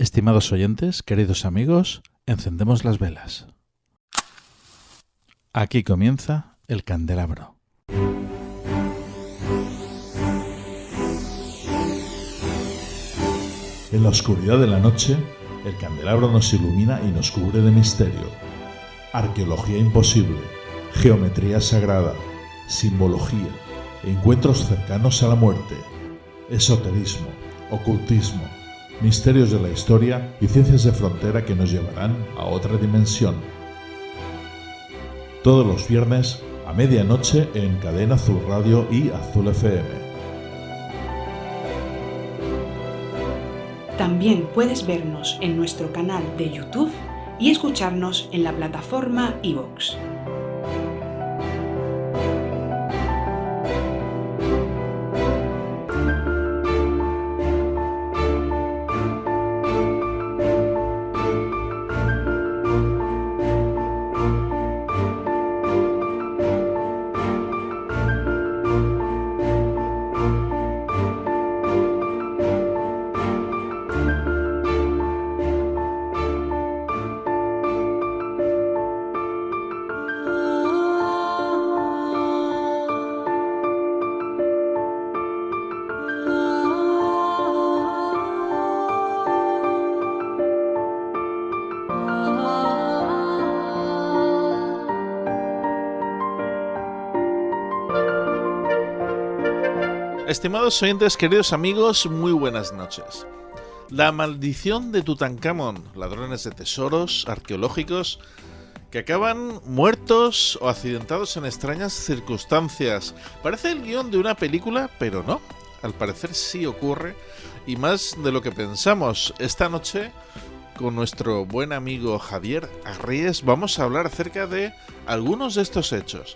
Estimados oyentes, queridos amigos, encendemos las velas. Aquí comienza el candelabro. En la oscuridad de la noche, el candelabro nos ilumina y nos cubre de misterio. Arqueología imposible, geometría sagrada, simbología, encuentros cercanos a la muerte, esoterismo, ocultismo, misterios de la historia y ciencias de frontera que nos llevarán a otra dimensión. Todos los viernes a medianoche en Cadena Azul Radio y Azul FM. También puedes vernos en nuestro canal de YouTube y escucharnos en la plataforma iVoox. Estimados oyentes, queridos amigos, muy buenas noches. La maldición de Tutankamón, ladrones de tesoros arqueológicos que acaban muertos o accidentados en extrañas circunstancias. Parece el guión de una película, pero no. Al parecer sí ocurre, y más de lo que pensamos. Esta noche, con nuestro buen amigo Javier Arries, vamos a hablar acerca de algunos de estos hechos,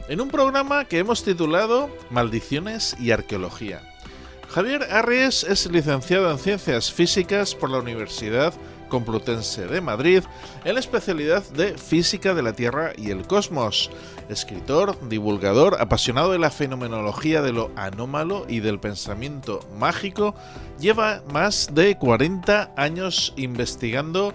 en un programa que hemos titulado Maldiciones y Arqueología. Javier Arries es licenciado en Ciencias Físicas por la Universidad Complutense de Madrid, en la especialidad de Física de la Tierra y el Cosmos. Escritor, divulgador, apasionado de la fenomenología de lo anómalo y del pensamiento mágico, lleva más de 40 años investigando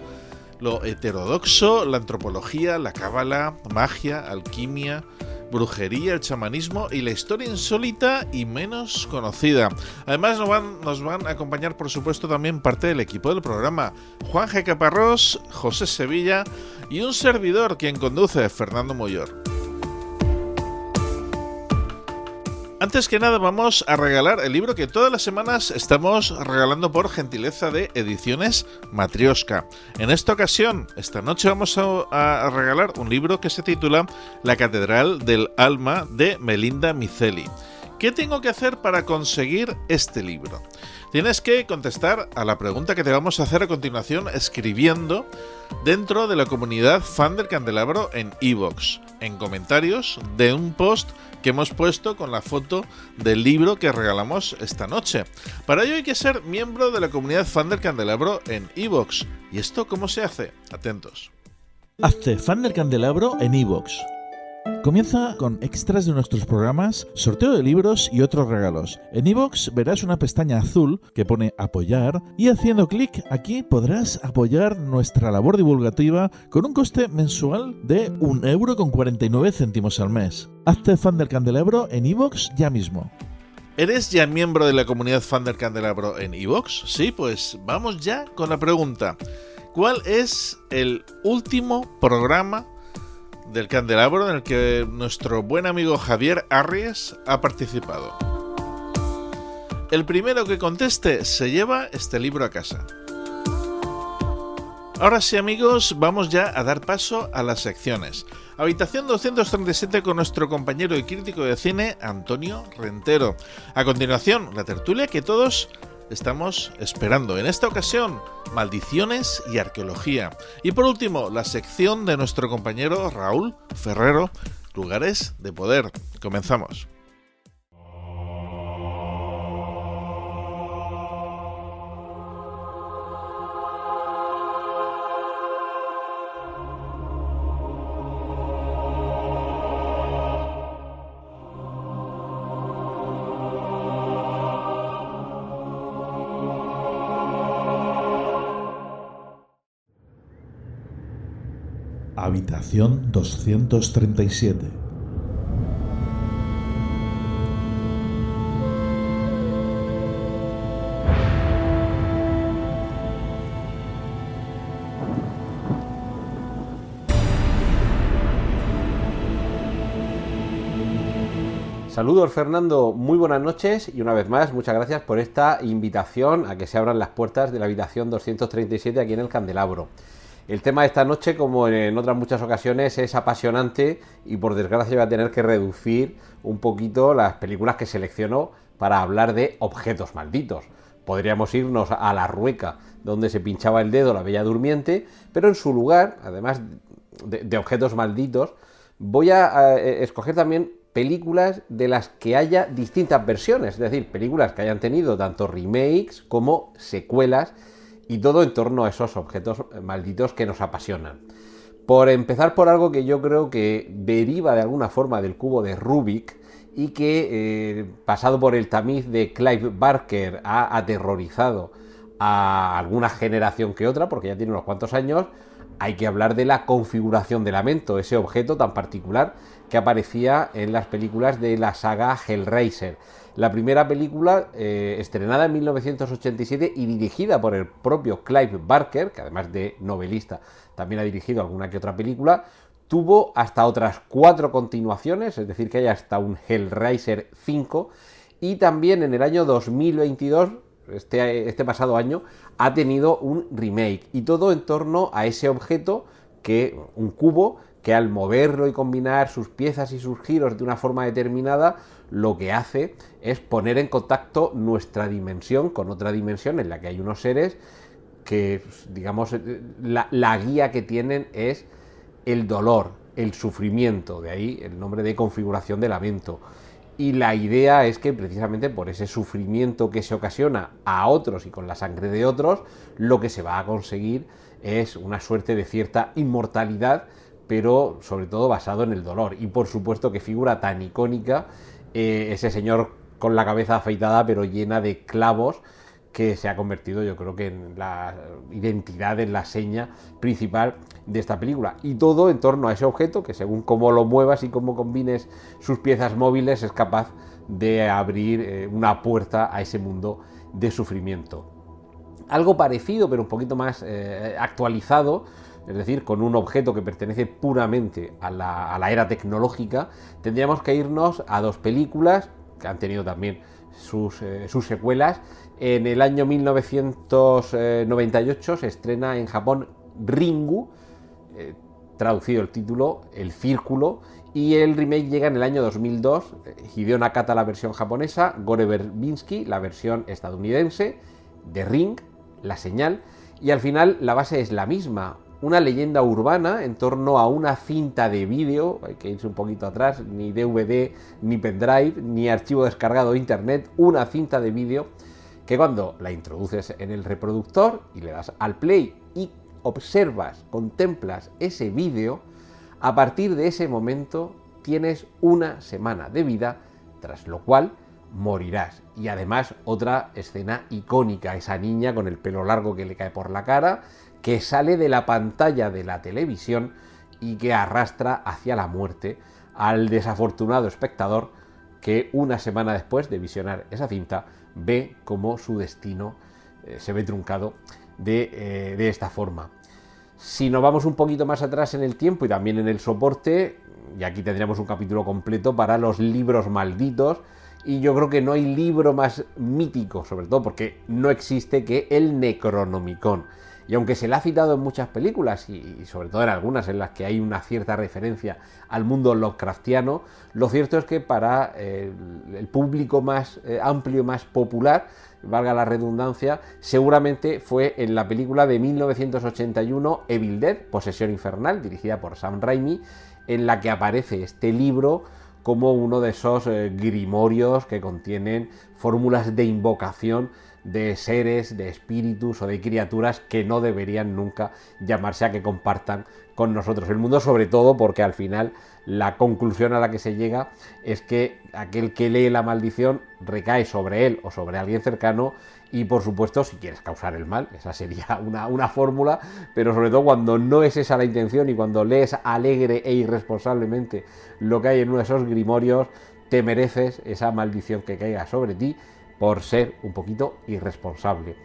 lo heterodoxo, la antropología, la cábala, magia, alquimia, brujería, el chamanismo y la historia insólita y menos conocida. Además nos van a acompañar, por supuesto, también parte del equipo del programa: Juan G. Caparrós, José Sevilla y un servidor, quien conduce, Fernando Mollor. Antes que nada, vamos a regalar el libro que todas las semanas estamos regalando por gentileza de Ediciones Matrioska. En esta ocasión, esta noche, vamos a regalar un libro que se titula La Catedral del Alma, de Melinda Miceli. ¿Qué tengo que hacer para conseguir este libro? Tienes que contestar a la pregunta que te vamos a hacer a continuación escribiendo dentro de la comunidad Fan del Candelabro en iVoox, en comentarios de un post que hemos puesto con la foto del libro que regalamos esta noche. Para ello hay que ser miembro de la comunidad Fan del Candelabro en iVoox. ¿Y esto cómo se hace? Atentos. Hazte Fan del Candelabro en iVoox. Comienza con extras de nuestros programas, sorteo de libros y otros regalos. En iVoox verás una pestaña azul que pone apoyar, y haciendo clic aquí podrás apoyar nuestra labor divulgativa con un coste mensual de 1,49 € al mes. Hazte Fan del Candelabro en iVoox ya mismo. ¿Eres ya miembro de la comunidad Fan del Candelabro en iVoox? Sí, pues vamos ya con la pregunta. ¿Cuál es el último programa del Candelabro en el que nuestro buen amigo Javier Arries ha participado? El primero que conteste se lleva este libro a casa. Ahora sí, amigos, vamos ya a dar paso a las secciones. Habitación 237 con nuestro compañero y crítico de cine, Antonio Rentero. A continuación, la tertulia que todos estamos esperando. En esta ocasión, maldiciones y arqueología. Y por último, la sección de nuestro compañero Raúl Ferrero, lugares de poder. Comenzamos. Habitación 237. Saludos Fernando, muy buenas noches y una vez más muchas gracias por esta invitación a que se abran las puertas de la habitación 237 aquí en el Candelabro. El tema de esta noche, como en otras muchas ocasiones, es apasionante y por desgracia voy a tener que reducir un poquito las películas que selecciono para hablar de objetos malditos. Podríamos irnos a La Rueca, donde se pinchaba el dedo la Bella Durmiente, pero en su lugar, además de objetos malditos, voy a escoger también películas de las que haya distintas versiones, es decir, películas que hayan tenido tanto remakes como secuelas y todo en torno a esos objetos malditos que nos apasionan. Por empezar por algo que yo creo que deriva de alguna forma del cubo de Rubik y que, pasado por el tamiz de Clive Barker, ha aterrorizado a alguna generación que otra, porque ya tiene unos cuantos años. Hay que hablar de la configuración de lamento, ese objeto tan particular que aparecía en las películas de la saga Hellraiser. La primera película, estrenada en 1987 y dirigida por el propio Clive Barker, que además de novelista también ha dirigido alguna que otra película, tuvo hasta otras 4 continuaciones, es decir, que hay hasta un Hellraiser 5, y también en el año 2022, este pasado año, ha tenido un remake, y todo en torno a ese objeto, un cubo, que al moverlo y combinar sus piezas y sus giros de una forma determinada, lo que hace es poner en contacto nuestra dimensión con otra dimensión en la que hay unos seres que, digamos, la guía que tienen es el dolor, el sufrimiento, de ahí el nombre de configuración de lamento. Y la idea es que precisamente por ese sufrimiento que se ocasiona a otros y con la sangre de otros, lo que se va a conseguir es una suerte de cierta inmortalidad, pero sobre todo basado en el dolor. Y por supuesto que figura tan icónica ese señor con la cabeza afeitada pero llena de clavos, que se ha convertido, yo creo que en la identidad, en la seña principal de esta película. Y todo en torno a ese objeto que, según cómo lo muevas y cómo combines sus piezas móviles, es capaz de abrir una puerta a ese mundo de sufrimiento. Algo parecido, pero un poquito más actualizado, es decir, con un objeto que pertenece puramente a la era tecnológica, tendríamos que irnos a 2 películas que han tenido también sus secuelas. En el año 1998 se estrena en Japón Ringu, traducido el título, El Círculo, y el remake llega en el año 2002, Hideo Nakata la versión japonesa, Gore Verbinski la versión estadounidense, The Ring, La Señal, y al final la base es la misma, una leyenda urbana en torno a una cinta de vídeo, hay que irse un poquito atrás, ni DVD, ni pendrive, ni archivo descargado de internet, una cinta de vídeo que cuando la introduces en el reproductor y le das al play y observas, contemplas ese vídeo, a partir de ese momento tienes una semana de vida, tras lo cual morirás. Y además otra escena icónica, esa niña con el pelo largo que le cae por la cara, que sale de la pantalla de la televisión y que arrastra hacia la muerte al desafortunado espectador que una semana después de visionar esa cinta ve cómo su destino se ve truncado de esta forma. Si nos vamos un poquito más atrás en el tiempo y también en el soporte, y aquí tendríamos un capítulo completo para los libros malditos, y yo creo que no hay libro más mítico, sobre todo porque no existe, que el Necronomicon. Y aunque se le ha citado en muchas películas, y sobre todo en algunas en las que hay una cierta referencia al mundo Lovecraftiano, lo cierto es que para el público más amplio, más popular, valga la redundancia, seguramente fue en la película de 1981 Evil Dead, Posesión Infernal, dirigida por Sam Raimi, en la que aparece este libro como uno de esos grimorios que contienen fórmulas de invocación de seres, de espíritus o de criaturas que no deberían nunca llamarse a que compartan con nosotros el mundo, sobre todo porque al final la conclusión a la que se llega es que aquel que lee la maldición recae sobre él o sobre alguien cercano y, por supuesto, si quieres causar el mal, esa sería una fórmula, pero sobre todo cuando no es esa la intención y cuando lees alegre e irresponsablemente lo que hay en uno de esos grimorios, te mereces esa maldición que caiga sobre ti por ser un poquito irresponsable.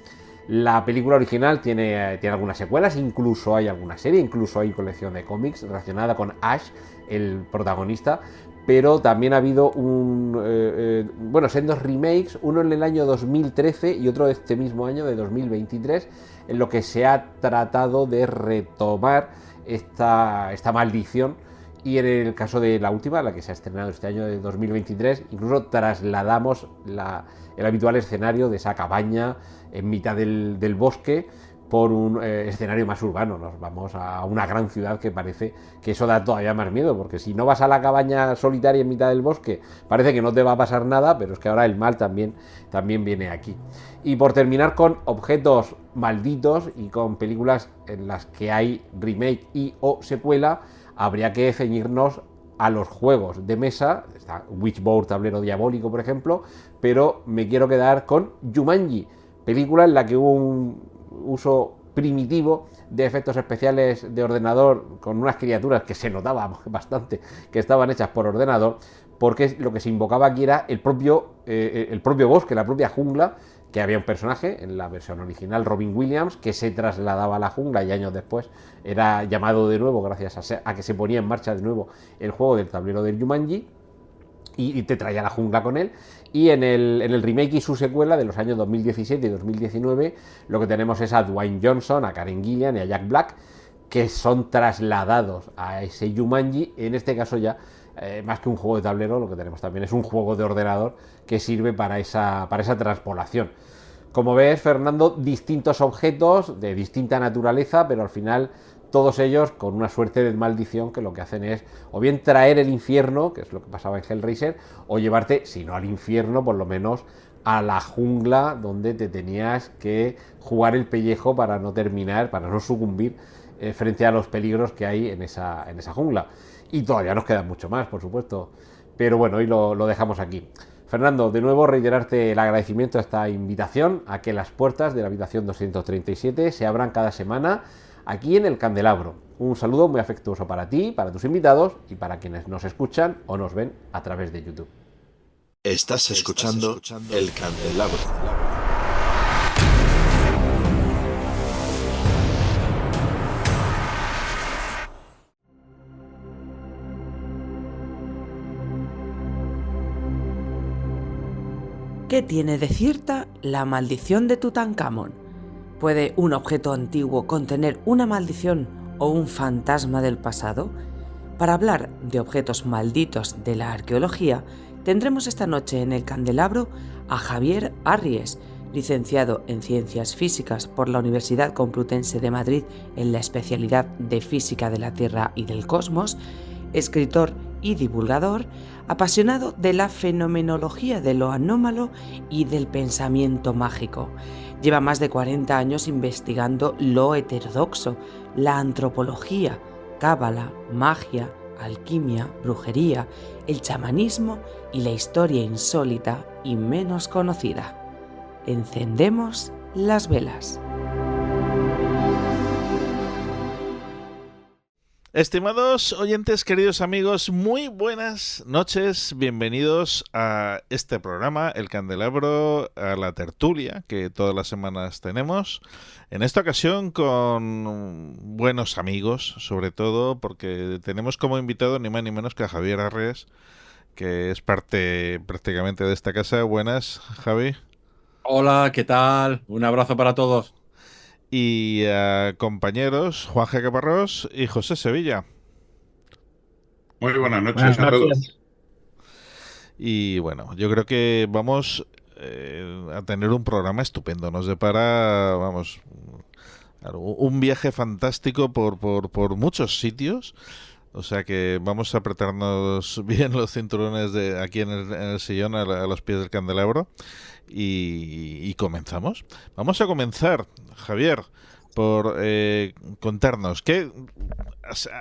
La película original tiene algunas secuelas, incluso hay alguna serie, incluso hay colección de cómics relacionada con Ash, el protagonista, pero también ha habido sendos remakes, uno en el año 2013 y otro este mismo año de 2023, en lo que se ha tratado de retomar esta maldición. Y en el caso de la última, la que se ha estrenado este año de 2023, incluso trasladamos el habitual escenario de esa cabaña en mitad del bosque por un escenario más urbano. Nos vamos a una gran ciudad que parece que eso da todavía más miedo, porque si no vas a la cabaña solitaria en mitad del bosque, parece que no te va a pasar nada, pero es que ahora el mal también viene aquí. Y por terminar con objetos malditos y con películas en las que hay remake y o secuela, habría que ceñirnos a los juegos de mesa. Está Witchboard, tablero diabólico, por ejemplo, pero me quiero quedar con Jumanji, película en la que hubo un uso primitivo de efectos especiales de ordenador con unas criaturas que se notaba bastante que estaban hechas por ordenador, porque lo que se invocaba aquí era el propio bosque, la propia jungla, que había un personaje en la versión original, Robin Williams, que se trasladaba a la jungla y años después era llamado de nuevo gracias a que se ponía en marcha de nuevo el juego del tablero del Jumanji y te traía la jungla con él. Y en el remake y su secuela de los años 2017 y 2019 lo que tenemos es a Dwayne Johnson, a Karen Gillan y a Jack Black, que son trasladados a ese Jumanji. En este caso ya más que un juego de tablero, lo que tenemos también es un juego de ordenador que sirve para esa transpolación. Como ves, Fernando, distintos objetos de distinta naturaleza, pero al final todos ellos con una suerte de maldición que lo que hacen es o bien traer el infierno, que es lo que pasaba en Hellraiser, o llevarte, si no al infierno, por lo menos a la jungla donde te tenías que jugar el pellejo para no terminar, para no sucumbir frente a los peligros que hay en esa jungla. Y todavía nos queda mucho más, por supuesto. Pero bueno, hoy lo dejamos aquí. Fernando, de nuevo reiterarte el agradecimiento a esta invitación a que las puertas de la habitación 237 se abran cada semana aquí en el Candelabro. Un saludo muy afectuoso para ti, para tus invitados y para quienes nos escuchan o nos ven a través de YouTube. Estás escuchando el Candelabro. ¿Qué tiene de cierta la maldición de Tutankamón? ¿Puede un objeto antiguo contener una maldición o un fantasma del pasado? Para hablar de objetos malditos de la arqueología, tendremos esta noche en el Candelabro a Javier Arries, licenciado en Ciencias Físicas por la Universidad Complutense de Madrid en la especialidad de Física de la Tierra y del Cosmos, escritor y divulgador, apasionado de la fenomenología de lo anómalo y del pensamiento mágico. Lleva más de 40 años investigando lo heterodoxo, la antropología, cábala, magia, alquimia, brujería, el chamanismo y la historia insólita y menos conocida. Encendemos las velas. Estimados oyentes, queridos amigos, muy buenas noches, bienvenidos a este programa, El Candelabro, a la tertulia que todas las semanas tenemos. En esta ocasión con buenos amigos, sobre todo porque tenemos como invitado ni más ni menos que a Javier Arries, que es parte prácticamente de esta casa. Buenas, Javi. Hola, ¿qué tal? Un abrazo para todos. Y compañeros Juan G. Caparrós y José Sevilla. Muy buenas noches a todos. Y bueno, yo creo que vamos a tener un programa estupendo. Nos depara, vamos, un viaje fantástico por muchos sitios. O sea que vamos a apretarnos bien los cinturones de aquí en el sillón a los pies del candelabro y comenzamos. Vamos a comenzar, Javier, por contarnos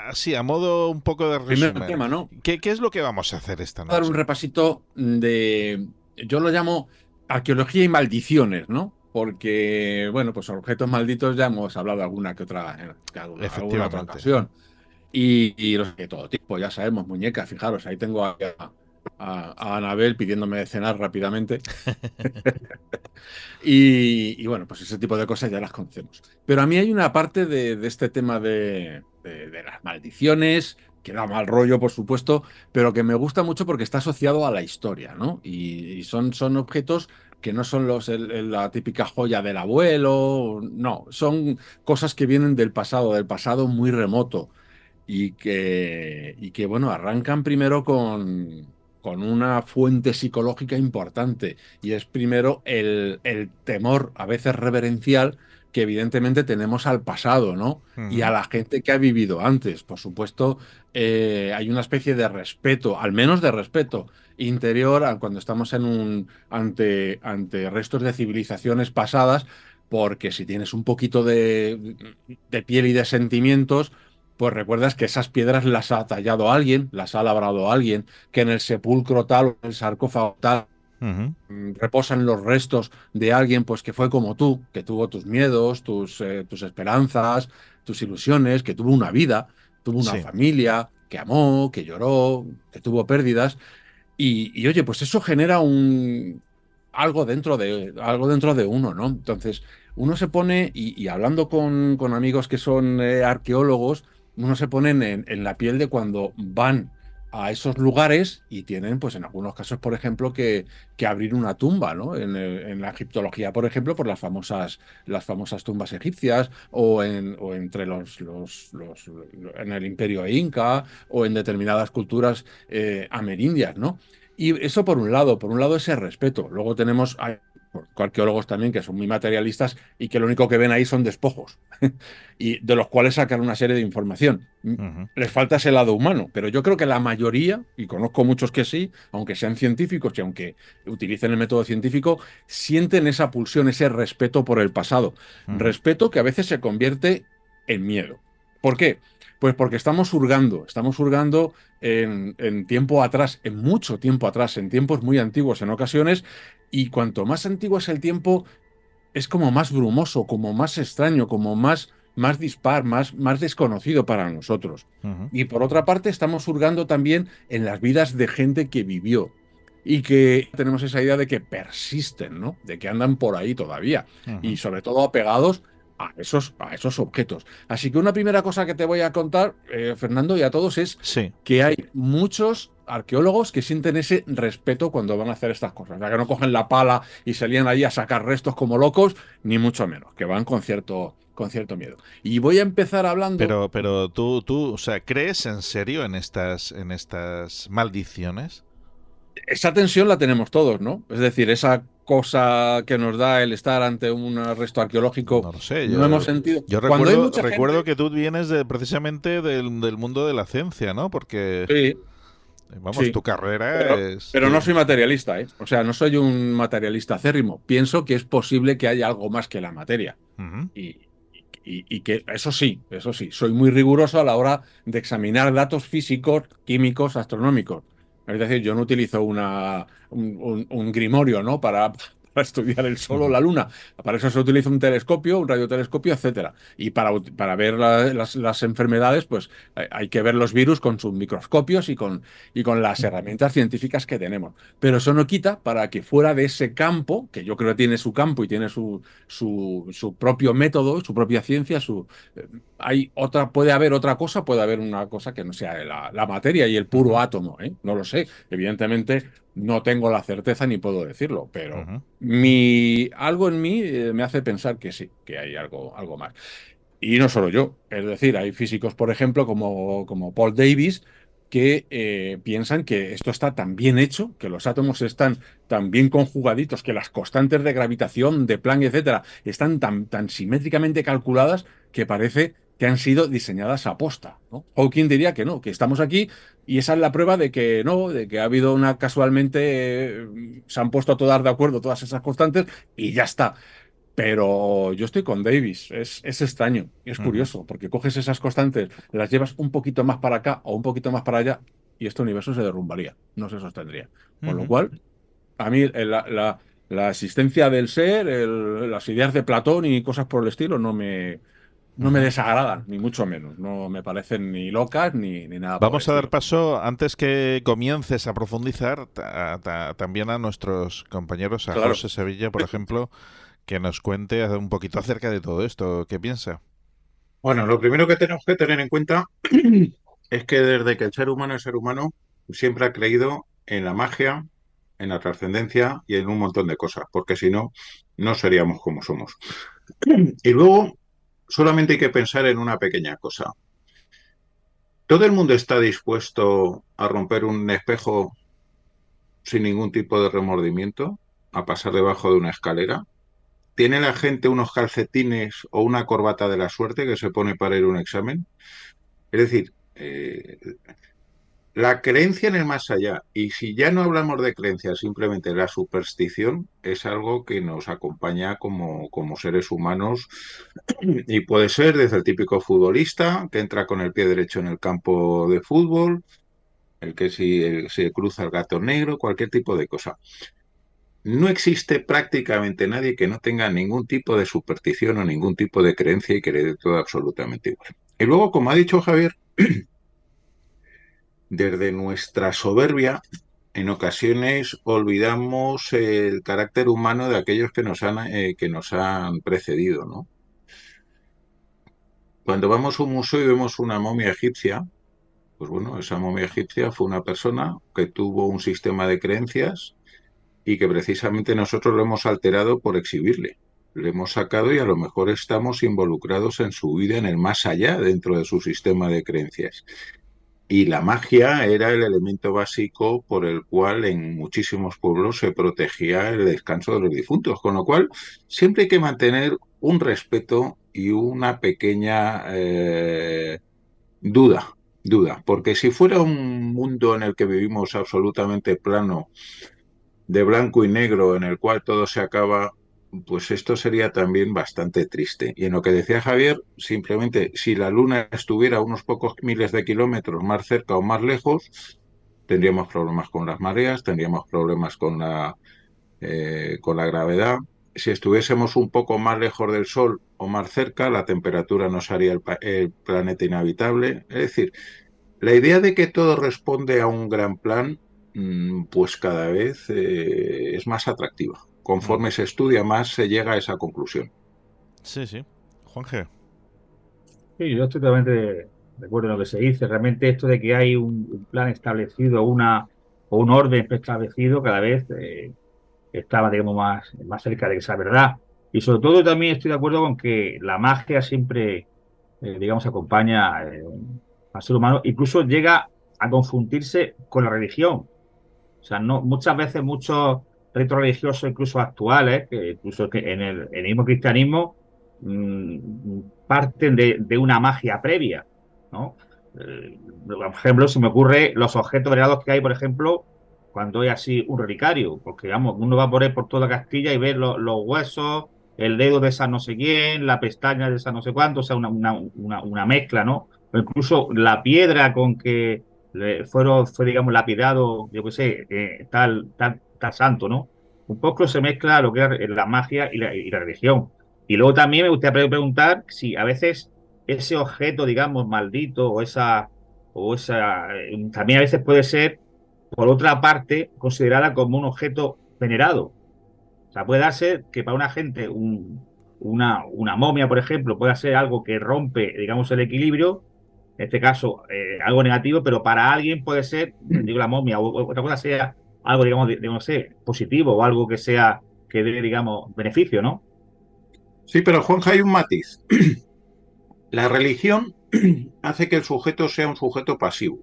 así a modo un poco de resumen. Primer tema, ¿no? ¿Qué es lo que vamos a hacer esta noche? Dar un repasito yo lo llamo arqueología y maldiciones, ¿no? Porque, bueno, pues objetos malditos ya hemos hablado alguna que otra ocasión. Y los de todo tipo, ya sabemos, muñecas, fijaros, ahí tengo a Anabel pidiéndome de cenar rápidamente. y bueno, pues ese tipo de cosas ya las conocemos. Pero a mí hay una parte de este tema de las maldiciones, que da mal rollo, por supuesto, pero que me gusta mucho porque está asociado a la historia, ¿no? Y son objetos que no son la típica joya del abuelo, no, son cosas que vienen del pasado muy remoto. Y que bueno, arrancan primero con una fuente psicológica importante, y es primero el temor, a veces reverencial, que evidentemente tenemos al pasado, ¿no? Y a la gente que ha vivido antes. Por supuesto, hay una especie de respeto, al menos de respeto interior, cuando estamos ante restos de civilizaciones pasadas, porque si tienes un poquito de piel y de sentimientos, pues recuerdas que esas piedras las ha tallado alguien, las ha labrado alguien, que en el sepulcro tal o en el sarcófago tal reposan los restos de alguien pues que fue como tú, que tuvo tus miedos, tus esperanzas, tus ilusiones, que tuvo una vida, tuvo una familia, que amó, que lloró, que tuvo pérdidas. Y oye, pues eso genera algo dentro de uno, ¿no? Entonces, uno se pone, y hablando con amigos que son arqueólogos, uno se pone en la piel de cuando van a esos lugares y tienen, pues en algunos casos, por ejemplo, que abrir una tumba, ¿no? En la egiptología, por ejemplo, por las famosas tumbas egipcias, o entre en el imperio inca, o en determinadas culturas amerindias, ¿no? Y eso por un lado ese respeto. Luego tenemos arqueólogos también que son muy materialistas y que lo único que ven ahí son despojos y de los cuales sacan una serie de información. Les falta ese lado humano, pero yo creo que la mayoría, y conozco muchos que sí, aunque sean científicos y aunque utilicen el método científico, sienten esa pulsión, ese respeto por el pasado. Respeto que a veces se convierte en miedo. ¿Por qué? Pues porque estamos hurgando en tiempo atrás, en mucho tiempo atrás, en tiempos muy antiguos en ocasiones, y cuanto más antiguo es el tiempo, es como más brumoso, como más extraño, como más dispar, más desconocido para nosotros. Y por otra parte, estamos hurgando también en las vidas de gente que vivió y que tenemos esa idea de que persisten, ¿no? De que andan por ahí todavía, y sobre todo apegados a esos objetos. Así que una primera cosa que te voy a contar, Fernando, y a todos, es que hay muchos arqueólogos que sienten ese respeto cuando van a hacer estas cosas. O sea, que no cogen la pala y se lían ahí a sacar restos como locos, ni mucho menos, que van con cierto miedo. Y voy a empezar hablando... Pero tú, o sea, ¿crees en serio en estas maldiciones? Esa tensión la tenemos todos, ¿no? Es decir, esa cosa que nos da el estar ante un arresto arqueológico, no lo sé, no hemos sentido. Yo recuerdo que tú vienes precisamente del mundo de la ciencia, ¿no? Porque... Sí. Vamos, tu carrera es... Pero no soy materialista, ¿eh? O sea, no soy un materialista acérrimo. Pienso que es posible que haya algo más que la materia. Y que eso sí, soy muy riguroso a la hora de examinar datos físicos, químicos, astronómicos. Es decir, yo no utilizo un grimorio, ¿no? para estudiar el Sol o la Luna. Para eso se utiliza un telescopio, un radiotelescopio, etcétera. Y para ver las enfermedades, pues hay que ver los virus con sus microscopios y con las herramientas científicas que tenemos. Pero eso no quita para que fuera de ese campo, que yo creo que tiene su campo y tiene su propio método, su propia ciencia, puede haber otra cosa, puede haber una cosa que no sea la materia y el puro átomo, ¿eh? No lo sé. Evidentemente no tengo la certeza ni puedo decirlo, pero algo en mí me hace pensar que sí, que hay algo más. Y no solo yo, es decir, hay físicos, por ejemplo, como Paul Davies, que piensan que esto está tan bien hecho, que los átomos están tan bien conjugaditos, que las constantes de gravitación, de Planck, etcétera, están tan simétricamente calculadas que parece que han sido diseñadas a posta, ¿no? Hawking diría que no, que estamos aquí y esa es la prueba de que no, de que ha habido casualmente se han puesto a todas de acuerdo todas esas constantes y ya está. Pero yo estoy con Davis, es extraño, es curioso, porque coges esas constantes, las llevas un poquito más para acá o un poquito más para allá y este universo se derrumbaría, no se sostendría. Con lo cual, a mí la existencia del ser, las ideas de Platón y cosas por el estilo no me desagradan, ni mucho menos. No me parecen ni locas ni nada. Vamos a dar paso, antes que comiences a profundizar, también a nuestros compañeros, a José Sevilla, por ejemplo, que nos cuente un poquito acerca de todo esto. ¿Qué piensa? Bueno, lo primero que tenemos que tener en cuenta es que desde que el ser humano es ser humano, siempre ha creído en la magia, en la trascendencia y en un montón de cosas, porque si no, no seríamos como somos. Y luego, solamente hay que pensar en una pequeña cosa. ¿Todo el mundo está dispuesto a romper un espejo sin ningún tipo de remordimiento, a pasar debajo de una escalera? ¿Tiene la gente unos calcetines o una corbata de la suerte que se pone para ir a un examen? Es decir, la creencia en el más allá, y si ya no hablamos de creencia, simplemente la superstición, es algo que nos acompaña como seres humanos y puede ser desde el típico futbolista que entra con el pie derecho en el campo de fútbol, el que si se cruza el gato negro, cualquier tipo de cosa. No existe prácticamente nadie que no tenga ningún tipo de superstición o ningún tipo de creencia y que le dé todo absolutamente igual. Y luego, como ha dicho Javier, desde nuestra soberbia, en ocasiones olvidamos el carácter humano de aquellos que nos han precedido, ¿no? Cuando vamos a un museo y vemos una momia egipcia, pues bueno, esa momia egipcia fue una persona que tuvo un sistema de creencias y que precisamente nosotros lo hemos alterado por exhibirle. Le hemos sacado y a lo mejor estamos involucrados en su vida, en el más allá, dentro de su sistema de creencias. Y la magia era el elemento básico por el cual en muchísimos pueblos se protegía el descanso de los difuntos, con lo cual siempre hay que mantener un respeto y una pequeña duda, porque si fuera un mundo en el que vivimos absolutamente plano, de blanco y negro, en el cual todo se acaba, pues esto sería también bastante triste. Y en lo que decía Javier, simplemente si la Luna estuviera a unos pocos miles de kilómetros más cerca o más lejos, tendríamos problemas con las mareas, tendríamos problemas con la gravedad. Si estuviésemos un poco más lejos del Sol o más cerca, la temperatura nos haría el planeta inhabitable. Es decir, la idea de que todo responde a un gran plan, pues cada vez es más atractiva. Conforme se estudia más, se llega a esa conclusión. Sí, sí. Juanje. Sí, yo estoy totalmente de acuerdo en lo que se dice. Realmente esto de que hay un plan establecido, o un orden establecido, cada vez estaba, digamos, más cerca de esa verdad. Y sobre todo también estoy de acuerdo con que la magia siempre, digamos, acompaña al ser humano. Incluso llega a confundirse con la religión. O sea, no, muchas veces muchos ritos religiosos, incluso actuales, que incluso que en el mismo cristianismo, parten de una magia previa, ¿no? Por ejemplo, se me ocurre los objetos venerados que hay, por ejemplo, cuando hay así un relicario, porque vamos, uno va por toda Castilla y ve los huesos, el dedo de esa no sé quién, la pestaña de esa no sé cuánto, o sea, una mezcla, ¿no? O incluso la piedra con que fue, digamos, lapidado, yo qué sé, tal santo, ¿no? Un poco se mezcla lo que es la magia y la religión. Y luego también me gustaría preguntar si a veces ese objeto, digamos, maldito también a veces puede ser, por otra parte, considerada como un objeto venerado. O sea, puede darse que para una gente una momia, por ejemplo, pueda ser algo que rompe, digamos, el equilibrio, en este caso, algo negativo, pero para alguien puede ser, digo, la momia, o otra cosa sea algo, digamos, no sé, positivo, o algo que dé, digamos, beneficio, ¿no? Sí, pero Juanja, hay un matiz. La religión hace que el sujeto sea un sujeto pasivo.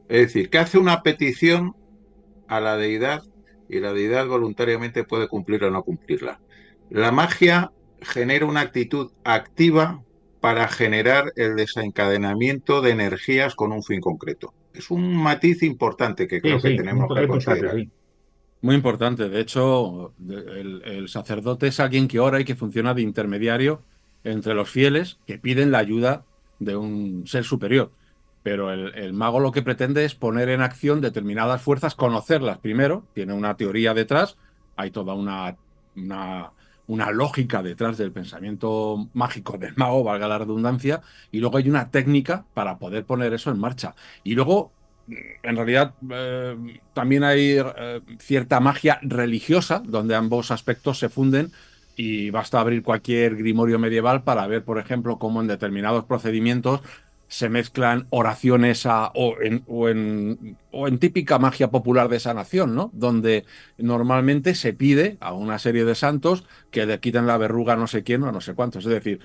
Es decir, que hace una petición a la deidad y la deidad voluntariamente puede cumplir o no cumplirla. La magia genera una actitud activa para generar el desencadenamiento de energías con un fin concreto. Es un matiz importante que creo que tenemos que considerar. Sí. Muy importante. De hecho, el sacerdote es alguien que ora y que funciona de intermediario entre los fieles que piden la ayuda de un ser superior. Pero el mago lo que pretende es poner en acción determinadas fuerzas, conocerlas primero, tiene una teoría detrás, hay toda una lógica detrás del pensamiento mágico del mago, valga la redundancia, y luego hay una técnica para poder poner eso en marcha. Y luego, en realidad, también hay cierta magia religiosa, donde ambos aspectos se funden, y basta abrir cualquier grimorio medieval para ver, por ejemplo, cómo en determinados procedimientos se mezclan oraciones o en típica magia popular de sanación, ¿no? Donde normalmente se pide a una serie de santos que le quiten la verruga a no sé quién o a no sé cuántos. Es decir,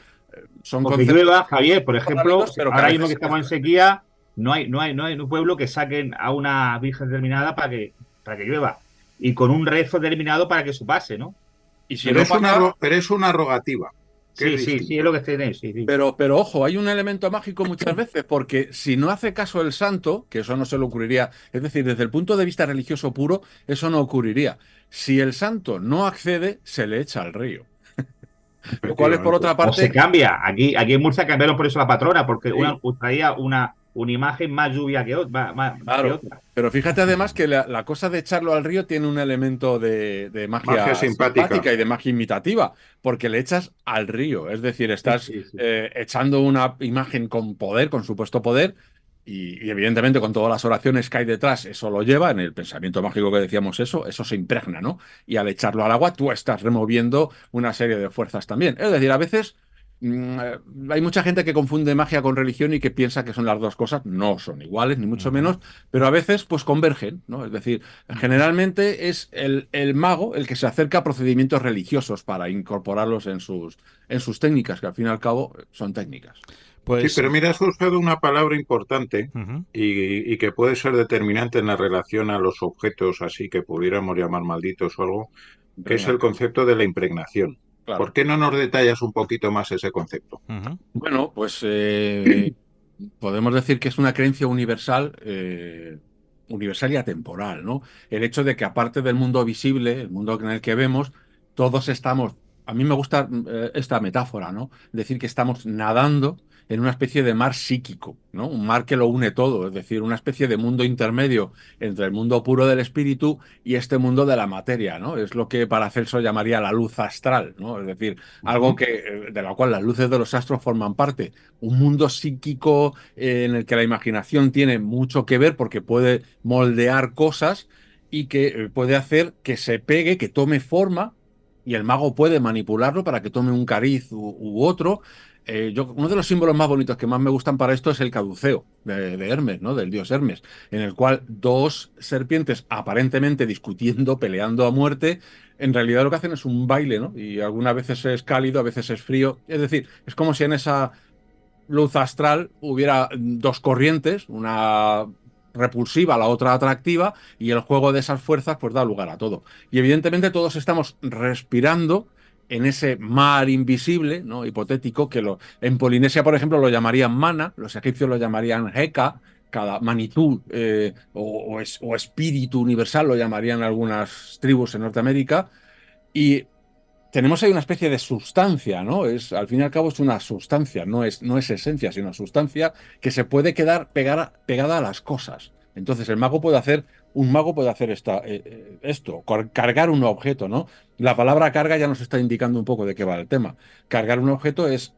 son Porque conceptos... llueva, Javier, por ejemplo, pero ahora mismo que estamos en sequía, no hay un pueblo que saquen a una virgen determinada para que llueva. Y con un rezo determinado para que eso pase, ¿no? Y si pero, no es una rogativa. Sí, es lo que tenéis. Sí. Pero ojo, hay un elemento mágico muchas veces, porque si no hace caso el santo, que eso no se le ocurriría, es decir, desde el punto de vista religioso puro, eso no ocurriría. Si el santo no accede, se le echa al río. Lo cual es, por otra parte... O se cambia. Aquí en Murcia cambiaron por eso la patrona, porque traía una imagen más lluvia que otra. Claro, que otra. Pero fíjate además que la cosa de echarlo al río tiene un elemento de magia simpática y de magia imitativa, porque le echas al río. Es decir, estás echando una imagen con poder, con supuesto poder, y evidentemente con todas las oraciones que hay detrás, eso lo lleva, en el pensamiento mágico que decíamos eso se impregna, ¿no? Y al echarlo al agua, tú estás removiendo una serie de fuerzas también. Es decir, a veces hay mucha gente que confunde magia con religión y que piensa que son las dos cosas. No son iguales, ni mucho menos, pero a veces pues convergen, ¿no? Es decir, generalmente es el mago el que se acerca a procedimientos religiosos para incorporarlos en sus técnicas, que al fin y al cabo son técnicas. Pues... Sí, pero mira, has usado una palabra importante y que puede ser determinante en la relación a los objetos así que pudiéramos llamar malditos o algo, que es el concepto de la impregnación. Claro. ¿Por qué no nos detallas un poquito más ese concepto? Bueno, pues podemos decir que es una creencia universal, universal y atemporal, ¿no? El hecho de que aparte del mundo visible, el mundo en el que vemos, todos estamos... A mí me gusta esta metáfora, ¿no? Decir que estamos nadando en una especie de mar psíquico, ¿no? Un mar que lo une todo, es decir, una especie de mundo intermedio entre el mundo puro del espíritu y este mundo de la materia, ¿no? Es lo que Paracelso llamaría la luz astral, ¿no? Es decir, algo de la cual las luces de los astros forman parte. Un mundo psíquico en el que la imaginación tiene mucho que ver porque puede moldear cosas y que puede hacer que se pegue, que tome forma, y el mago puede manipularlo para que tome un cariz u otro. Uno de los símbolos más bonitos que más me gustan para esto es el caduceo de Hermes, ¿no? Del dios Hermes, en el cual dos serpientes aparentemente discutiendo, peleando a muerte, en realidad lo que hacen es un baile, ¿no? Y algunas veces es cálido, a veces es frío. Es decir, es como si en esa luz astral hubiera dos corrientes, una repulsiva, la otra atractiva, y el juego de esas fuerzas pues da lugar a todo. Y evidentemente todos estamos respirando en ese mar invisible, ¿no? Hipotético, que en Polinesia, por ejemplo, lo llamarían mana, los egipcios lo llamarían Heka, cada magnitud o espíritu universal lo llamarían algunas tribus en Norteamérica, y tenemos ahí una especie de sustancia, ¿no? Al fin y al cabo es una sustancia, no es esencia, sino sustancia que se puede quedar pegada a las cosas. Entonces un mago puede hacer esto, cargar un objeto, ¿no? La palabra carga ya nos está indicando un poco de qué va el tema. Cargar un objeto es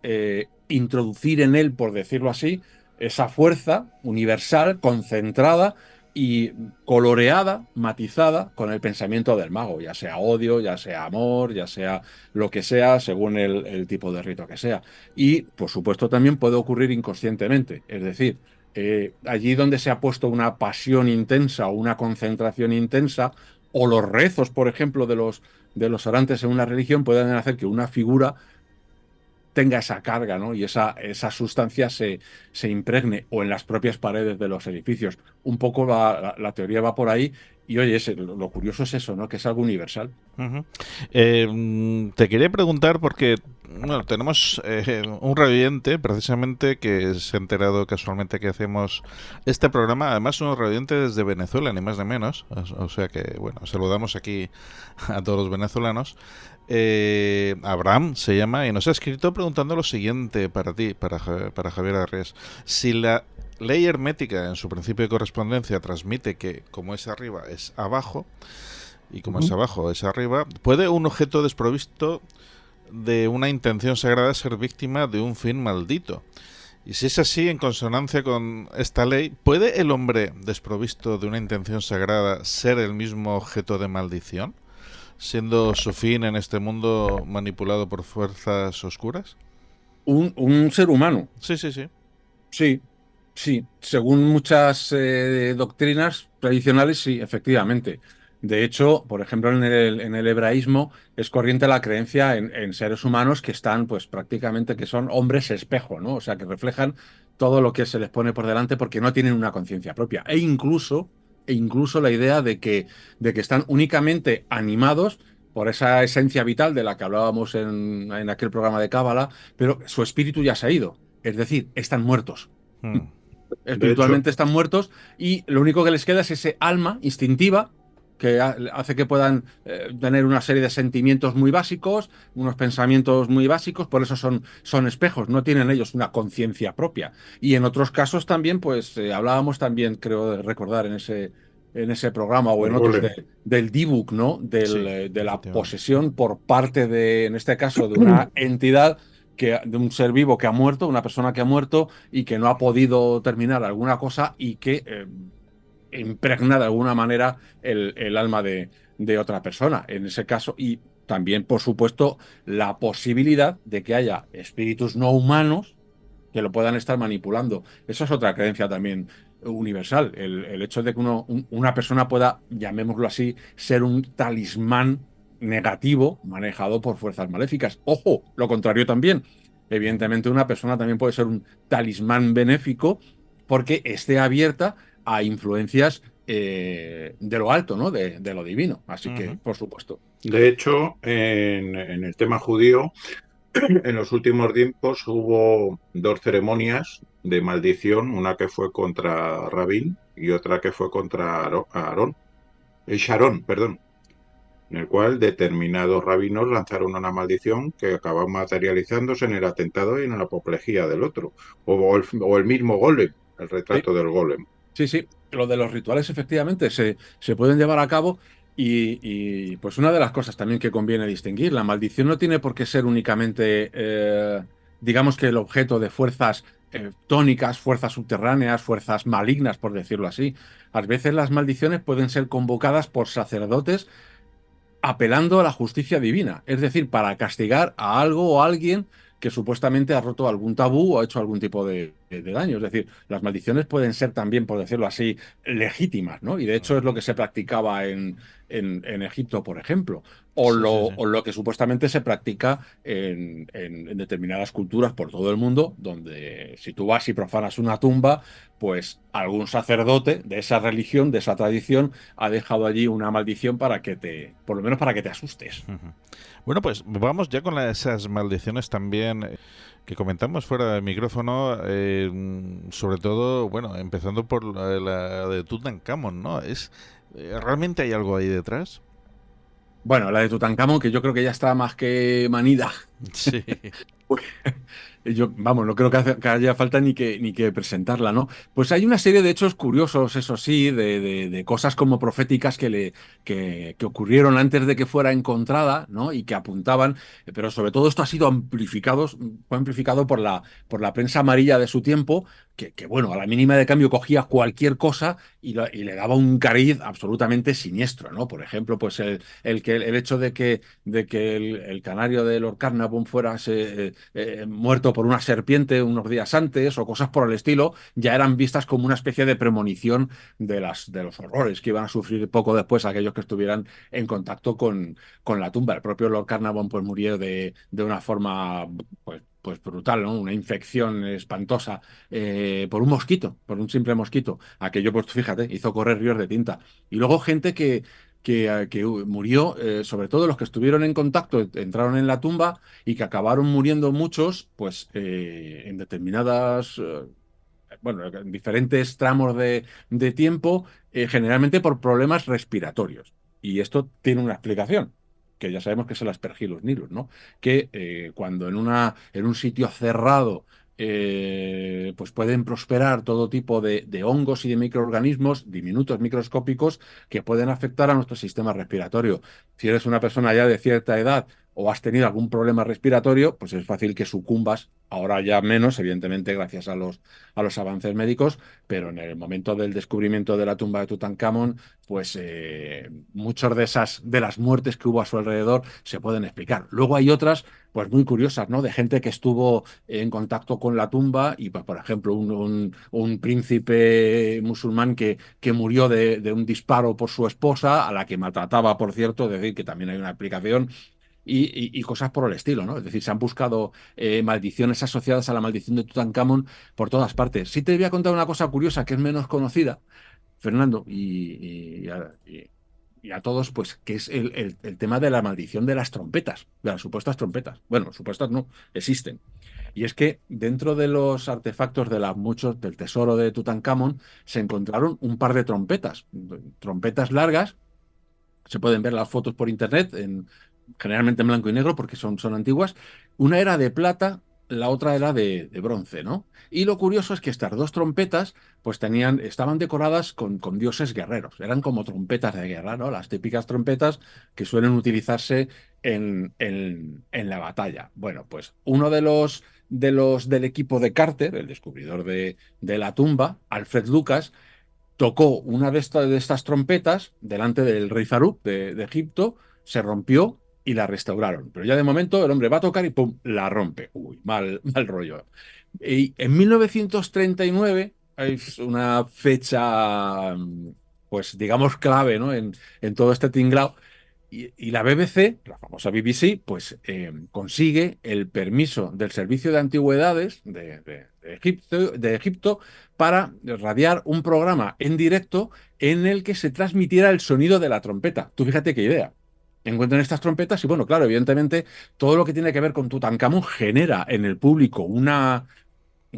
introducir en él, por decirlo así, esa fuerza universal, concentrada y coloreada, matizada con el pensamiento del mago, ya sea odio, ya sea amor, ya sea lo que sea, según el tipo de rito que sea. Y, por supuesto, también puede ocurrir inconscientemente, es decir, allí donde se ha puesto una pasión intensa o una concentración intensa, o los rezos, por ejemplo, de los orantes en una religión, pueden hacer que una figura tenga esa carga, ¿no? Y esa sustancia se impregne, o en las propias paredes de los edificios. Un poco la teoría va por ahí, Y oye, lo curioso es eso, ¿no? Que es algo universal. Ujú. Te quería preguntar porque bueno, tenemos un radioyente precisamente que se ha enterado casualmente que hacemos este programa, además un radioyente desde Venezuela, ni más ni menos, o sea que bueno, saludamos aquí a todos los venezolanos. Abraham se llama y nos ha escrito preguntando lo siguiente para ti, para Javier Arres. Si la ley hermética en su principio de correspondencia transmite que como es arriba es abajo y como es abajo es arriba, ¿puede un objeto desprovisto de una intención sagrada ser víctima de un fin maldito? Y si es así, en consonancia con esta ley, ¿puede el hombre desprovisto de una intención sagrada ser el mismo objeto de maldición, siendo su fin en este mundo manipulado por fuerzas oscuras? Un ser humano. Sí, sí, sí. Sí, sí. Según muchas doctrinas tradicionales, sí, efectivamente. De hecho, por ejemplo, en el hebraísmo es corriente la creencia en seres humanos que están, pues prácticamente que son hombres espejo, ¿no? O sea, que reflejan todo lo que se les pone por delante porque no tienen una conciencia propia. E incluso la idea de que están únicamente animados por esa esencia vital de la que hablábamos en aquel programa de Cábala, pero su espíritu ya se ha ido. Es decir, están muertos. De hecho, Espiritualmente están muertos y lo único que les queda es ese alma instintiva que hace que puedan tener una serie de sentimientos muy básicos, unos pensamientos muy básicos, por eso son espejos, no tienen ellos una conciencia propia. Y en otros casos también, pues hablábamos también, creo de recordar en ese programa o el en otros golem. del Dibuk, ¿no? De Sí, la efectivamente. posesión por parte de, en este caso, de una entidad de un ser vivo que ha muerto, una persona que ha muerto y que no ha podido terminar alguna cosa y que impregna de alguna manera el alma de otra persona. En ese caso, y también, por supuesto, la posibilidad de que haya espíritus no humanos que lo puedan estar manipulando. Eso es otra creencia también universal. El hecho de que una persona pueda, llamémoslo así, ser un talismán negativo manejado por fuerzas maléficas. Ojo, lo contrario también. Evidentemente, una persona también puede ser un talismán benéfico porque esté abierta a influencias de lo alto, ¿no? De lo divino. Así que, por supuesto. De hecho, en el tema judío, en los últimos tiempos hubo dos ceremonias de maldición, una que fue contra Rabín y otra que fue contra Sharon, perdón, en el cual determinados rabinos lanzaron una maldición que acabó materializándose en el atentado y en la apoplejía del otro, o el mismo golem, el Sí. retrato del golem. Sí, sí, lo de los rituales efectivamente se pueden llevar a cabo pues una de las cosas también que conviene distinguir, la maldición no tiene por qué ser únicamente, digamos que el objeto de fuerzas tónicas, fuerzas subterráneas, fuerzas malignas, por decirlo así. A veces las maldiciones pueden ser convocadas por sacerdotes apelando a la justicia divina, es decir, para castigar a algo o a alguien que supuestamente ha roto algún tabú o ha hecho algún tipo de daño. Es decir, las maldiciones pueden ser también, por decirlo así, legítimas, ¿no? Y de hecho es lo que se practicaba en Egipto, por ejemplo, o, Sí, lo, sí, sí. o lo que supuestamente se practica en determinadas culturas por todo el mundo, donde si tú vas y profanas una tumba, pues algún sacerdote de esa religión, de esa tradición, ha dejado allí una maldición para que por lo menos para que te asustes. Ujú. Bueno, pues vamos ya con esas maldiciones también que comentamos fuera del micrófono, sobre todo, bueno, empezando por la de Tutankamón, ¿no? ¿Realmente hay algo ahí detrás? Bueno, la de Tutankamón, que yo creo que ya está más que manida. Sí. Vamos, no creo que haya falta ni que presentarla, ¿no? Pues hay una serie de hechos curiosos, eso sí, de cosas como proféticas que ocurrieron antes de que fuera encontrada, ¿no? Y que apuntaban, pero sobre todo esto fue amplificado por la prensa amarilla de su tiempo, que bueno, a la mínima de cambio cogía cualquier cosa y le daba un cariz absolutamente siniestro, ¿no? Por ejemplo, pues el hecho de que el canario de Lord Carnarvon fuera muerto por una serpiente unos días antes o cosas por el estilo, ya eran vistas como una especie de premonición de los horrores que iban a sufrir poco después aquellos que estuvieran en contacto con la tumba. El propio Lord Carnarvon pues murió de una forma pues pues brutal, ¿no? Una infección espantosa por un mosquito, por un simple mosquito. Aquello, pues fíjate, hizo correr ríos de tinta. Y luego gente que murió, sobre todo los que estuvieron en contacto, entraron en la tumba y que acabaron muriendo muchos, pues en determinadas, bueno, en diferentes tramos de tiempo, generalmente por problemas respiratorios. Y esto tiene una explicación, que ya sabemos que es el Aspergillus nigrus, ¿no? Que cuando en un sitio cerrado pues pueden prosperar todo tipo de hongos y de microorganismos diminutos, microscópicos, que pueden afectar a nuestro sistema respiratorio. Si eres una persona ya de cierta edad o has tenido algún problema respiratorio, pues es fácil que sucumbas, ahora ya menos, evidentemente, gracias a los avances médicos, pero en el momento del descubrimiento de la tumba de Tutankamón, pues muchas de las muertes que hubo a su alrededor se pueden explicar. Luego hay otras, pues muy curiosas, ¿no? De gente que estuvo en contacto con la tumba y, pues, por ejemplo, un príncipe musulmán que murió de un disparo por su esposa, a la que maltrataba, por cierto, es decir, que también hay una explicación. Y cosas por el estilo, ¿no? Es decir, se han buscado maldiciones asociadas a la maldición de Tutankamón por todas partes. Sí te voy a contar una cosa curiosa que es menos conocida, Fernando, y a todos, pues, que es el tema de la maldición de las trompetas, de las supuestas trompetas. Bueno, supuestas no, existen. Y es que dentro de los artefactos muchos del tesoro de Tutankamón se encontraron un par de trompetas largas. Se pueden ver las fotos por internet, generalmente en blanco y negro porque son antiguas. Una era de plata, la otra era de bronce, ¿no? Y lo curioso es que estas dos trompetas pues estaban decoradas con dioses guerreros. Eran como trompetas de guerra, ¿no? Las típicas trompetas que suelen utilizarse en la batalla. Bueno, pues uno de los del equipo de Carter, el descubridor de la tumba, Alfred Lucas, tocó una de estas trompetas delante del rey Farouk de Egipto, se rompió y la restauraron. Pero ya de momento el hombre va a tocar y ¡pum!, la rompe. Uy, mal rollo. Y en 1939 es una fecha, pues digamos, clave, ¿no? en todo este tinglao. Y la BBC, la famosa BBC, pues consigue el permiso del Servicio de Antigüedades de Egipto para radiar un programa en directo en el que se transmitiera el sonido de la trompeta. Tú fíjate qué idea. Encuentran estas trompetas y, bueno, claro, evidentemente todo lo que tiene que ver con Tutankamón genera en el público una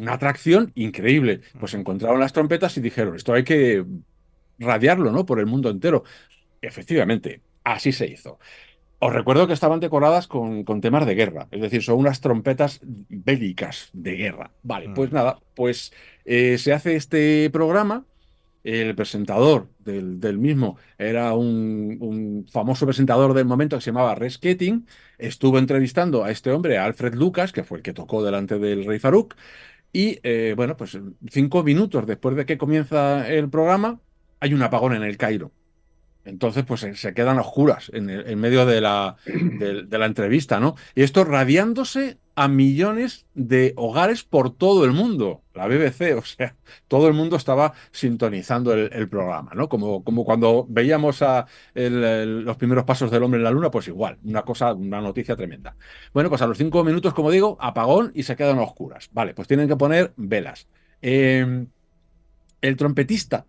atracción increíble. Pues encontraron las trompetas y dijeron, esto hay que radiarlo, ¿no?, por el mundo entero. Efectivamente, así se hizo. Os recuerdo que estaban decoradas con temas de guerra, es decir, son unas trompetas bélicas de guerra. Vale, pues nada, pues se hace este programa. El presentador del mismo era un famoso presentador del momento que se llamaba Rex Keating. Estuvo entrevistando a este hombre, a Alfred Lucas, que fue el que tocó delante del rey Farouk. Y bueno, pues 5 minutos después de que comienza el programa, hay un apagón en el Cairo. Entonces, pues se quedan a oscuras en medio de la entrevista, ¿no? Y esto radiándose a millones de hogares por todo el mundo. La BBC, o sea, todo el mundo estaba sintonizando el programa, ¿no? Como cuando veíamos los primeros pasos del hombre en la luna, pues igual, una noticia tremenda. Bueno, pues a los 5 minutos, como digo, apagón y se quedan a oscuras. Vale, pues tienen que poner velas. El trompetista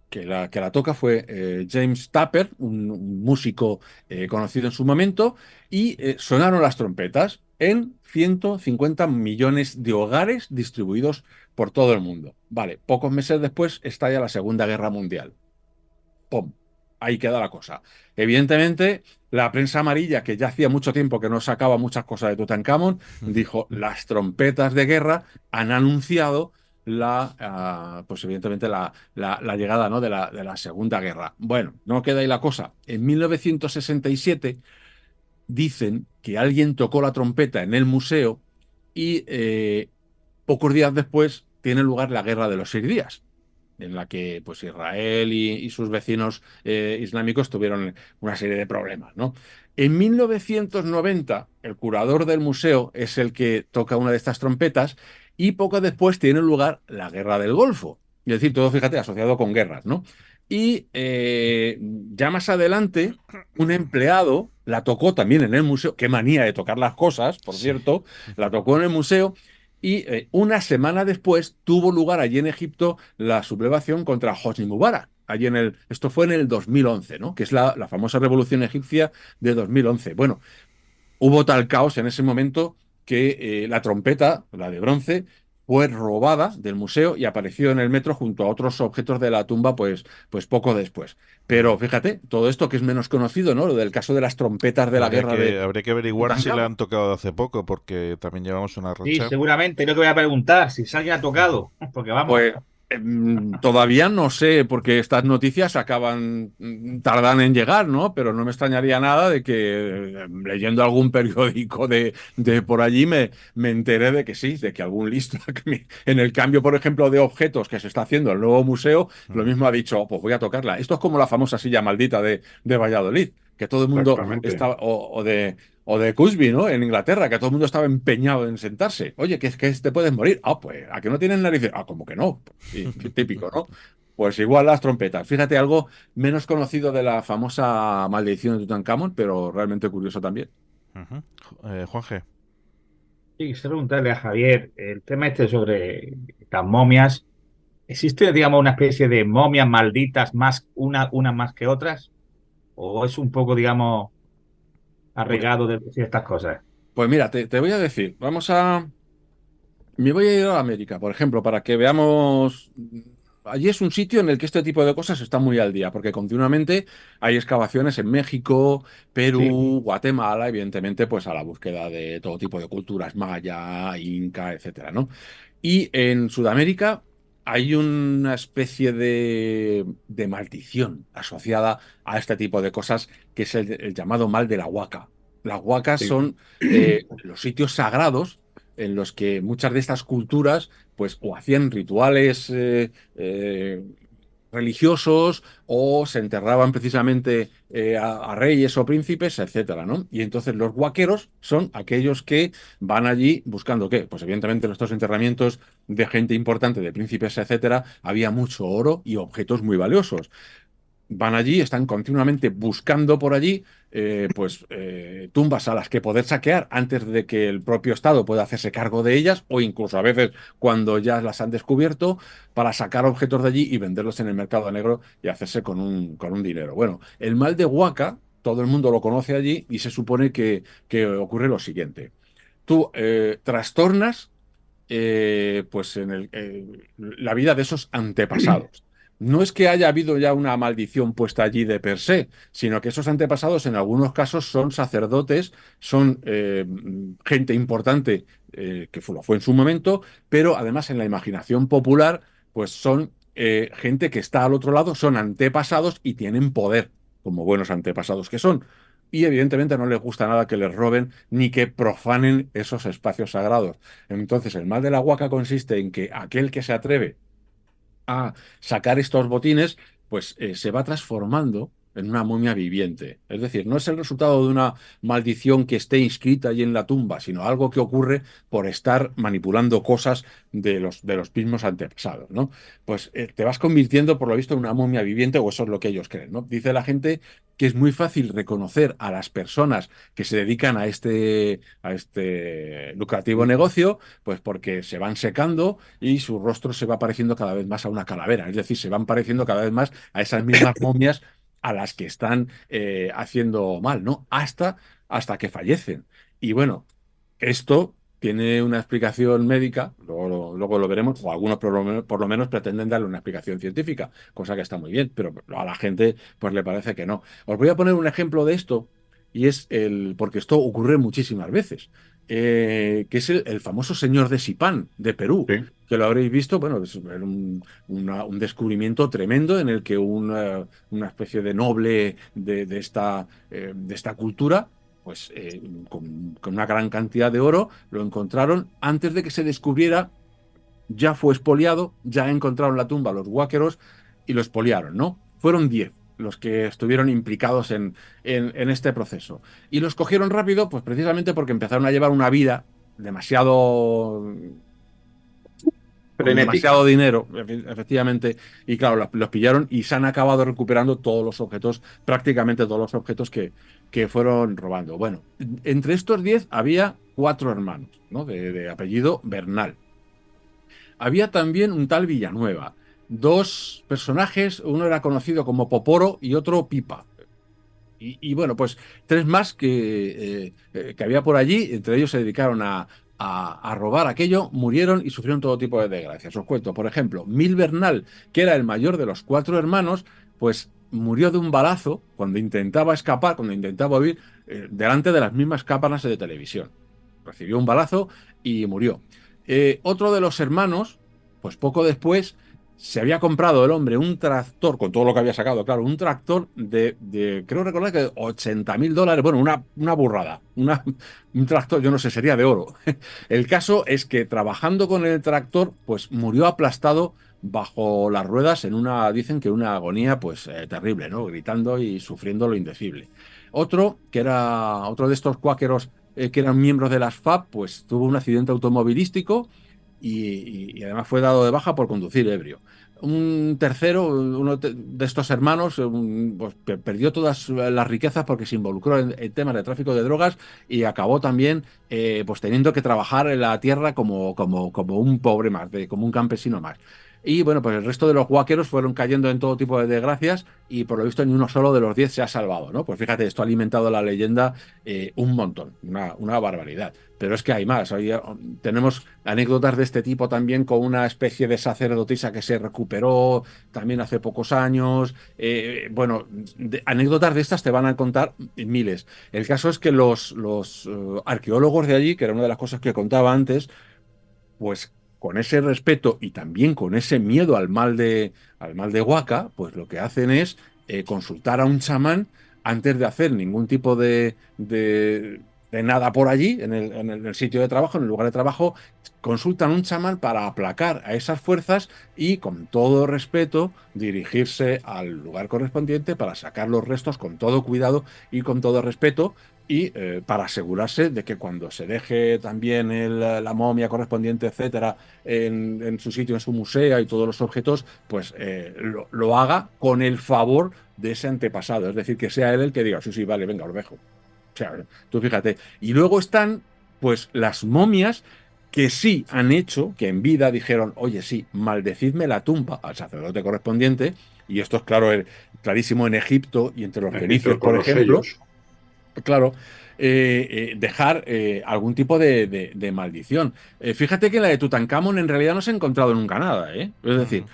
que la toca fue James Tapper, un músico conocido en su momento, y sonaron las trompetas en 150 millones de hogares distribuidos por todo el mundo. Vale, pocos meses después estalla la Segunda Guerra Mundial. ¡Pum! Ahí queda la cosa. Evidentemente, la prensa amarilla, que ya hacía mucho tiempo que no sacaba muchas cosas de Tutankamón, dijo, las trompetas de guerra han anunciado pues evidentemente la llegada, ¿no?, de la Segunda Guerra. Bueno, no queda ahí la cosa. En 1967 dicen que alguien tocó la trompeta en el museo y pocos días después tiene lugar la Guerra de los 6 días, en la que pues Israel y sus vecinos islámicos tuvieron una serie de problemas, ¿no? En 1990, el curador del museo es el que toca una de estas trompetas y poco después tiene lugar la Guerra del Golfo. Es decir, todo, fíjate, asociado con guerras, ¿no? Y ya más adelante, un empleado la tocó también en el museo. Qué manía de tocar las cosas, por cierto. La tocó en el museo. Y una semana después tuvo lugar allí en Egipto la sublevación contra Hosni Mubarak. Esto fue en el 2011, ¿no? Que es la famosa revolución egipcia de 2011. Bueno, hubo tal caos en ese momento que la trompeta, la de bronce, fue robada del museo y apareció en el metro junto a otros objetos de la tumba, pues poco después. Pero fíjate, todo esto que es menos conocido, ¿no? Lo del caso de las trompetas de la guerra de... Habría que averiguar si la han tocado hace poco, porque también llevamos una Sí, racha. seguramente. Yo te voy a preguntar si alguien ha tocado, porque vamos. Pues todavía no sé, porque estas noticias tardan en llegar, ¿no? Pero no me extrañaría nada de que leyendo algún periódico de por allí me enteré de que sí, de que algún listo en el cambio, por ejemplo, de objetos que se está haciendo en el nuevo museo, lo mismo ha dicho, pues voy a tocarla. Esto es como la famosa silla maldita de Valladolid, que todo el mundo estaba, o de Cusby, ¿no? En Inglaterra, que todo el mundo estaba empeñado en sentarse. Oye, que te puedes morir. Ah, pues, ¿a que no tienen narices? Ah, como que no. Sí, típico, ¿no? Pues igual las trompetas. Fíjate, algo menos conocido de la famosa maldición de Tutankamón, pero realmente curioso también. Juanje. Sí, quisiera preguntarle a Javier, el tema este sobre las momias. ¿Existe, digamos, una especie de momias malditas unas más que otras? ¿O es un poco, digamos, arraigado de ciertas cosas? Pues mira, te voy a decir, me voy a ir a América, por ejemplo, para que veamos. Allí es un sitio en el que este tipo de cosas está muy al día, porque continuamente hay excavaciones en México, Perú, Guatemala, evidentemente, pues a la búsqueda de todo tipo de culturas maya, inca, etcétera, ¿no? Y en Sudamérica hay una especie de maldición asociada a este tipo de cosas, que es el llamado mal de la huaca. Las huacas son los sitios sagrados en los que muchas de estas culturas pues o hacían rituales religiosos o se enterraban precisamente a reyes o príncipes, etcétera, ¿no? Y entonces los huaqueros son aquellos que van allí buscando ¿qué? Pues evidentemente en estos enterramientos de gente importante, de príncipes, etcétera, había mucho oro y objetos muy valiosos. Van allí, están continuamente buscando por allí tumbas a las que poder saquear antes de que el propio Estado pueda hacerse cargo de ellas, o incluso a veces cuando ya las han descubierto, para sacar objetos de allí y venderlos en el mercado negro y hacerse con un dinero. Bueno, el mal de Huaca, todo el mundo lo conoce allí y se supone que ocurre lo siguiente. Tú trastornas la vida de esos antepasados. No es que haya habido ya una maldición puesta allí de per se, sino que esos antepasados en algunos casos son sacerdotes, son gente importante que lo fue en su momento, pero además en la imaginación popular, pues son gente que está al otro lado, son antepasados y tienen poder, como buenos antepasados que son. Y evidentemente no les gusta nada que les roben ni que profanen esos espacios sagrados. Entonces, el mal de la huaca consiste en que aquel que se atreve a sacar estos botines, pues se va transformando en una momia viviente. Es decir, no es el resultado de una maldición que esté inscrita allí en la tumba, sino algo que ocurre por estar manipulando cosas de los mismos antepasados, ¿no? Pues te vas convirtiendo, por lo visto, en una momia viviente, o eso es lo que ellos creen, ¿no? Dice la gente que es muy fácil reconocer a las personas que se dedican a este lucrativo negocio, pues porque se van secando y su rostro se va pareciendo cada vez más a una calavera, es decir, se van pareciendo cada vez más a esas mismas momias a las que están haciendo mal, ¿no? Hasta que fallecen. Y bueno, esto tiene una explicación médica, luego lo veremos, o algunos por lo menos pretenden darle una explicación científica, cosa que está muy bien, pero a la gente pues le parece que no. Os voy a poner un ejemplo de esto, y porque esto ocurre muchísimas veces, que es el famoso señor de Sipán, de Perú, que lo habréis visto, bueno, es un descubrimiento tremendo en el que una especie de noble de esta cultura, pues con una gran cantidad de oro, lo encontraron antes de que se descubriera, ya fue expoliado, ya encontraron la tumba los huáqueros y lo expoliaron, ¿no? Fueron 10 los que estuvieron implicados en este proceso. Y los cogieron rápido, pues precisamente porque empezaron a llevar una vida demasiado demasiado dinero, efectivamente, y claro, los pillaron y se han acabado recuperando todos los objetos, prácticamente todos los objetos que fueron robando. Bueno, entre estos 10 había 4 hermanos, ¿no? de apellido Bernal. Había también un tal Villanueva, 2 personajes, uno era conocido como Poporo y otro Pipa. Y bueno, pues 3 más que había por allí, entre ellos se dedicaron a robar aquello, murieron y sufrieron todo tipo de desgracias. Os cuento, por ejemplo, Mil Bernal, que era el mayor de los 4 hermanos, pues murió de un balazo cuando intentaba escapar, cuando intentaba huir, delante de las mismas cámaras de televisión. Recibió un balazo y murió. Otro de los hermanos, pues poco después, se había comprado el hombre un tractor, con todo lo que había sacado, claro, un tractor de creo recordar que $80.000, bueno, una burrada, un tractor, yo no sé, sería de oro. El caso es que trabajando con el tractor, pues murió aplastado bajo las ruedas dicen que una agonía pues terrible, ¿no? Gritando y sufriendo lo indecible. Otro de estos cuáqueros que eran miembros de las FAB, pues tuvo un accidente automovilístico y además fue dado de baja por conducir ebrio. Un tercero, uno de estos hermanos, pues, perdió todas las riquezas porque se involucró en temas de tráfico de drogas y acabó también pues teniendo que trabajar en la tierra como un pobre más, como un campesino más. Y bueno, pues el resto de los guáqueros fueron cayendo en todo tipo de desgracias y por lo visto ni uno solo de los 10 se ha salvado, ¿no? Pues fíjate, esto ha alimentado la leyenda un montón, una barbaridad. Pero es que hay más. Tenemos anécdotas de este tipo también con una especie de sacerdotisa que se recuperó también hace pocos años. Bueno, anécdotas de estas te van a contar miles. El caso es que los arqueólogos de allí, que era una de las cosas que contaba antes, pues con ese respeto y también con ese miedo al mal de Huaca, pues lo que hacen es consultar a un chamán antes de hacer ningún tipo de nada por allí, en el sitio de trabajo, en el lugar de trabajo, consultan a un chamán para aplacar a esas fuerzas y con todo respeto dirigirse al lugar correspondiente para sacar los restos con todo cuidado y con todo respeto y para asegurarse de que cuando se deje también la momia correspondiente, etcétera, en su sitio, en su museo y todos los objetos, pues lo haga con el favor de ese antepasado, es decir, que sea él el que diga, sí, vale, venga, os dejo. O sea, tú fíjate. Y luego están, pues, las momias que sí han hecho, que en vida dijeron, oye, sí, maldecidme la tumba al sacerdote correspondiente, y esto es clarísimo en Egipto y entre los fenicios, por ejemplo. Claro, dejar algún tipo de maldición. Fíjate que la de Tutankamón en realidad no se ha encontrado nunca nada, ¿eh? Es decir,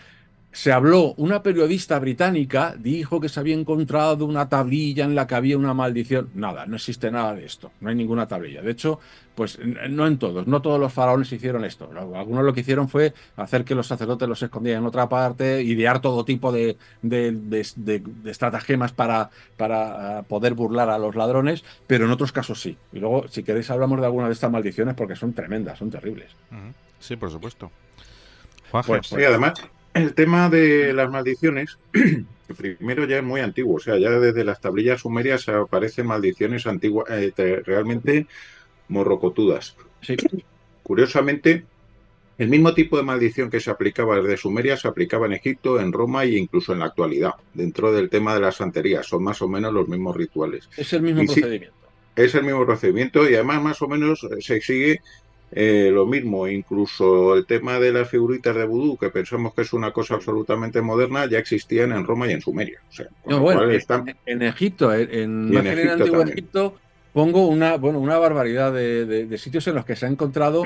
se habló, una periodista británica dijo que se había encontrado una tablilla en la que había una maldición. Nada, no existe nada de esto, no hay ninguna tablilla. De hecho, pues no todos los faraones hicieron esto. Algunos lo que hicieron fue hacer que los sacerdotes los escondieran en otra parte, idear todo tipo de estratagemas para poder burlar a los ladrones, pero en otros casos sí. Y luego, si queréis, hablamos de alguna de estas maldiciones porque son tremendas, son terribles. Sí, por supuesto. Pues sí, además, el tema de las maldiciones, primero ya es muy antiguo, o sea, ya desde las tablillas sumerias aparecen maldiciones antiguas, realmente morrocotudas. Sí. Curiosamente, el mismo tipo de maldición que se aplicaba desde Sumeria se aplicaba en Egipto, en Roma e incluso en la actualidad, dentro del tema de la santería. Son más o menos los mismos rituales. Es el mismo procedimiento. Es el mismo procedimiento y además más o menos se sigue lo mismo. Incluso el tema de las figuritas de vudú, que pensamos que es una cosa absolutamente moderna, ya existían en Roma y en Sumeria. O sea, en Egipto, en el antiguo Egipto, pongo una barbaridad de sitios en los que se ha encontrado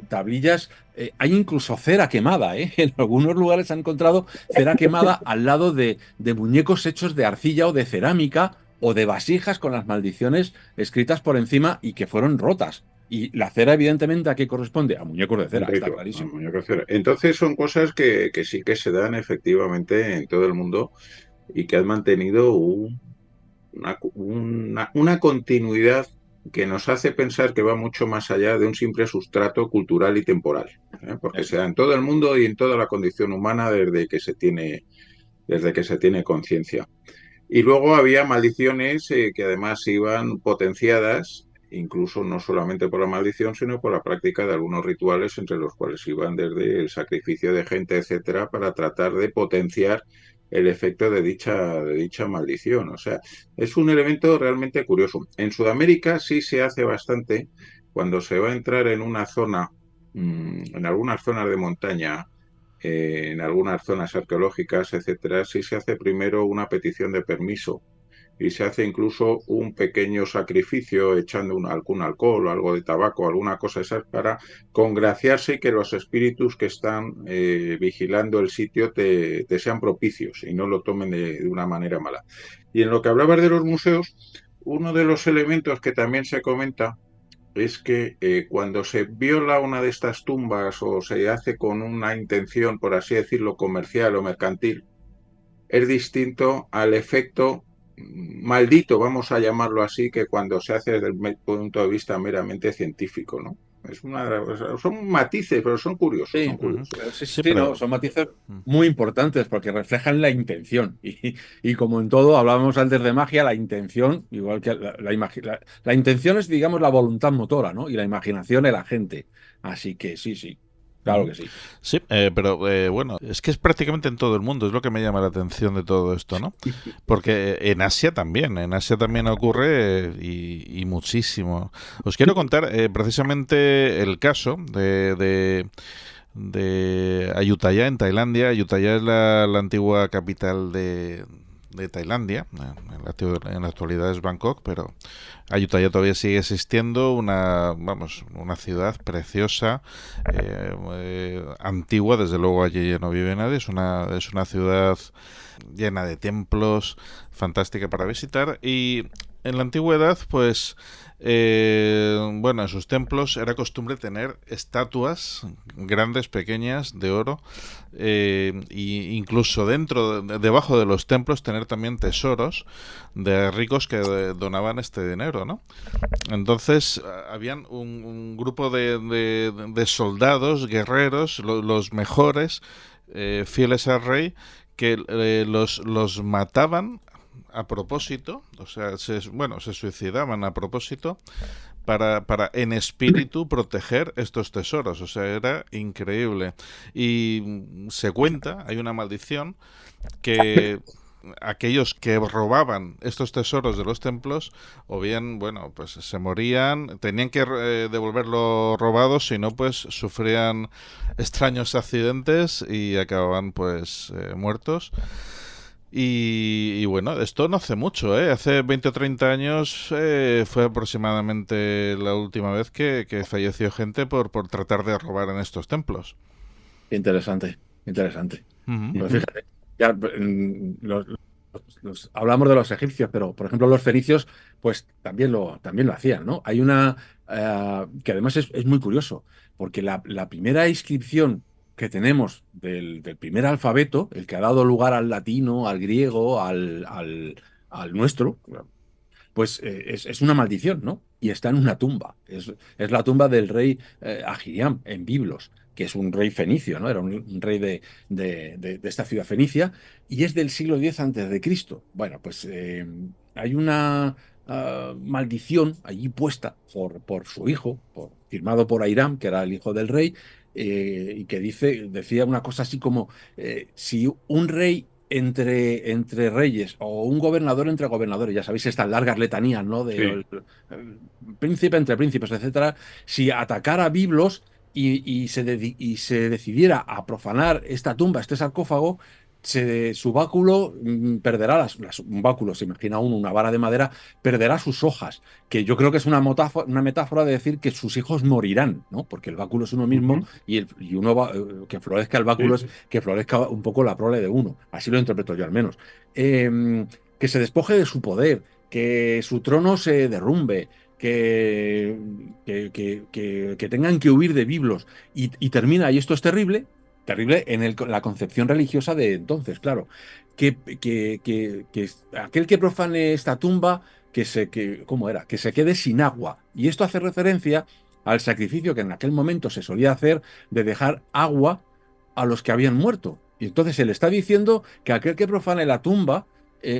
tablillas. Hay incluso cera quemada, ¿eh? En algunos lugares se ha encontrado cera quemada al lado de muñecos hechos de arcilla o de cerámica o de vasijas con las maldiciones escritas por encima y que fueron rotas. Y la cera, evidentemente, ¿a qué corresponde? A muñecos de cera, está clarísimo. Muñecos de cera. Entonces son cosas que sí que se dan efectivamente en todo el mundo y que han mantenido una continuidad que nos hace pensar que va mucho más allá de un simple sustrato cultural y temporal, porque se da en todo el mundo y en toda la condición humana desde que se tiene conciencia. Y luego había maldiciones que además iban potenciadas incluso no solamente por la maldición, sino por la práctica de algunos rituales, entre los cuales iban desde el sacrificio de gente, etcétera, para tratar de potenciar el efecto de dicha maldición. O sea, es un elemento realmente curioso. En Sudamérica sí se hace bastante cuando se va a entrar en una zona, en algunas zonas de montaña, en algunas zonas arqueológicas, etcétera, sí se hace primero una petición de permiso y se hace incluso un pequeño sacrificio echando algún alcohol o algo de tabaco, alguna cosa esa para congraciarse y que los espíritus que están vigilando el sitio te sean propicios y no lo tomen de una manera mala. Y en lo que hablabas de los museos, uno de los elementos que también se comenta es que cuando se viola una de estas tumbas o se hace con una intención, por así decirlo, comercial o mercantil, es distinto al efecto maldito, vamos a llamarlo así, que cuando se hace desde el punto de vista meramente científico, ¿no? Son matices, pero son curiosos. Sí, son curiosos. sí, no, son matices muy importantes porque reflejan la intención. Y como en todo, hablábamos antes de magia, la intención, igual que la intención es, digamos, la voluntad motora, ¿no? Y la imaginación el agente. Así que sí. Claro que sí. Sí, pero bueno, es que es prácticamente en todo el mundo, es lo que me llama la atención de todo esto, ¿no? Porque en Asia también ocurre y muchísimo. Os quiero contar precisamente el caso de Ayutthaya en Tailandia. Ayutthaya es la antigua capital de Tailandia, en la actualidad es Bangkok, pero Ayutthaya todavía sigue existiendo, una ciudad preciosa, antigua, desde luego allí ya no vive nadie, es una ciudad llena de templos, fantástica para visitar, y en la antigüedad, pues, en sus templos era costumbre tener estatuas grandes, pequeñas, de oro, e incluso debajo de los templos tener también tesoros de ricos que donaban este dinero, ¿no? Entonces habían un grupo de soldados, guerreros, los mejores, fieles al rey, que los mataban a propósito, o sea, se suicidaban a propósito para en espíritu proteger estos tesoros, o sea, era increíble. Y se cuenta, hay una maldición, que aquellos que robaban estos tesoros de los templos, o bien, pues se morían, tenían que devolver lo robado, si no, pues sufrían extraños accidentes y acababan, pues, muertos. Y bueno, esto no hace mucho, ¿eh? Hace 20 o 30 años fue aproximadamente la última vez que falleció gente por tratar de robar en estos templos. Interesante. Pues fíjate, ya, hablamos de los egipcios, pero por ejemplo los fenicios pues también lo hacían, ¿no? Hay una que además es muy curioso, porque la primera inscripción que tenemos del primer alfabeto, el que ha dado lugar al latino, al griego, al nuestro, pues es una maldición, ¿no? Y está en una tumba. Es la tumba del rey Ahriam, en Biblos, que es un rey fenicio, ¿no? Era un rey de esta ciudad fenicia, y es del siglo X a.C. Bueno, pues hay una maldición allí puesta por su hijo, firmado por Hiram, que era el hijo del rey, y que decía una cosa así como, si un rey entre reyes o un gobernador entre gobernadores, ya sabéis estas largas letanías, ¿no? De el príncipe entre príncipes, etcétera, si atacara a Biblos y se decidiera a profanar esta tumba, este sarcófago, su báculo perderá un báculo, se imagina uno, una vara de madera, perderá sus hojas, que yo creo que es una metáfora de decir que sus hijos morirán, ¿no? Porque el báculo es uno mismo y uno que florezca el báculo es que florezca un poco la prole de uno, así lo interpreto yo al menos. Que se despoje de su poder, que su trono se derrumbe, que tengan que huir de Biblos y termina, y esto es terrible en la concepción religiosa de entonces, claro, que aquel que profane esta tumba, que se quede sin agua. Y esto hace referencia al sacrificio que en aquel momento se solía hacer de dejar agua a los que habían muerto. Y entonces se le está diciendo que aquel que profane la tumba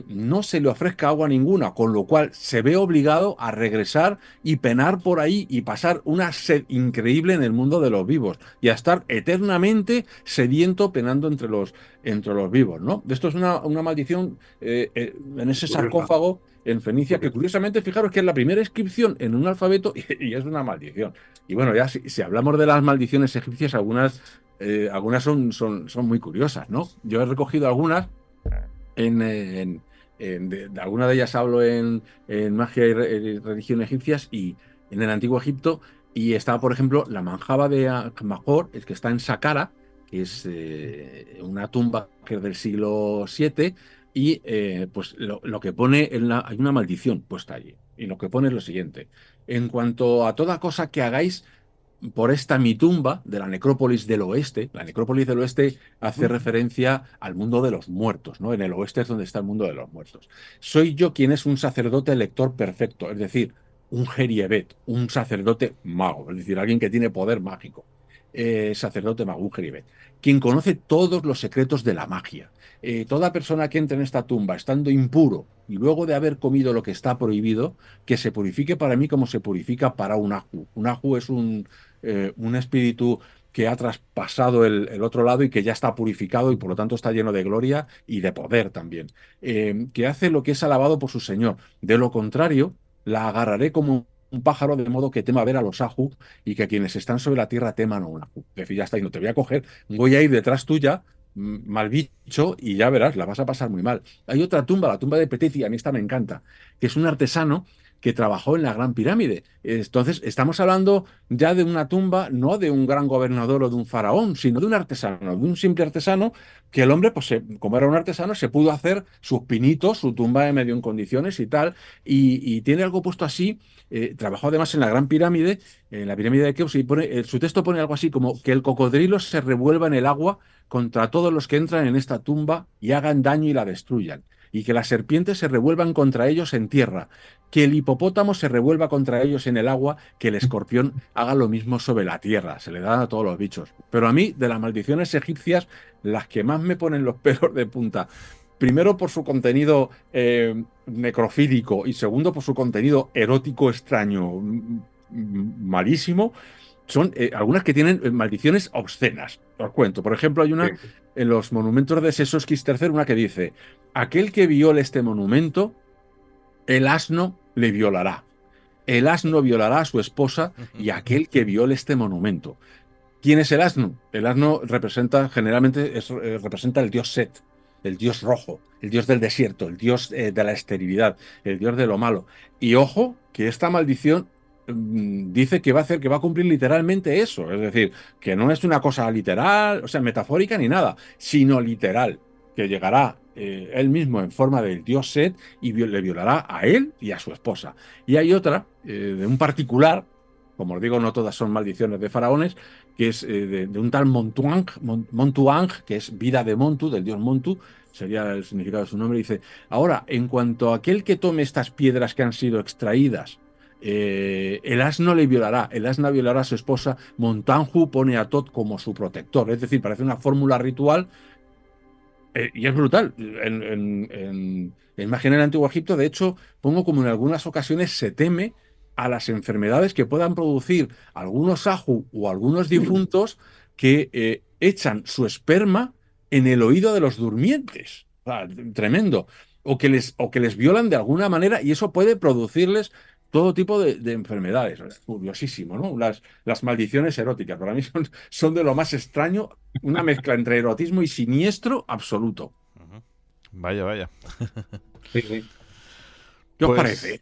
no se le ofrezca agua ninguna, con lo cual se ve obligado a regresar y penar por ahí y pasar una sed increíble en el mundo de los vivos y a estar eternamente sediento penando entre los vivos, ¿no? Esto es una maldición en ese sarcófago en Fenicia, que curiosamente, fijaros que es la primera inscripción en un alfabeto y es una maldición. Y bueno, ya si hablamos de las maldiciones egipcias, algunas son muy curiosas, ¿no? Yo he recogido algunas. De alguna de ellas hablo en Magia y Religión Egipcias y en el Antiguo Egipto, y está, por ejemplo, la manjaba de Akmahor, el que está en Saqqara, que es una tumba que es del siglo VII, y pues lo que pone, hay una maldición puesta allí, y lo que pone es lo siguiente: en cuanto a toda cosa que hagáis por esta mi tumba de la necrópolis del oeste. La necrópolis del oeste hace referencia al mundo de los muertos, ¿no? En el oeste es donde está el mundo de los muertos. Soy yo quien es un sacerdote lector perfecto, es decir, un Jeriebet, un sacerdote mago, es decir, alguien que tiene poder mágico. Sacerdote mago, un Jeriebet, quien conoce todos los secretos de la magia. Toda persona que entre en esta tumba estando impuro y luego de haber comido lo que está prohibido, que se purifique para mí como se purifica para un Aju. Un Aju es un espíritu que ha traspasado el otro lado y que ya está purificado y por lo tanto está lleno de gloria y de poder también, que hace lo que es alabado por su Señor. De lo contrario, la agarraré como un pájaro, de modo que tema ver a los Aju y que quienes están sobre la tierra teman a un Aju. Es decir, ya está, y no te voy a coger, voy a ir detrás tuya, mal bicho, y ya verás, la vas a pasar muy mal. Hay otra tumba, la tumba de Petiti, a mí esta me encanta, que es un artesano que trabajó en la Gran Pirámide. Entonces, estamos hablando ya de una tumba, no de un gran gobernador o de un faraón, sino de un artesano, de un simple artesano, que el hombre, pues como era un artesano, se pudo hacer sus pinitos, su tumba de medio en condiciones y tal, y tiene algo puesto así. Trabajó además en la Gran Pirámide, en la pirámide de Keops, y su texto pone algo así como que el cocodrilo se revuelva en el agua contra todos los que entran en esta tumba y hagan daño y la destruyan, y que las serpientes se revuelvan contra ellos en tierra, que el hipopótamo se revuelva contra ellos en el agua, que el escorpión haga lo mismo sobre la tierra. Se le dan a todos los bichos. Pero a mí, de las maldiciones egipcias, las que más me ponen los pelos de punta, primero por su contenido necrofílico y segundo por su contenido erótico extraño, malísimo, son algunas que tienen maldiciones obscenas. Os cuento. Por ejemplo, hay una en los monumentos de Sesostris III, una que dice: aquel que viole este monumento, el asno le violará. El asno violará a su esposa y aquel que viole este monumento. ¿Quién es el asno? El asno representa, generalmente, representa el dios Set, el dios rojo, el dios del desierto, el dios de la esterilidad, el dios de lo malo. Y ojo, que esta maldición dice que va a cumplir literalmente eso. Es decir, que no es una cosa literal, o sea, metafórica ni nada, sino literal, que llegará él mismo en forma del dios Set y le violará a él y a su esposa. Y hay otra, de un particular, como os digo, no todas son maldiciones de faraones, que es de un tal Montuang, que es vida de Montu, del dios Montu, sería el significado de su nombre. Dice: ahora, en cuanto a aquel que tome estas piedras que han sido extraídas, el asno le violará, el asna violará a su esposa. Montanju pone a Tot como su protector. Es decir, parece una fórmula ritual. Y es brutal. En Magia en el Antiguo Egipto, de hecho, pongo como en algunas ocasiones se teme a las enfermedades que puedan producir algunos aju o algunos difuntos que echan su esperma en el oído de los durmientes. O sea, tremendo. O que les violan de alguna manera, y eso puede producirles todo tipo de enfermedades. Curiosísimo, ¿no? Las maldiciones eróticas para mí son de lo más extraño, una mezcla entre erotismo y siniestro absoluto. Vaya, vaya. Sí. ¿Qué os parece?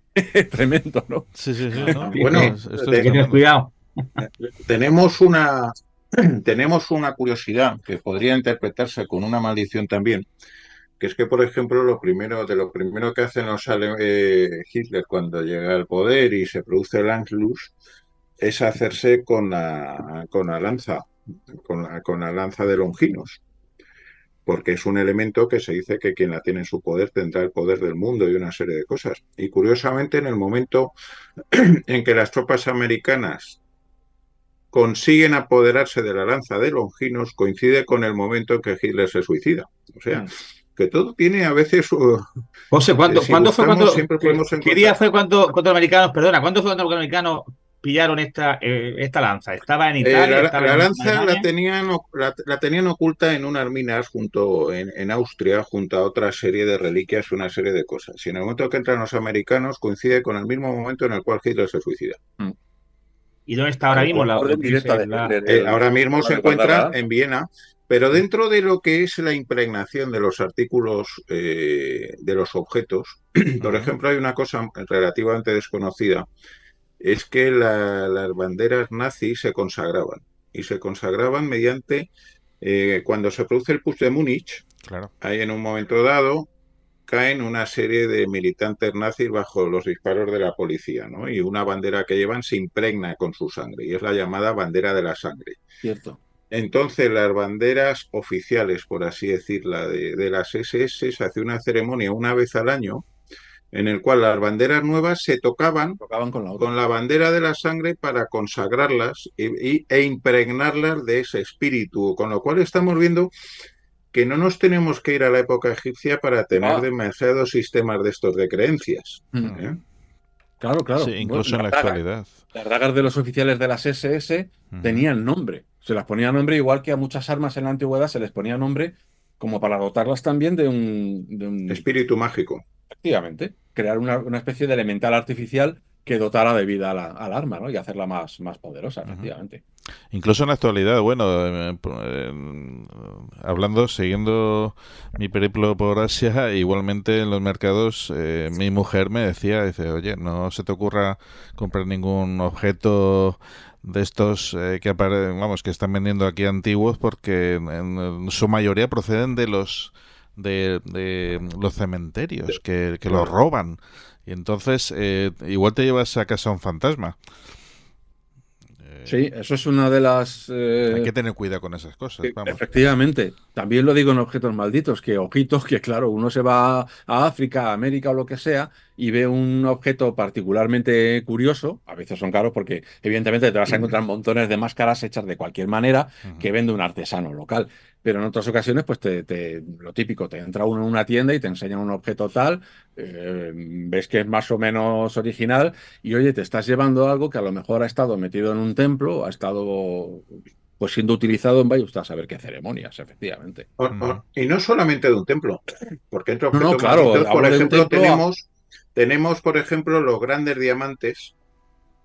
Tremendo, ¿no? Sí. ¿no? Bueno, Ten cuidado. Tenemos una curiosidad que podría interpretarse con una maldición también, que es que, por ejemplo, lo primero que hacen Hitler cuando llega al poder y se produce el Anschluss es hacerse con la lanza, con la lanza de Longinos, porque es un elemento que se dice que quien la tiene en su poder tendrá el poder del mundo y una serie de cosas. Y curiosamente, en el momento en que las tropas americanas consiguen apoderarse de la lanza de Longinos, coincide con el momento en que Hitler se suicida. O sea, que todo tiene a veces... José, si ¿cuándo fue buscamos, cuando, siempre podemos qué encontrar... día fue cuando los americanos, perdona, cuándo fue cuando los americanos pillaron esta lanza? ¿Estaba en Italia? ¿Estaba La en lanza Alemania? la tenían oculta en unas minas en Austria, junto a otra serie de reliquias, una serie de cosas. Y en el momento que entran los americanos, coincide con el mismo momento en el cual Hitler se suicida. ¿Y dónde está ahora mismo Orden directa de Hitler. Ahora mismo se encuentra en Viena, pero Sí. dentro de lo que es la impregnación de los artículos, de los objetos, por ejemplo, hay una cosa relativamente desconocida, es que las banderas nazis se consagraban, y se consagraban mediante, cuando se produce el Putsch de Múnich, Claro. ahí en un momento dado caen una serie de militantes nazis bajo los disparos de la policía, ¿no? Y una bandera que llevan se impregna con su sangre, y es la llamada bandera de la sangre. Cierto. Entonces, las banderas oficiales, por así decirla, de las SS, se hace una ceremonia una vez al año, en el cual las banderas nuevas se tocaban con la otra. con la bandera de la sangre para consagrarlas e impregnarlas de ese espíritu, con lo cual estamos viendo que no nos tenemos que ir a la época egipcia para tener demasiados sistemas de estos de creencias. ¿Eh? Claro. Sí, incluso en la actualidad. Las dagas de los oficiales de las SS tenían nombre. Se las ponía nombre, igual que a muchas armas en la antigüedad se les ponía nombre, como para dotarlas también de un espíritu mágico. Efectivamente, crear una especie de elemental artificial que dotara de vida al arma, ¿no? Y hacerla más poderosa, efectivamente. Incluso en la actualidad, bueno, siguiendo mi periplo por Asia, igualmente en los mercados, mi mujer me decía, dice, oye, no se te ocurra comprar ningún objeto de estos que están vendiendo aquí antiguos, porque en su mayoría proceden de los cementerios que los roban, y entonces igual te llevas a casa un fantasma. Sí, eso es una de las... Hay que tener cuidado con esas cosas. Vamos. Efectivamente. También lo digo en objetos malditos, que ojitos, que claro, uno se va a África, a América o lo que sea, y ve un objeto particularmente curioso, a veces son caros porque evidentemente te vas a encontrar montones de máscaras hechas de cualquier manera que vende un artesano local. Pero en otras ocasiones, pues lo típico, te entra uno en una tienda y te enseñan un objeto tal, ves que es más o menos original y oye, te estás llevando algo que a lo mejor ha estado metido en un templo, ha estado pues siendo utilizado en vaya usted a saber qué ceremonias, efectivamente. Y no solamente de un templo, porque entre objetos claro, malditos, por ejemplo, templo tenemos, por ejemplo, los grandes diamantes.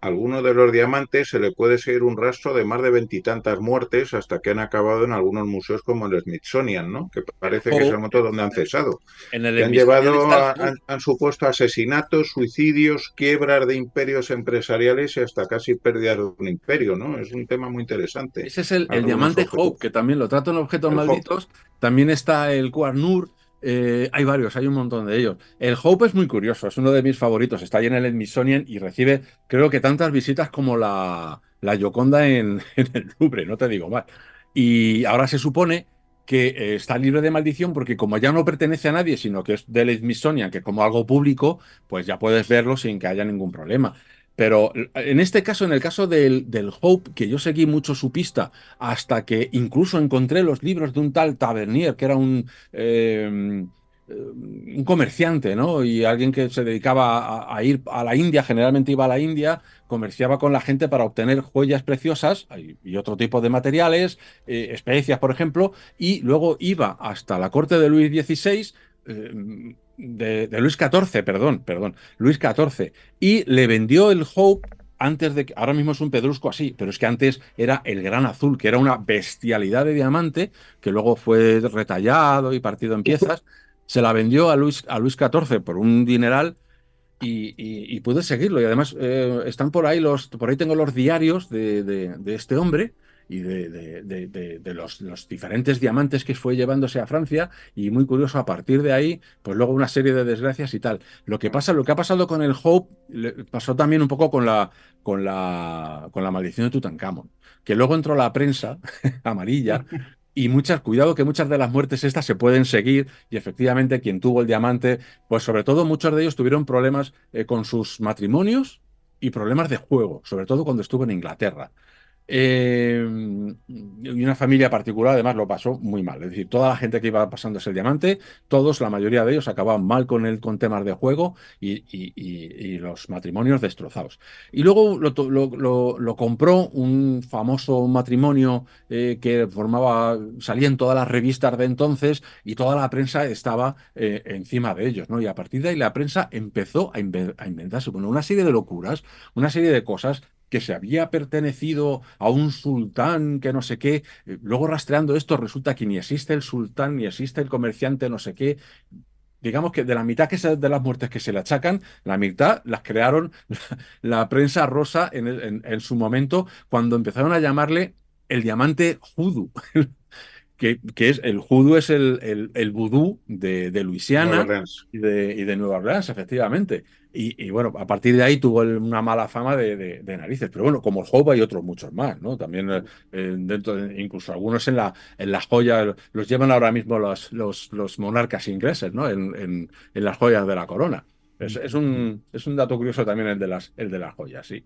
Algunos de los diamantes se le puede seguir un rastro de más de 20 y tantas muertes hasta que han acabado en algunos museos como el Smithsonian, ¿no? Que parece que es el momento donde han cesado. En el que han llevado, han supuesto asesinatos, suicidios, quiebras de imperios empresariales y hasta casi pérdidas de un imperio, ¿no? Es un tema muy interesante. Ese es el diamante Hope, que también lo trato en objetos malditos. Hope. También está el Quarnur. Hay varios, hay un montón de ellos. El Hope es muy curioso, es uno de mis favoritos. Está allí en el Smithsonian y recibe, creo que tantas visitas como la Gioconda en el Louvre, no te digo más. Y ahora se supone que está libre de maldición porque como ya no pertenece a nadie, sino que es del Smithsonian, que es como algo público, pues ya puedes verlo sin que haya ningún problema. Pero en este caso, en el caso del Hope, que yo seguí mucho su pista hasta que incluso encontré los libros de un tal Tavernier, que era un comerciante, ¿no? Y alguien que se dedicaba a ir a la India, generalmente iba a la India, comerciaba con la gente para obtener joyas preciosas y otro tipo de materiales, especias, por ejemplo, y luego iba hasta la corte de Luis XVI, de Luis XIV, perdón, Luis XIV, y le vendió el Hope antes de que, ahora mismo es un pedrusco así, pero es que antes era el gran azul, que era una bestialidad de diamante, que luego fue retallado y partido en piezas, se la vendió a Luis XIV por un dineral y pude seguirlo, y además están por ahí tengo los diarios de este hombre, y de los diferentes diamantes que fue llevándose a Francia, y muy curioso, a partir de ahí, pues luego una serie de desgracias y tal. Lo que ha pasado con el Hope, pasó también un poco con la maldición de Tutankamón, que luego entró la prensa amarilla, y cuidado que muchas de las muertes estas se pueden seguir, y efectivamente quien tuvo el diamante, pues sobre todo muchos de ellos tuvieron problemas con sus matrimonios y problemas de juego, sobre todo cuando estuvo en Inglaterra. Y una familia particular además lo pasó muy mal. Es decir, toda la gente que iba pasándose el diamante, todos, la mayoría de ellos acababan mal con temas de juego y los matrimonios destrozados. Y luego lo compró un famoso matrimonio que salía en todas las revistas de entonces y toda la prensa estaba encima de ellos, ¿no? Y a partir de ahí la prensa empezó a inventarse una serie de locuras, una serie de cosas que se había pertenecido a un sultán que no sé qué. Luego rastreando esto resulta que ni existe el sultán, ni existe el comerciante no sé qué. Digamos que de la mitad de las muertes que se le achacan, la mitad las crearon la prensa rosa en su momento, cuando empezaron a llamarle el diamante judú. Que es el judú, es el vudú de Nueva Luisiana Orleans. y de Nueva Orleans, efectivamente. Y bueno, a partir de ahí tuvo una mala fama de narices. Pero bueno, como el Job hay otros muchos más, ¿no? También incluso algunos en las joyas los llevan ahora mismo los monarcas ingleses, ¿no? En las joyas de la corona. Es un dato curioso también el de las joyas, sí.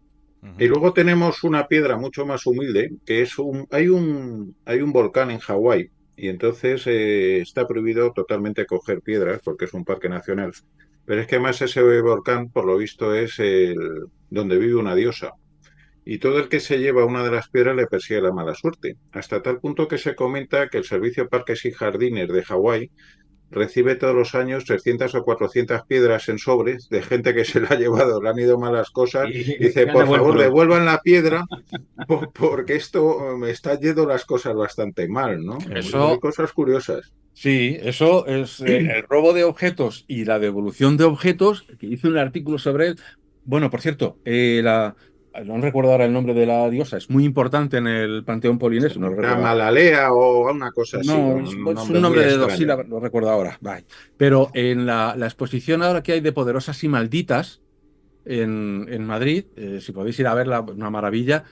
Y luego tenemos una piedra mucho más humilde, que es hay un volcán en Hawái, y entonces está prohibido totalmente coger piedras porque es un parque nacional. Pero es que además ese volcán, por lo visto, es donde vive una diosa. Y todo el que se lleva una de las piedras le persigue la mala suerte. Hasta tal punto que se comenta que el Servicio de Parques y Jardines de Hawái recibe todos los años 300 o 400 piedras en sobres de gente que se la ha llevado, le han ido malas cosas. Y Dice, han por devuelto favor, devuelvan la piedra porque esto me está yendo las cosas bastante mal, ¿no? Hay Eso, cosas curiosas. sí, eso es el robo de objetos y la devolución de objetos, que hice un artículo sobre él. Bueno, por cierto, no recuerdo ahora el nombre de la diosa, es muy importante en el panteón polinesio, no lo La recuerdo ahora. Malalea o una cosa así, No, con un es un nombre muy nombre de dos extraño. sílabas, lo recuerdo ahora. Bye. Pero en la exposición ahora que hay de Poderosas y Malditas, en Madrid, si podéis ir a verla, una maravilla.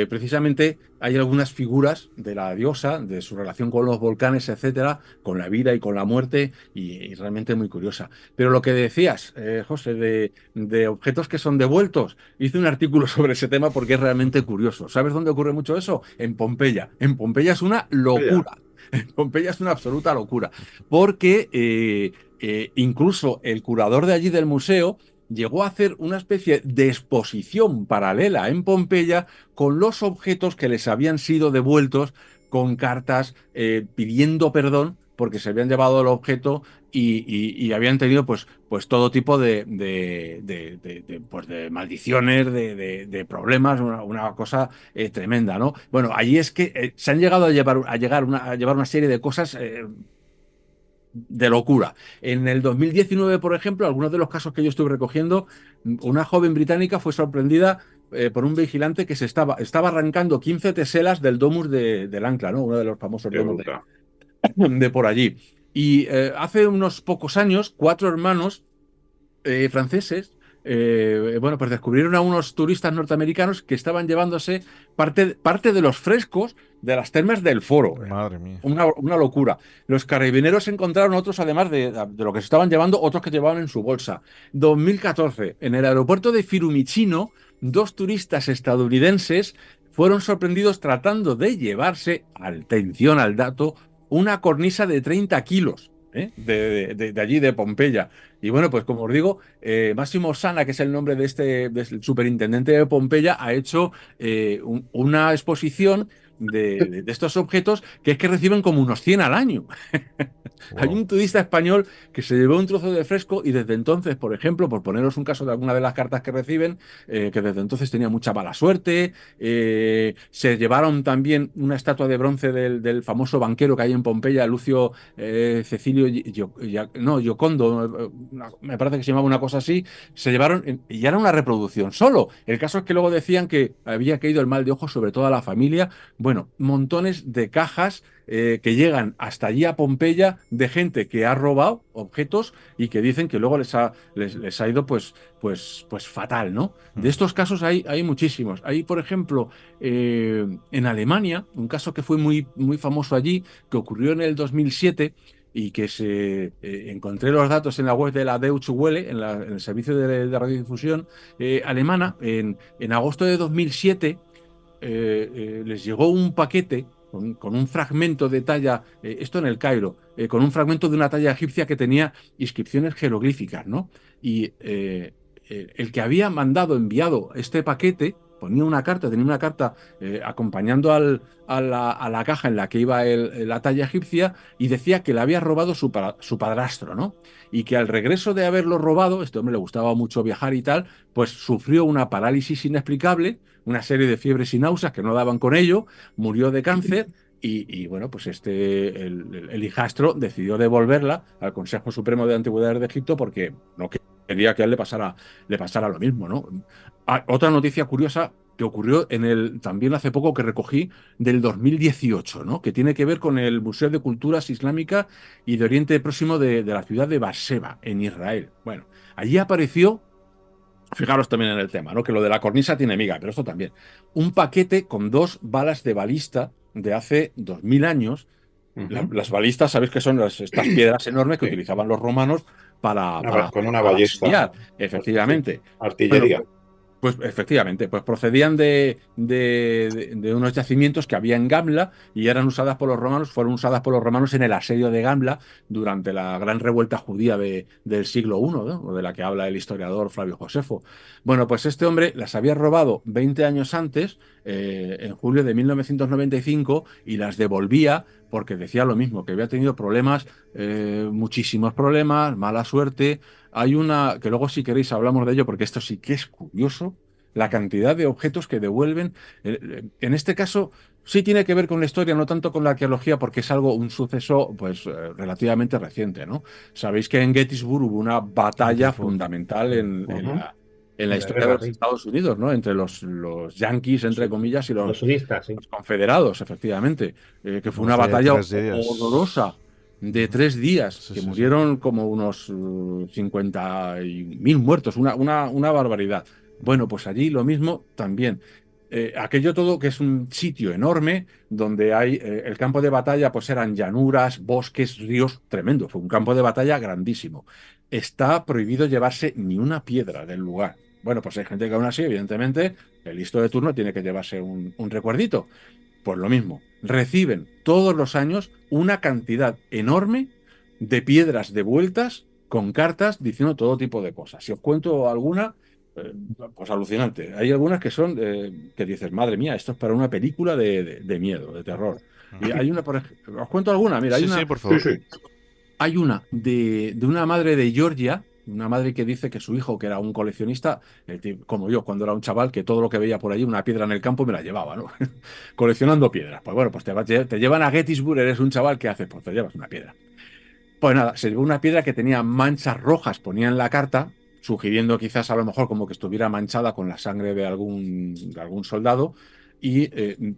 Precisamente hay algunas figuras de la diosa, de su relación con los volcanes, etcétera, con la vida y con la muerte, y realmente muy curiosa. Pero lo que decías, José, de objetos que son devueltos, hice un artículo sobre ese tema porque es realmente curioso. ¿Sabes dónde ocurre mucho eso? En Pompeya. En Pompeya es una Vaya. locura. En Pompeya es una absoluta locura, porque incluso el curador de allí del museo llegó a hacer una especie de exposición paralela en Pompeya con los objetos que les habían sido devueltos, con cartas pidiendo perdón porque se habían llevado el objeto y habían tenido pues todo tipo pues, de maldiciones, de problemas, una cosa tremenda, ¿no? Bueno, allí es que se han llegado a llevar una serie de cosas de locura. En el 2019, por ejemplo, algunos de los casos que yo estuve recogiendo, una joven británica fue sorprendida por un vigilante que estaba arrancando 15 teselas del domus del Ancla, ¿no? Uno de los famosos Qué domus brutal. de por allí. Y hace unos pocos años, 4 hermanos franceses, bueno, pues descubrieron a unos turistas norteamericanos que estaban llevándose parte de los frescos de las termas del Foro. Madre mía. Una locura. Los carabineros encontraron otros, además de lo que se estaban llevando, otros que llevaban en su bolsa. 2014, en el aeropuerto de Fiumicino, 2 turistas estadounidenses fueron sorprendidos tratando de llevarse, atención al dato, una cornisa de 30 kilos. De allí, de Pompeya. Y bueno, pues como os digo, Máximo Sana, que es el nombre del superintendente de Pompeya, ha hecho una exposición de estos objetos que es que reciben como unos 100 al año. Hay un turista español que se llevó un trozo de fresco y desde entonces, por ejemplo, por poneros un caso de alguna de las cartas que reciben, que desde entonces tenía mucha mala suerte, se llevaron también una estatua de bronce del famoso banquero que hay en Pompeya, Lucio Cecilio Giocondo, me parece que se llamaba una cosa así, se llevaron y ya era una reproducción solo. El caso es que luego decían que había caído el mal de ojo sobre toda la familia. Bueno, montones de cajas que llegan hasta allí a Pompeya de gente que ha robado objetos y que dicen que luego les ha ido pues fatal, ¿no? De estos casos hay muchísimos. Hay, por ejemplo, en Alemania, un caso que fue muy, muy famoso allí, que ocurrió en el 2007 y que encontré los datos en la web de la Deutsche Welle, en el servicio de radiodifusión alemana, en agosto de 2007. les llegó un paquete con un fragmento de talla, esto en el Cairo, con un fragmento de una talla egipcia que tenía inscripciones jeroglíficas, ¿no? Y el que había enviado este paquete, tenía una carta acompañando a la caja en la que iba la talla egipcia, y decía que le había robado su padrastro, ¿no? Y que al regreso de haberlo robado, este hombre le gustaba mucho viajar y tal, pues sufrió una parálisis inexplicable, una serie de fiebres y náuseas que no daban con ello, murió de cáncer. Y bueno, pues el hijastro decidió devolverla al Consejo Supremo de Antigüedades de Egipto porque no quería que a él le pasara lo mismo, ¿no? Otra noticia curiosa que ocurrió también hace poco, que recogí, del 2018, ¿no? Que tiene que ver con el Museo de Culturas Islámicas y de Oriente Próximo de la ciudad de Beerseba, en Israel. Bueno, allí apareció, fijaros también en el tema, ¿no? Que lo de la cornisa tiene miga, pero esto también. Un paquete con 2 balas de balista de hace 2000 años. Las balistas, sabéis que son estas piedras enormes que utilizaban los romanos con una ballesta. Asediar, efectivamente. Artillería. Bueno, pues efectivamente, pues procedían de unos yacimientos que había en Gamla y fueron usadas por los romanos en el asedio de Gamla durante la gran revuelta judía del siglo I, ¿no? De la que habla el historiador Flavio Josefo. Bueno, pues este hombre las había robado 20 años antes, en julio de 1995, y las devolvía porque decía lo mismo, que había tenido problemas, muchísimos problemas, mala suerte. Hay una, que luego si queréis hablamos de ello, porque esto sí que es curioso, la cantidad de objetos que devuelven. En este caso sí tiene que ver con la historia, no tanto con la arqueología, porque es un suceso pues relativamente reciente, ¿no? Sabéis que en Gettysburg hubo una batalla fundamental en la historia de los Estados Unidos, ¿no? Entre los yanquis, entre comillas, y los sudistas, sí. Los confederados, efectivamente, que fue una batalla horrorosa de 3 días, que murieron como unos 50.000 muertos, una barbaridad. Bueno, pues allí lo mismo también. Aquello todo, que es un sitio enorme donde hay el campo de batalla, pues eran llanuras, bosques, ríos, tremendo. Fue un campo de batalla grandísimo. Está prohibido llevarse ni una piedra del lugar. Bueno, pues hay gente que aún así, evidentemente, el listo de turno tiene que llevarse un recuerdito. Pues lo mismo, reciben todos los años una cantidad enorme de piedras devueltas con cartas diciendo todo tipo de cosas. Si os cuento alguna, pues alucinante. Hay algunas que son que dices, madre mía, esto es para una película de miedo, de terror. Y hay una, por ejemplo, os cuento alguna, mira, hay una, sí, por favor. Hay una de una madre de Georgia, una madre que dice que su hijo, que era un coleccionista, como yo cuando era un chaval, que todo lo que veía por allí, una piedra en el campo, me la llevaba, ¿no? Coleccionando piedras. Pues bueno, pues te llevan a Gettysburg, eres un chaval, ¿qué haces? Pues te llevas una piedra. Pues nada, se llevó una piedra que tenía manchas rojas, ponía en la carta, sugiriendo quizás a lo mejor como que estuviera manchada con la sangre de algún soldado, y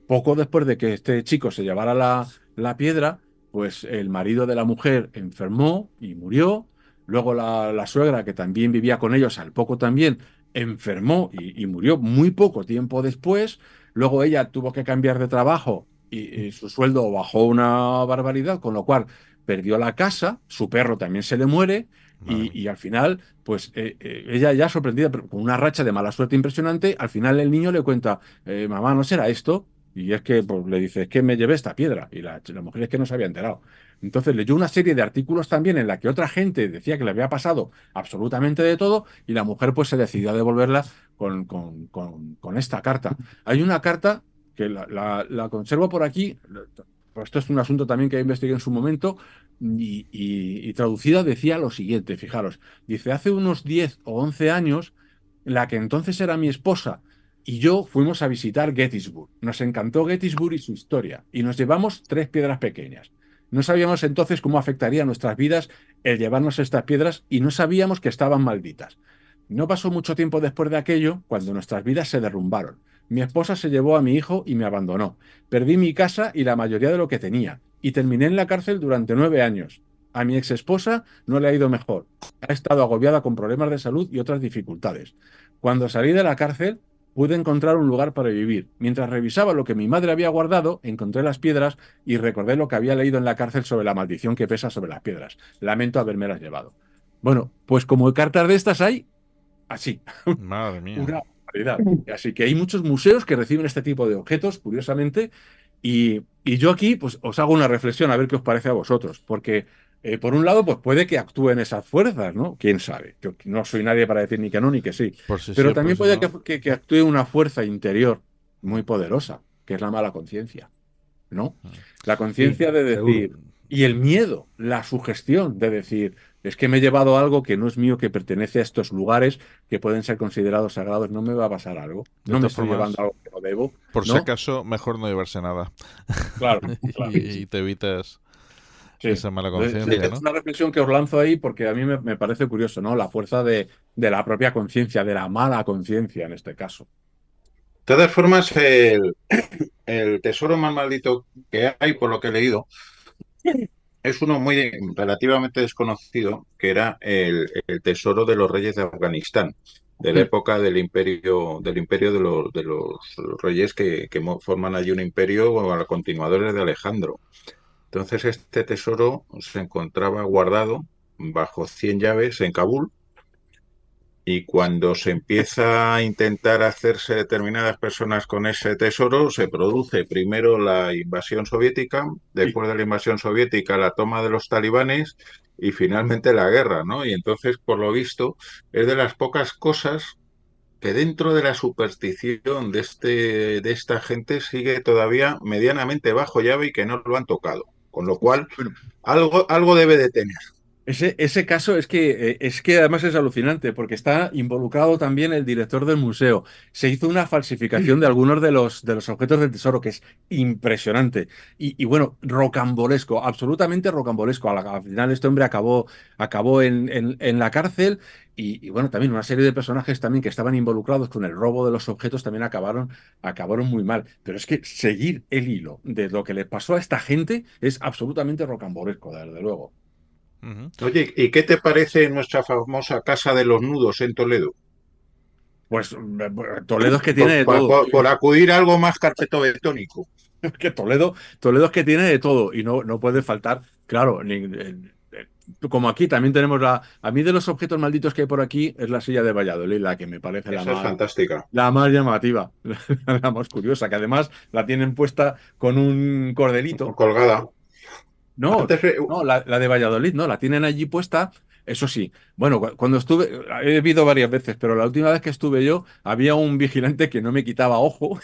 poco después de que este chico se llevara la piedra, pues el marido de la mujer enfermó y murió. Luego la suegra, que también vivía con ellos, al poco también enfermó y murió muy poco tiempo después. Luego ella tuvo que cambiar de trabajo y su sueldo bajó una barbaridad, con lo cual perdió la casa, su perro también se le muere y al final, pues ella ya sorprendida, pero con una racha de mala suerte impresionante, al final el niño le cuenta, mamá, ¿no será esto? Y es que pues, le dice, es que me llevé esta piedra. Y la mujer es que no se había enterado. Entonces leyó una serie de artículos también en la que otra gente decía que le había pasado absolutamente de todo y la mujer pues se decidió a devolverla con esta carta. Hay una carta que la conservo por aquí, pues esto es un asunto también que investigué en su momento y traducida decía lo siguiente, fijaros, dice, hace unos 10 o 11 años, la que entonces era mi esposa y yo fuimos a visitar Gettysburg. Nos encantó Gettysburg y su historia y nos llevamos 3 piedras pequeñas. No sabíamos entonces cómo afectaría a nuestras vidas el llevarnos estas piedras y no sabíamos que estaban malditas. No pasó mucho tiempo después de aquello cuando nuestras vidas se derrumbaron. Mi esposa se llevó a mi hijo y me abandonó. Perdí mi casa y la mayoría de lo que tenía y terminé en la cárcel durante 9 años. A mi ex esposa no le ha ido mejor. Ha estado agobiada con problemas de salud y otras dificultades. Cuando salí de la cárcel, pude encontrar un lugar para vivir. Mientras revisaba lo que mi madre había guardado, encontré las piedras y recordé lo que había leído en la cárcel sobre la maldición que pesa sobre las piedras. Lamento habérmelas llevado. Bueno, pues como cartas de estas hay, así. Madre mía. barbaridad. Así que hay muchos museos que reciben este tipo de objetos, curiosamente, y yo aquí pues os hago una reflexión a ver qué os parece a vosotros, porque por un lado pues puede que actúen esas fuerzas, ¿no? ¿Quién sabe? Yo no soy nadie para decir ni que no ni que sí, Por si sí, pero por también si puede no. que actúe una fuerza interior muy poderosa, que es la mala conciencia, ¿no? La conciencia de decir, seguro. y el miedo, la sugestión de decir, es que me he llevado algo que no es mío, que pertenece a estos lugares que pueden ser considerados sagrados, no me va a pasar algo, De no me todas estoy formas, llevando algo que no debo, por si ¿no? acaso, mejor no llevarse nada. Claro, claro. Y te evitas Sí. esa mala Entonces, conciencia, es ¿no? una reflexión que os lanzo ahí porque a mí me parece curioso, ¿no? La fuerza de la propia conciencia, de la mala conciencia en este caso. De todas formas, el tesoro más maldito que hay, por lo que he leído, es uno muy relativamente desconocido, que era el tesoro de los reyes de Afganistán, de la época del imperio de los reyes que forman allí un imperio a los continuadores de Alejandro. Entonces, este tesoro se encontraba guardado bajo 100 llaves en Kabul. Y cuando se empieza a intentar hacerse determinadas personas con ese tesoro, se produce primero la invasión soviética, Sí. después de la invasión soviética la toma de los talibanes y finalmente la guerra, ¿no? Y entonces, por lo visto, es de las pocas cosas que dentro de la superstición de esta gente sigue todavía medianamente bajo llave y que no lo han tocado. Con lo cual, Bueno, algo debe de tener. ese caso es que además es alucinante porque está involucrado también el director del museo. Se hizo una falsificación de algunos de los objetos del tesoro que es impresionante y bueno, rocambolesco, absolutamente rocambolesco. Al final este hombre acabó en la cárcel y bueno, también una serie de personajes también que estaban involucrados con el robo de los objetos también acabaron muy mal. Pero es que seguir el hilo de lo que le pasó a esta gente es absolutamente rocambolesco, desde luego. Ujú. Oye, ¿y qué te parece nuestra famosa Casa de los Nudos en Toledo? Pues Toledo es que tiene de todo. Por acudir a algo más carpetobetónico. Es que Toledo es que tiene de todo y no puede faltar, claro, como aquí también tenemos a mí de los objetos malditos que hay por aquí es la silla de Valladolid, la que me parece Esa es fantástica. la más llamativa, la más curiosa, que además la tienen puesta con un cordelito. Colgada. No, Antes, no, la de Valladolid, no, la tienen allí puesta. Eso sí, bueno, cuando estuve, he visto varias veces, pero la última vez que estuve yo, había un vigilante que no me quitaba ojo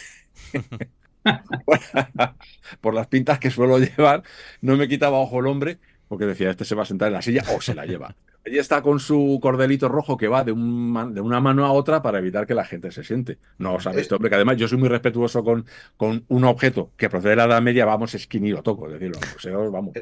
por las pintas que suelo llevar, no me quitaba ojo el hombre, porque decía, este se va a sentar en la silla o se la lleva. Ella está con su cordelito rojo que va de una mano a otra para evitar que la gente se siente. No sabe este hombre, que además yo soy muy respetuoso con un objeto que procede de la Edad Media, vamos, es que ni lo toco, es decir, los museos, vamos.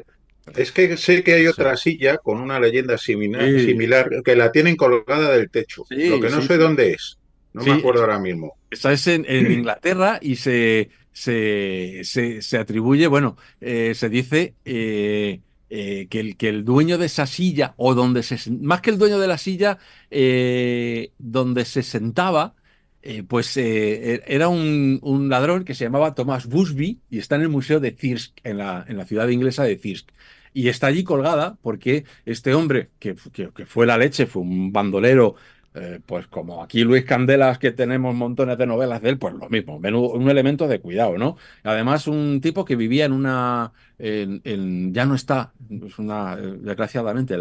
es que sé que hay Sí, otra silla con una leyenda Sí, similar que la tienen colgada del techo. Lo sí, que no sí, sé sí. dónde es. No me Sí, acuerdo ahora mismo. esta es en Inglaterra y se atribuye, bueno, se dice que el dueño de esa silla, o más que el dueño de la silla, donde se sentaba, pues era un ladrón que se llamaba Thomas Busby y está en el Museo de Thirsk, en la ciudad inglesa de Thirsk. Y está allí colgada porque este hombre, que fue la leche, fue un bandolero, pues como aquí Luis Candelas, que tenemos montones de novelas de él, pues lo mismo, un elemento de cuidado, ¿no? Además, un tipo que vivía ya no está, es desgraciadamente,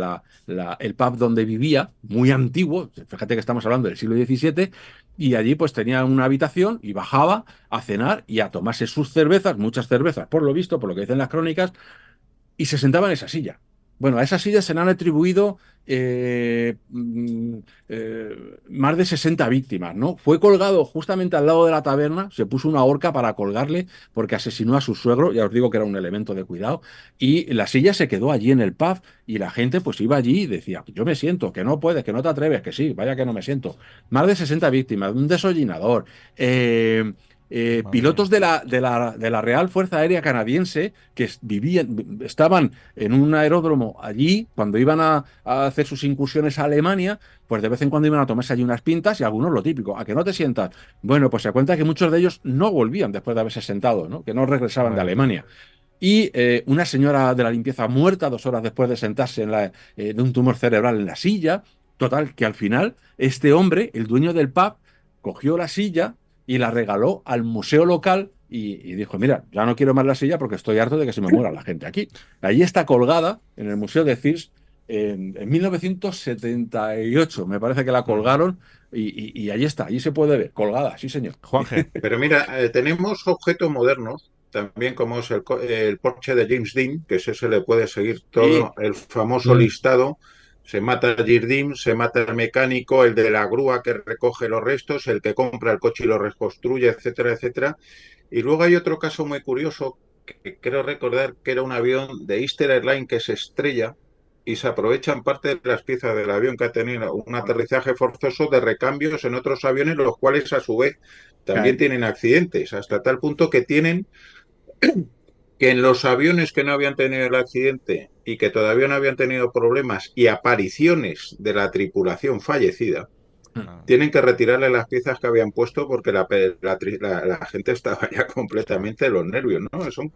el pub donde vivía, muy antiguo, fíjate que estamos hablando del siglo XVII, y allí pues tenía una habitación y bajaba a cenar y a tomarse sus cervezas, muchas cervezas, por lo visto, por lo que dicen las crónicas, y se sentaba en esa silla. Bueno, a esa silla se le han atribuido más de 60 víctimas, ¿no? Fue colgado justamente al lado de la taberna, se puso una horca para colgarle porque asesinó a su suegro, ya os digo que era un elemento de cuidado, y la silla se quedó allí en el pub y la gente pues iba allí y decía, yo me siento, que no puedes, que no te atreves, que sí, vaya que no me siento. Más de 60 víctimas, un desollinador, pilotos de la Real Fuerza Aérea Canadiense que estaban en un aeródromo allí cuando iban a hacer sus incursiones a Alemania, pues de vez en cuando iban a tomarse allí unas pintas y algunos lo típico, ¿a que no te sientas? Bueno, pues se cuenta que muchos de ellos no volvían después de haberse sentado, ¿no? Que no regresaban de Alemania. Y una señora de la limpieza muerta 2 horas después de sentarse de un tumor cerebral en la silla. Total, que al final este hombre, el dueño del pub, cogió la silla y la regaló al museo local y dijo, mira, ya no quiero más la silla porque estoy harto de que se me muera la gente aquí. Ahí está colgada en el Museo de Thiers en 1978, me parece que la colgaron y ahí está, allí se puede ver, colgada, sí señor. Juanje. Pero mira, tenemos objetos modernos, también como es el Porsche de James Dean, que ese se le puede seguir todo el famoso listado. Se mata a James Dean, se mata el mecánico, el de la grúa que recoge los restos, el que compra el coche y lo reconstruye, etcétera, etcétera. Y luego hay otro caso muy curioso, que creo recordar que era un avión de Easter Airlines que se estrella y se aprovechan parte de las piezas del avión que ha tenido un aterrizaje forzoso de recambios en otros aviones, los cuales a su vez también tienen accidentes, hasta tal punto que tienen que en los aviones que no habían tenido el accidente y que todavía no habían tenido problemas y apariciones de la tripulación fallecida, tienen que retirarle las piezas que habían puesto porque la gente estaba ya completamente de los nervios, ¿no? Son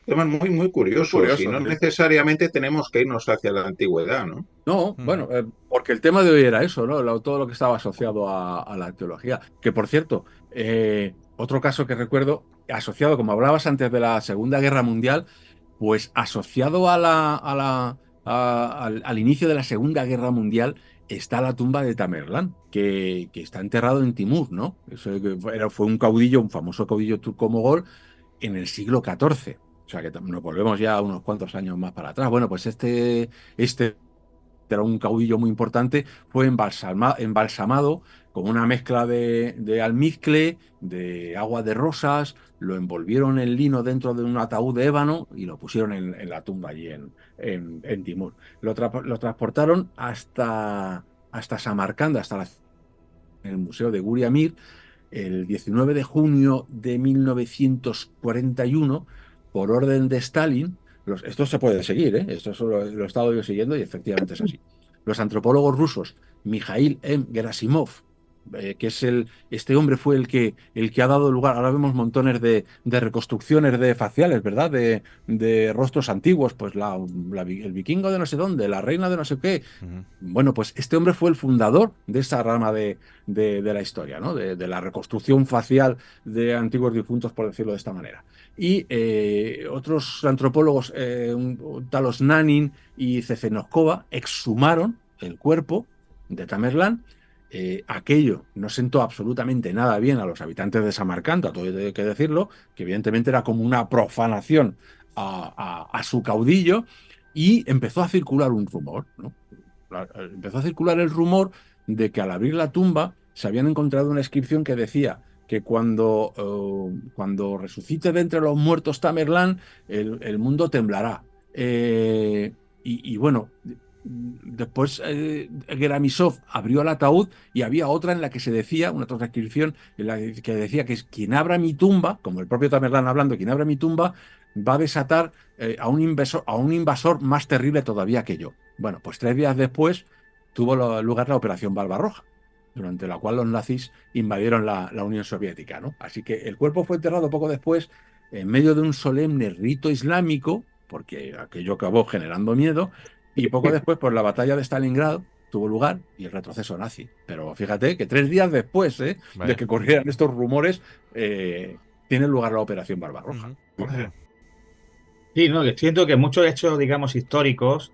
temas muy, muy curiosos y no necesariamente tenemos que irnos hacia la antigüedad, ¿no? No, bueno, porque el tema de hoy era eso, ¿no? Todo lo que estaba asociado a la arqueología. Que, por cierto, otro caso que recuerdo, asociado, como hablabas antes de la Segunda Guerra Mundial, pues asociado al inicio de la Segunda Guerra Mundial está la tumba de Tamerlán, que está enterrado en Timur, ¿no? Fue un caudillo, un famoso caudillo turco-mogol en el siglo XIV. O sea que nos volvemos ya unos cuantos años más para atrás. Bueno, pues este era un caudillo muy importante, fue embalsamado con una mezcla de almizcle, de agua de rosas, lo envolvieron en lino dentro de un ataúd de ébano y lo pusieron en la tumba allí en Timur. Lo transportaron hasta Samarcanda, en el Museo de Guri Amir, el 19 de junio de 1941, por orden de Stalin. Esto se puede seguir, ¿eh? Esto lo he estado yo siguiendo y efectivamente es así. Los antropólogos rusos, Mikhail M. Gerasimov, que es este hombre fue el que ha dado lugar, ahora vemos montones de reconstrucciones de faciales, ¿verdad? De rostros antiguos, pues el vikingo de no sé dónde, la reina de no sé qué. Bueno, pues este hombre fue el fundador de esa rama de la historia, ¿no? De la reconstrucción facial de antiguos difuntos, por decirlo de esta manera. Y otros antropólogos, Talos Nanin y Cecenoskova, exhumaron el cuerpo de Tamerlán. Aquello no sentó absolutamente nada bien a los habitantes de Samarcanda, todo hay que decirlo, que evidentemente era como una profanación a su caudillo, y empezó a circular un rumor, ¿no? Empezó a circular el rumor de que al abrir la tumba se habían encontrado una inscripción que decía que cuando resucite de entre los muertos Tamerlán, el mundo temblará. Y bueno, después Geramisov abrió el ataúd y había otra en la que se decía, una otra inscripción en la que decía que quien abra mi tumba, como el propio Tamerlán hablando, quien abra mi tumba va a desatar a un invasor más terrible todavía que yo. Bueno, pues 3 días después tuvo lugar la Operación Barbarroja, durante la cual los nazis invadieron la Unión Soviética, ¿no? Así que el cuerpo fue enterrado poco después en medio de un solemne rito islámico, porque aquello acabó generando miedo, y poco después, por la batalla de Stalingrado, tuvo lugar y el retroceso nazi. Pero fíjate que 3 días después de que corrieran estos rumores, tiene lugar la Operación Barbarroja. Sí, no, siento que muchos hechos, digamos, históricos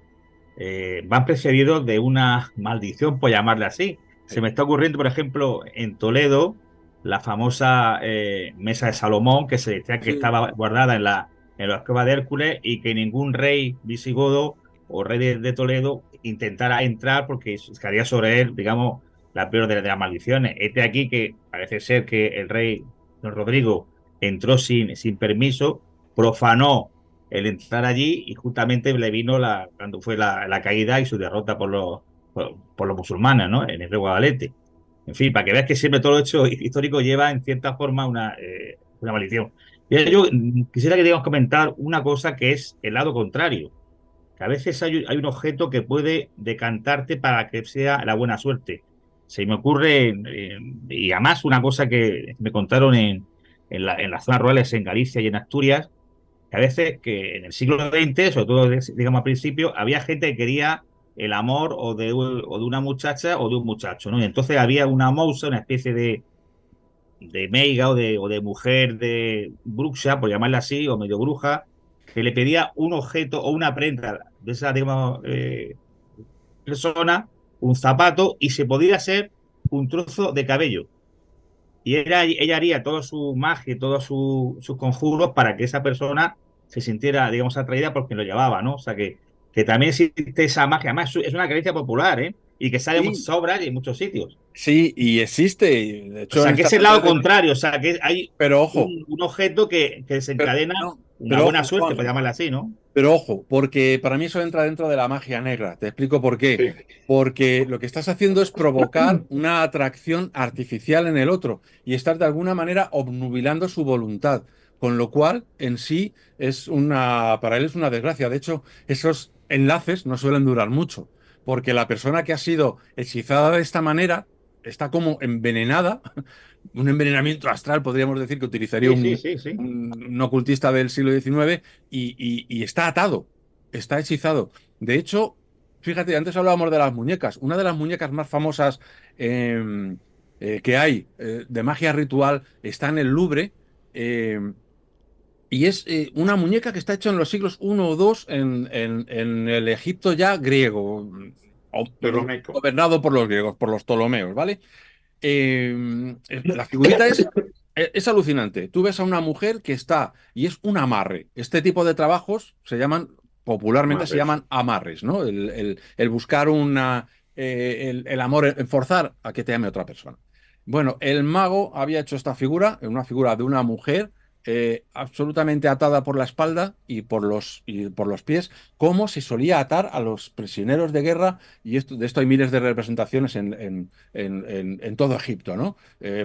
van precedidos de una maldición, por llamarle así. Se me está ocurriendo, por ejemplo, en Toledo, la famosa mesa de Salomón, que se decía que estaba guardada en la cueva de Hércules y que ningún rey visigodo o rey de Toledo intentara entrar porque caería sobre él, digamos, la peor de las maldiciones. Este aquí que parece ser que el rey don Rodrigo entró sin permiso, profanó el entrar allí y justamente le vino cuando fue la caída y su derrota por los musulmanes, ¿no? En el río Guadalete. En fin, para que veas que siempre todo hecho histórico lleva en cierta forma una maldición. Y yo quisiera que digamos comentar una cosa que es el lado contrario. Que a veces hay un objeto que puede decantarte para que sea la buena suerte. Se me ocurre, y además una cosa que me contaron en las zonas rurales en Galicia y en Asturias, que a veces que en el siglo XX, sobre todo digamos al principio, había gente que quería el amor o de una muchacha o de un muchacho, ¿no? Y entonces había una mousa, una especie de meiga o de mujer de bruxa, por llamarla así, o medio bruja, que le pedía un objeto o una prenda de esa, digamos, persona, un zapato, y se podía hacer un trozo de cabello. Y ella haría toda su magia y todos sus conjuros para que esa persona se sintiera, digamos, atraída porque lo llevaba, ¿no? O sea, que también existe esa magia. Además, es una creencia popular, ¿eh? Y que sale en muchas obras y en muchos sitios. Sí, y existe. Y de hecho, O sea, en que esta es el lado parte de- contrario. O sea, que hay Pero ojo, un objeto que desencadena no, una pero buena ojo, suerte, Juan, por llamarla así, ¿no? pero ojo, porque para mí eso entra dentro de la magia negra. Te explico por qué. Sí. Porque lo que estás haciendo es provocar una atracción artificial en el otro y estar de alguna manera obnubilando su voluntad. Con lo cual, en sí, para él es una desgracia. De hecho, esos enlaces no suelen durar mucho, porque la persona que ha sido hechizada de esta manera está como envenenada, un envenenamiento astral, podríamos decir, que utilizaría Sí, sí, sí, sí. un ocultista del siglo XIX, y está atado, está hechizado. De hecho, fíjate, antes hablábamos de las muñecas. Una de las muñecas más famosas que hay de magia ritual está en el Louvre. eh, y es una muñeca que está hecha en los siglos I o II en el Egipto ya griego, Ptolomeico. gobernado por los griegos, por los Ptolomeos, ¿vale? La figurita es alucinante. Tú ves a una mujer que está, y es un amarre. Este tipo de trabajos popularmente se Amarres. llaman amarres, ¿no? El buscar el amor, el forzar a que te ame otra persona. Bueno, el mago había hecho esta figura, una figura de una mujer absolutamente atada por la espalda y por los pies, como se solía atar a los prisioneros de guerra, y de esto hay miles de representaciones en todo Egipto, ¿no?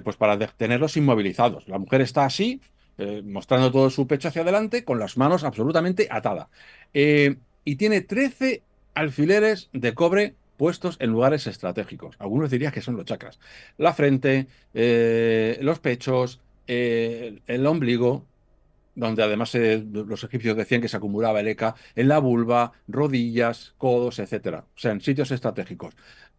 Pues para tenerlos inmovilizados. La mujer está así, mostrando todo su pecho hacia adelante, con las manos absolutamente atada. Y tiene 13 alfileres de cobre puestos en lugares estratégicos. Algunos dirían que son los chakras. La frente, los pechos, el ombligo, donde además los egipcios decían que se acumulaba el ECA, en la vulva, rodillas, codos, etcétera. O sea, en sitios estratégicos.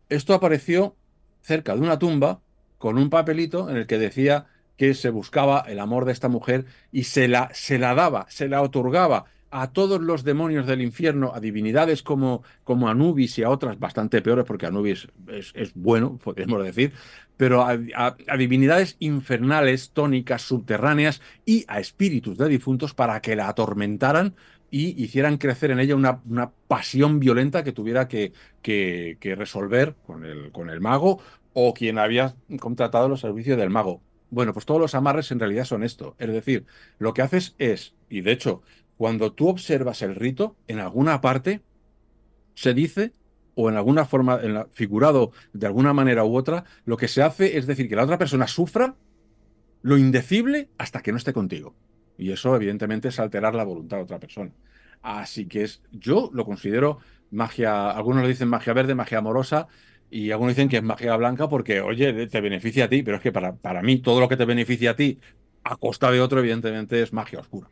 Esto apareció cerca de una tumba con un papelito en el que decía que se buscaba el amor de esta mujer y se la daba, se la otorgaba a todos los demonios del infierno, a divinidades como Anubis y a otras bastante peores, porque Anubis es bueno, podríamos decir, pero a divinidades infernales, tónicas, subterráneas y a espíritus de difuntos para que la atormentaran y hicieran crecer en ella una pasión violenta que tuviera que resolver con el mago o quien había contratado los servicios del mago. Bueno, pues todos los amarres en realidad son esto. Es decir, lo que haces y de hecho, cuando tú observas el rito, en alguna parte se dice, o en alguna forma, figurado de alguna manera u otra, lo que se hace es decir que la otra persona sufra lo indecible hasta que no esté contigo. Y eso, evidentemente, es alterar la voluntad de otra persona. Así que yo lo considero magia, algunos lo dicen magia verde, magia amorosa, y algunos dicen que es magia blanca porque, oye, te beneficia a ti, pero es que para mí todo lo que te beneficia a ti a costa de otro, evidentemente, es magia oscura.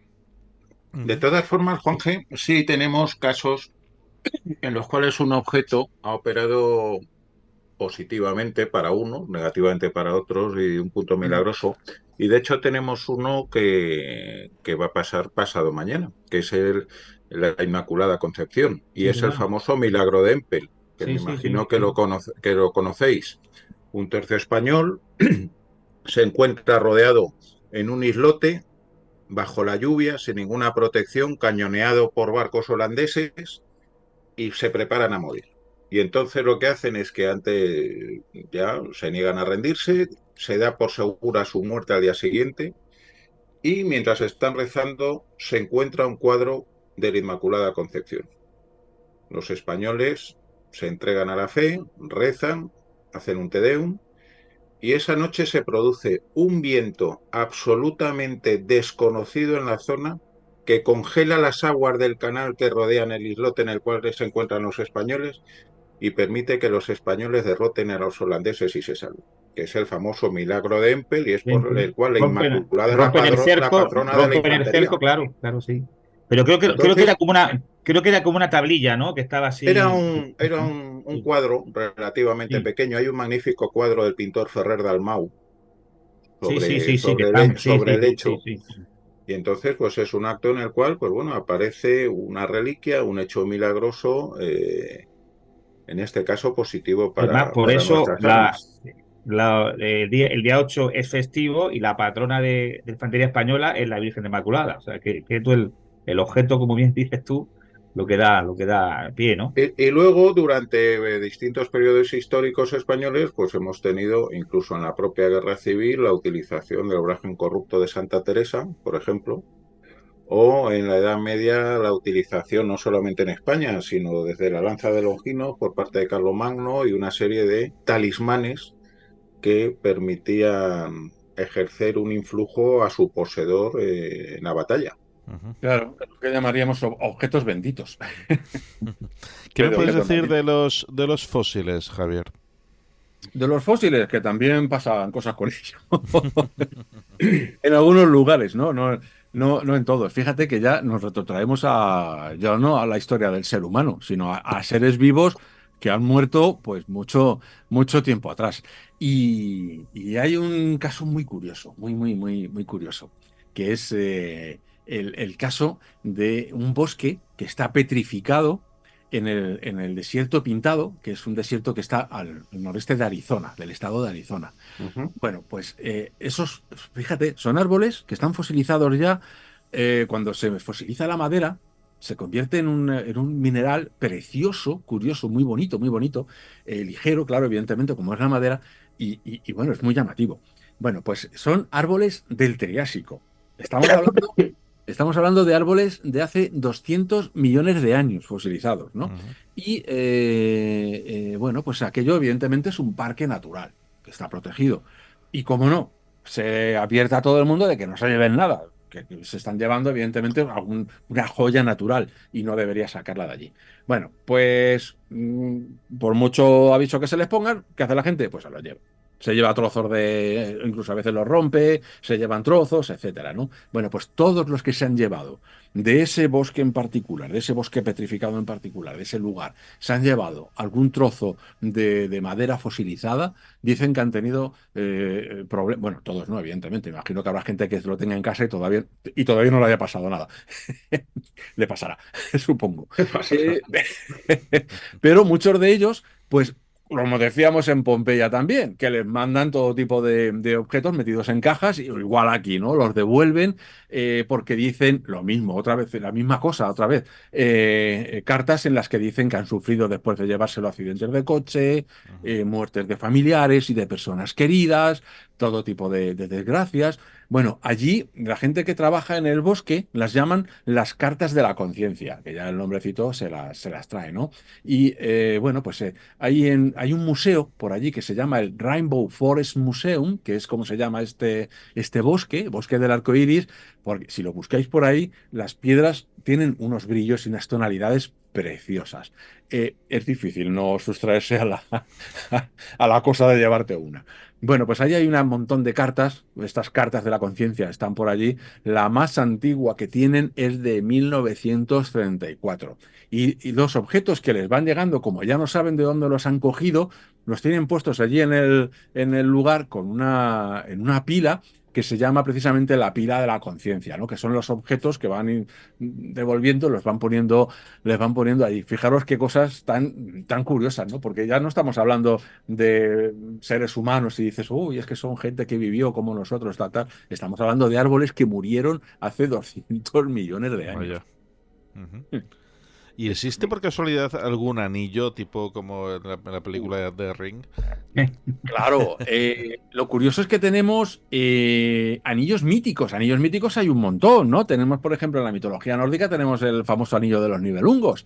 De todas formas, Juanje, sí tenemos casos en los cuales un objeto ha operado positivamente para uno, negativamente para otros y un punto milagroso. Y de hecho tenemos uno que va a pasar pasado mañana, que es la Inmaculada Concepción. Y Sí, es el señor. famoso milagro de Empel, que me Sí, sí, imagino sí. que lo conocéis. Un tercio español se encuentra rodeado en un islote, bajo la lluvia, sin ninguna protección, cañoneado por barcos holandeses y se preparan a morir. Y entonces lo que hacen es que antes ya se niegan a rendirse, se da por segura su muerte al día siguiente y mientras están rezando se encuentra un cuadro de la Inmaculada Concepción. Los españoles se entregan a la fe, rezan, hacen un Te Deum y esa noche se produce un viento absolutamente desconocido en la zona que congela las aguas del canal que rodean el islote en el cual se encuentran los españoles y permite que los españoles derroten a los holandeses y se salven, que es el famoso milagro de Empel y es por el cual la Inmaculada es la patrona de la rompen el infantería. cerco, claro, claro, sí. Pero creo que Entonces, era como una tablilla, ¿no? Que estaba así. era un cuadro relativamente Sí. pequeño. Hay un magnífico cuadro del pintor Ferrer Dalmau sobre el hecho. Sí. Y entonces, pues es un acto en el cual, pues bueno, aparece una reliquia, un hecho milagroso, en este caso positivo Además, por para eso nuestras almas. el día 8 es festivo y la patrona de la infantería española es la Virgen Inmaculada. O sea, que tú el objeto, como bien dices tú, lo que da pie, ¿no? Y luego, durante distintos periodos históricos españoles, pues hemos tenido, incluso en la propia Guerra Civil, la utilización del Obraje Incorrupto de Santa Teresa, por ejemplo, o en la Edad Media la utilización no solamente en España, sino desde la lanza de Longino por parte de Carlomagno y una serie de talismanes que permitían ejercer un influjo a su poseedor en la batalla. Claro, lo que llamaríamos objetos benditos. ¿Qué me puedes decir de los fósiles, Javier? De los fósiles, que también pasan cosas con ellos. En algunos lugares, ¿no? No en todos. Fíjate que ya nos retrotraemos ya no a la historia del ser humano, sino a seres vivos que han muerto pues mucho tiempo atrás. Y hay un caso muy curioso, muy curioso, que es el caso de un bosque que está petrificado en el desierto Pintado, que es un desierto que está al noreste de Arizona, del estado de Arizona. Bueno, pues esos, fíjate, son árboles que están fosilizados ya. Cuando se fosiliza la madera, se convierte en un mineral precioso, curioso, muy bonito, ligero, claro, evidentemente, como es la madera, y bueno, es muy llamativo. Bueno, pues son árboles del Triásico. Estamos hablando de árboles de hace 200 millones de años fosilizados, ¿no? Y bueno, pues aquello evidentemente es un parque natural que está protegido. Y como no, se advierte a todo el mundo de que no se lleven nada, que se están llevando evidentemente una joya natural y no debería sacarla de allí. Bueno, pues por mucho aviso que se les pongan, ¿qué hace la gente? Pues se los lleva. Se lleva trozos incluso a veces los rompe, se llevan trozos, etcétera, ¿no? Bueno, pues todos los que se han llevado de ese bosque en particular, de ese bosque petrificado en particular, de ese lugar, se han llevado algún trozo de madera fosilizada, dicen que han tenido problemas. Bueno, todos no, evidentemente. Imagino que habrá gente que lo tenga en casa y todavía no le haya pasado nada. Le pasará, supongo. Pero muchos de ellos, pues como decíamos en Pompeya también, que les mandan todo tipo de objetos metidos en cajas, y igual aquí, ¿no? Los devuelven porque dicen lo mismo, otra vez, la misma cosa, otra vez. Cartas en las que dicen que han sufrido después de llevárselo accidentes de coche, muertes de familiares y de personas queridas, todo tipo de desgracias. Bueno, allí la gente que trabaja en el bosque las llaman las cartas de la conciencia, que ya el nombrecito se las trae, ¿no? Y bueno, pues hay un museo por allí que se llama el Rainbow Forest Museum, que es como se llama este bosque del arco iris, porque si lo buscáis por ahí, las piedras tienen unos brillos y unas tonalidades preciosas. Es difícil no sustraerse a la cosa de llevarte una. Bueno, pues ahí hay un montón de cartas, estas cartas de la conciencia están por allí. La más antigua que tienen es de 1934. Y los objetos que les van llegando, como ya no saben de dónde los han cogido, los tienen puestos allí en el lugar en una pila que se llama precisamente la pila de la conciencia, ¿no? Que son los objetos que van devolviendo, les van poniendo ahí. Fijaros qué cosas tan curiosas, ¿no? Porque ya no estamos hablando de seres humanos y dices, uy, es que son gente que vivió como nosotros, tal. Estamos hablando de árboles que murieron hace 200 millones de años. ¿Y existe por casualidad algún anillo, tipo como en la película de Ring? Claro, lo curioso es que tenemos anillos míticos. Anillos míticos hay un montón, ¿no? Tenemos, por ejemplo, en la mitología nórdica tenemos el famoso anillo de los Nibelungos,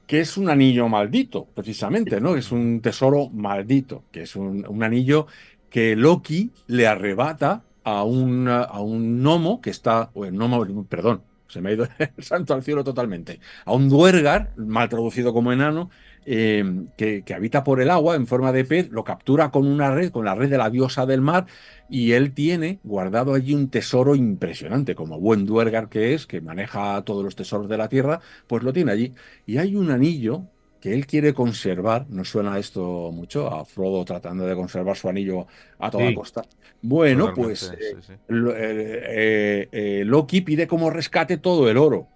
que es un anillo maldito, precisamente, ¿no? Es un tesoro maldito, que es un anillo que Loki le arrebata a un gnomo que está, o el gnomo, perdón, se me ha ido el santo al cielo totalmente, a un duergar, mal traducido como enano, que habita por el agua en forma de pez, lo captura con una red, con la red de la diosa del mar, y él tiene guardado allí un tesoro impresionante, como buen duergar que es, que maneja todos los tesoros de la tierra, pues lo tiene allí. Y hay un anillo que él quiere conservar. ¿No suena esto mucho? A Frodo tratando de conservar su anillo a toda Sí. costa. Bueno, Totalmente, pues sí, sí. Loki pide como rescate todo el oro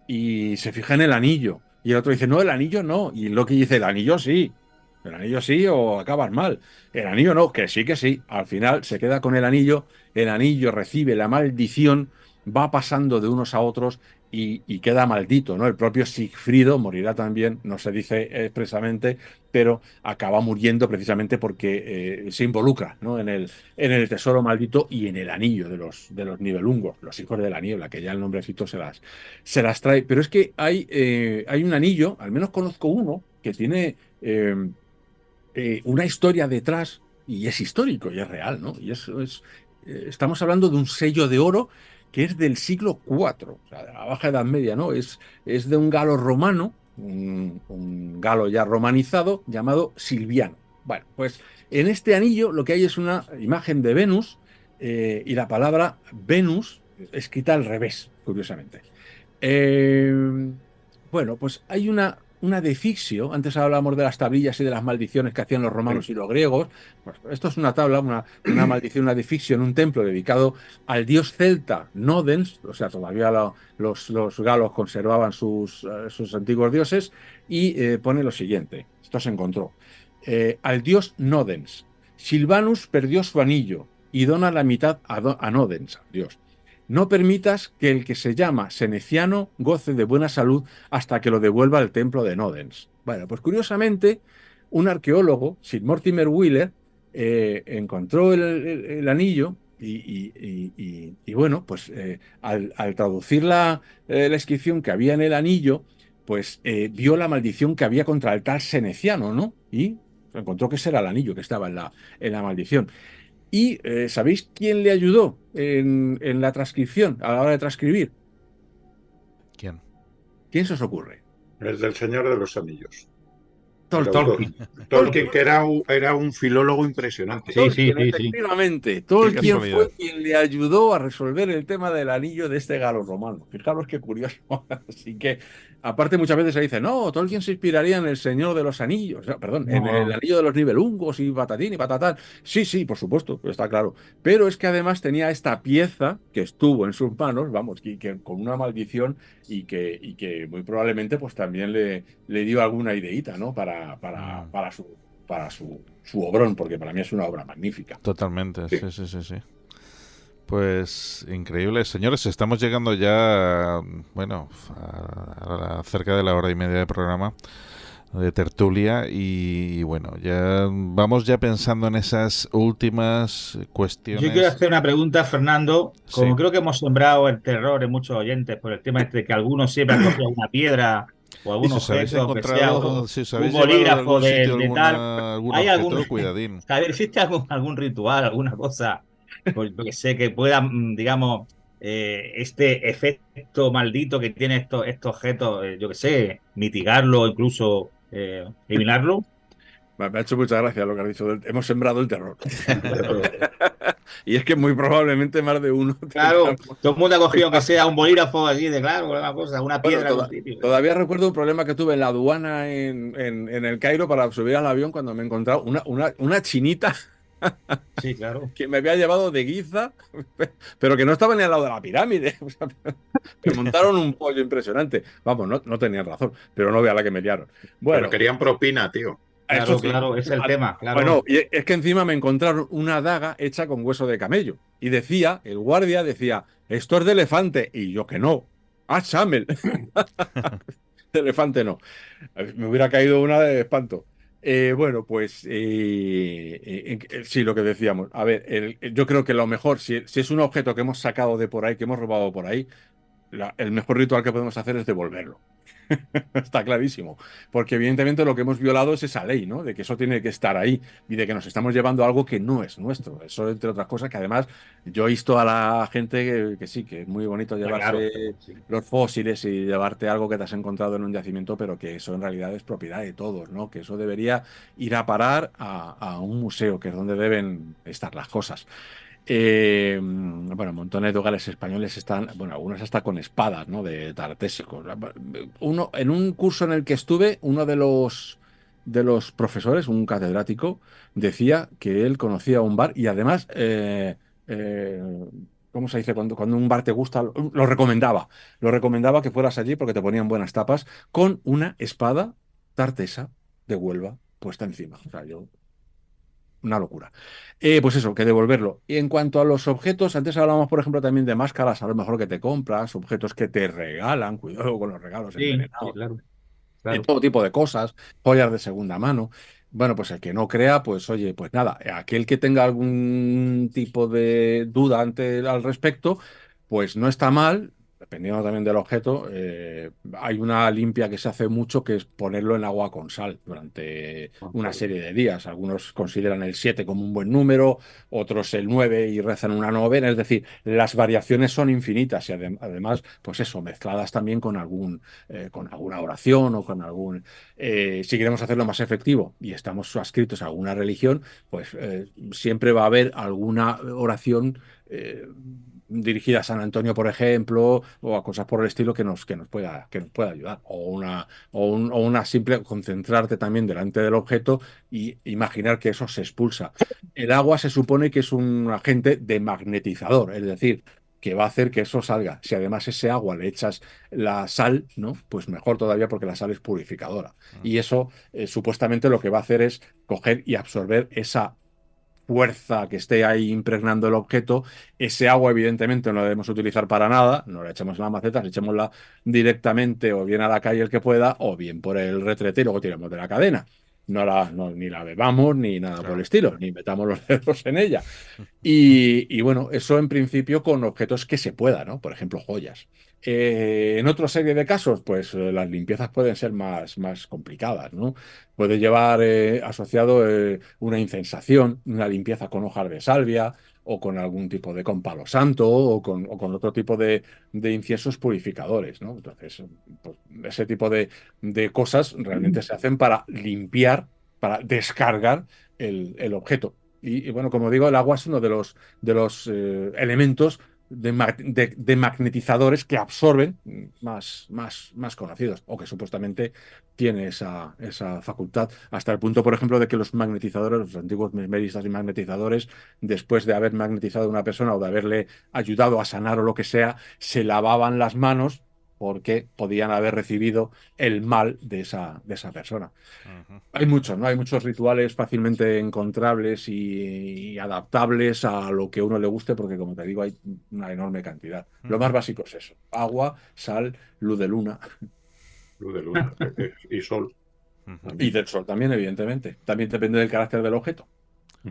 y se fija en el anillo. Y el otro dice, no, el anillo no. Y Loki dice, el anillo sí. El anillo sí o acabas mal. El anillo no, que sí, que sí. Al final se queda con el anillo recibe la maldición, va pasando de unos a otros y queda maldito, ¿no? El propio Sigfrido morirá también, no se dice expresamente, pero acaba muriendo precisamente porque se involucra, ¿no? En el tesoro maldito y en el anillo de los Nibelungos, los hijos de la niebla, que ya el nombrecito se las trae. Pero es que hay un anillo, al menos conozco uno, que tiene una historia detrás, y es histórico y es real, ¿no? Y estamos hablando de un sello de oro que es del siglo IV, o sea, de la Baja Edad Media, ¿no? Es de un galo romano, un galo ya romanizado, llamado Silviano. Bueno, pues en este anillo lo que hay es una imagen de Venus y la palabra Venus escrita al revés, curiosamente. Bueno, pues hay una defixio. Antes hablábamos de las tablillas y de las maldiciones que hacían los romanos y los griegos. Pues esto es una tabla, una maldición, una defixio en un templo dedicado al dios celta Nodens. O sea, todavía los galos conservaban sus antiguos dioses. Y pone lo siguiente: esto se encontró. Al dios Nodens. Silvanus perdió su anillo y dona la mitad a Nodens, al dios. No permitas que el que se llama Seneciano goce de buena salud hasta que lo devuelva al templo de Nodens. Bueno, pues curiosamente, un arqueólogo, Sir Mortimer Wheeler, encontró el anillo y bueno, pues al traducir la inscripción que había en el anillo, pues vio la maldición que había contra el tal Seneciano, ¿no? Y encontró que ese era el anillo que estaba en la maldición. ¿Y sabéis quién le ayudó en la transcripción, a la hora de transcribir? ¿Quién? ¿Quién se os ocurre? El del Señor de los Anillos. Tolkien. Tolkien, que era un filólogo impresionante. Sí, sí, Tolkien, sí, sí. efectivamente. Tolkien casualidad. fue quien le ayudó a resolver el tema del anillo de este galo romano. Fijaros qué curioso. Así que, aparte, muchas veces se dice, no, Tolkien se inspiraría en el Señor de los Anillos, no, perdón, en el anillo de los Nibelungos y patatín y patatán. Sí, sí, por supuesto, está claro. Pero es que además tenía esta pieza que estuvo en sus manos, vamos, que con una maldición y que muy probablemente pues también le dio alguna ideita, ¿no? Para su obrón, porque para mí es una obra magnífica. Totalmente, sí. Pues increíble. Señores, estamos llegando ya, bueno, a cerca de la hora y media de programa de tertulia y bueno, ya vamos ya pensando en esas últimas cuestiones. Yo quiero hacer una pregunta, Fernando. Como Sí. creo que hemos sembrado el terror en muchos oyentes por el tema este de que algunos siempre han cogido una piedra o algún Y si os habéis objeto, que sea encontrado, si os un habéis llevado de bolígrafo algún sitio de tal. algún ¿Hay objeto, cuidadín. A ver, ¿existe algún ritual, alguna cosa, pues, yo que sé, que pueda, digamos, este efecto maldito que tiene estos objetos, yo que sé, mitigarlo o incluso eliminarlo? Me ha hecho mucha gracia lo que has dicho. Hemos sembrado el terror. Y es que muy probablemente más de uno. Claro, todo el mundo ha cogido que sea un bolígrafo allí de claro, una cosa, una piedra. Bueno, todavía recuerdo un problema que tuve en la aduana en el Cairo para subir al avión cuando me he encontrado una chinita. Sí, claro. Que me había llevado de Giza, pero que no estaba ni al lado de la pirámide. O sea, me montaron un pollo impresionante. Vamos, no tenían razón, pero no vea la que me liaron. Bueno, pero querían propina, tío. Claro, claro, es el tema. Claro. Bueno, y es que encima me encontraron una daga hecha con hueso de camello. Y el guardia decía, esto es de elefante. Y yo que no. ¡Ah, chamel! De elefante no. Me hubiera caído una de espanto. Bueno, pues sí, lo que decíamos. A ver, yo creo que lo mejor, si es un objeto que hemos sacado de por ahí, que hemos robado por ahí, el mejor ritual que podemos hacer es devolverlo. Está clarísimo. Porque evidentemente lo que hemos violado es esa ley, ¿no? De que eso tiene que estar ahí y de que nos estamos llevando algo que no es nuestro. Eso, entre otras cosas, que además yo he visto a la gente que sí, que es muy bonito llevarse los fósiles y llevarte algo que te has encontrado en un yacimiento, pero que eso en realidad es propiedad de todos, ¿no? Que eso debería ir a parar a un museo, que es donde deben estar las cosas. Bueno, montones de hogares españoles están, bueno, algunos hasta con espadas, ¿no? De tartésicos. En un curso en el que estuve, uno de los profesores, un catedrático, decía que él conocía un bar y además, ¿cómo se dice? Cuando un bar te gusta, lo recomendaba. Lo recomendaba que fueras allí porque te ponían buenas tapas con una espada tartesa de Huelva puesta encima. O sea, una locura. Pues eso, que devolverlo. Y en cuanto a los objetos, antes hablábamos, por ejemplo, también de máscaras, a lo mejor que te compras, objetos que te regalan, cuidado con los regalos Sí, envenenados, claro. y todo tipo de cosas, joyas de segunda mano. Bueno, pues el que no crea, pues oye, pues nada, aquel que tenga algún tipo de duda al respecto, pues no está mal. Dependiendo también del objeto, hay una limpia que se hace mucho, que es ponerlo en agua con sal durante una serie de días. Algunos consideran el 7 como un buen número, otros el 9 y rezan una novena. Es decir, las variaciones son infinitas y además, pues eso, mezcladas también con alguna oración o con algún... si queremos hacerlo más efectivo y estamos adscritos a alguna religión, pues siempre va a haber alguna oración dirigida a San Antonio, por ejemplo, o a cosas por el estilo que nos pueda ayudar. O una simple concentrarte también delante del objeto y imaginar que eso se expulsa. El agua se supone que es un agente demagnetizador, es decir, que va a hacer que eso salga. Si además ese agua le echas la sal, ¿no? Pues mejor todavía porque la sal es purificadora. Y eso supuestamente lo que va a hacer es coger y absorber esa fuerza que esté ahí impregnando el objeto. Ese agua evidentemente no la debemos utilizar para nada, no la echemos en las macetas, echémosla directamente o bien a la calle el que pueda o bien por el retrete y luego tiramos de la cadena. Ni la bebamos ni nada por el estilo, ni metamos los dedos en ella. Y bueno, eso en principio con objetos que se pueda, ¿no? Por ejemplo, joyas. En otra serie de casos, pues las limpiezas pueden ser más complicadas, ¿no? Puede llevar asociado una incensación, una limpieza con hojas de salvia o con algún tipo de con palo santo o con otro tipo de inciensos purificadores, ¿no? Entonces, pues, ese tipo de cosas realmente se hacen para limpiar, para descargar el objeto. Y bueno, como digo, el agua es uno de los elementos de magnetizadores que absorben más conocidos, o que supuestamente tiene esa facultad, hasta el punto, por ejemplo, de que los magnetizadores, los antiguos mesmeristas y magnetizadores, después de haber magnetizado a una persona o de haberle ayudado a sanar o lo que sea, se lavaban las manos porque podían haber recibido el mal de esa persona. Hay muchos, ¿no? Hay muchos rituales fácilmente encontrables y adaptables a lo que a uno le guste, porque como te digo, hay una enorme cantidad. Lo más básico es eso: agua, sal, luz de luna. Luz de luna y sol. Y del sol también, evidentemente. También depende del carácter del objeto.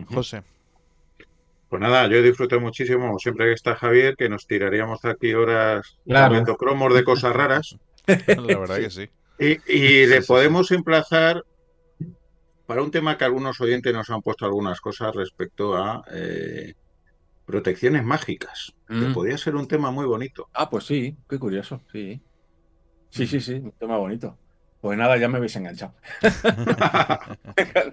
José. Pues nada, yo disfruté muchísimo, siempre que está Javier, que nos tiraríamos aquí horas cambiando cromos de cosas raras. La verdad que sí. Y le podemos emplazar para un tema que algunos oyentes nos han puesto algunas cosas respecto a protecciones mágicas, que podría ser un tema muy bonito. Ah, pues sí, qué curioso, sí. Sí, un tema bonito. Pues nada, ya me habéis enganchado. Me ha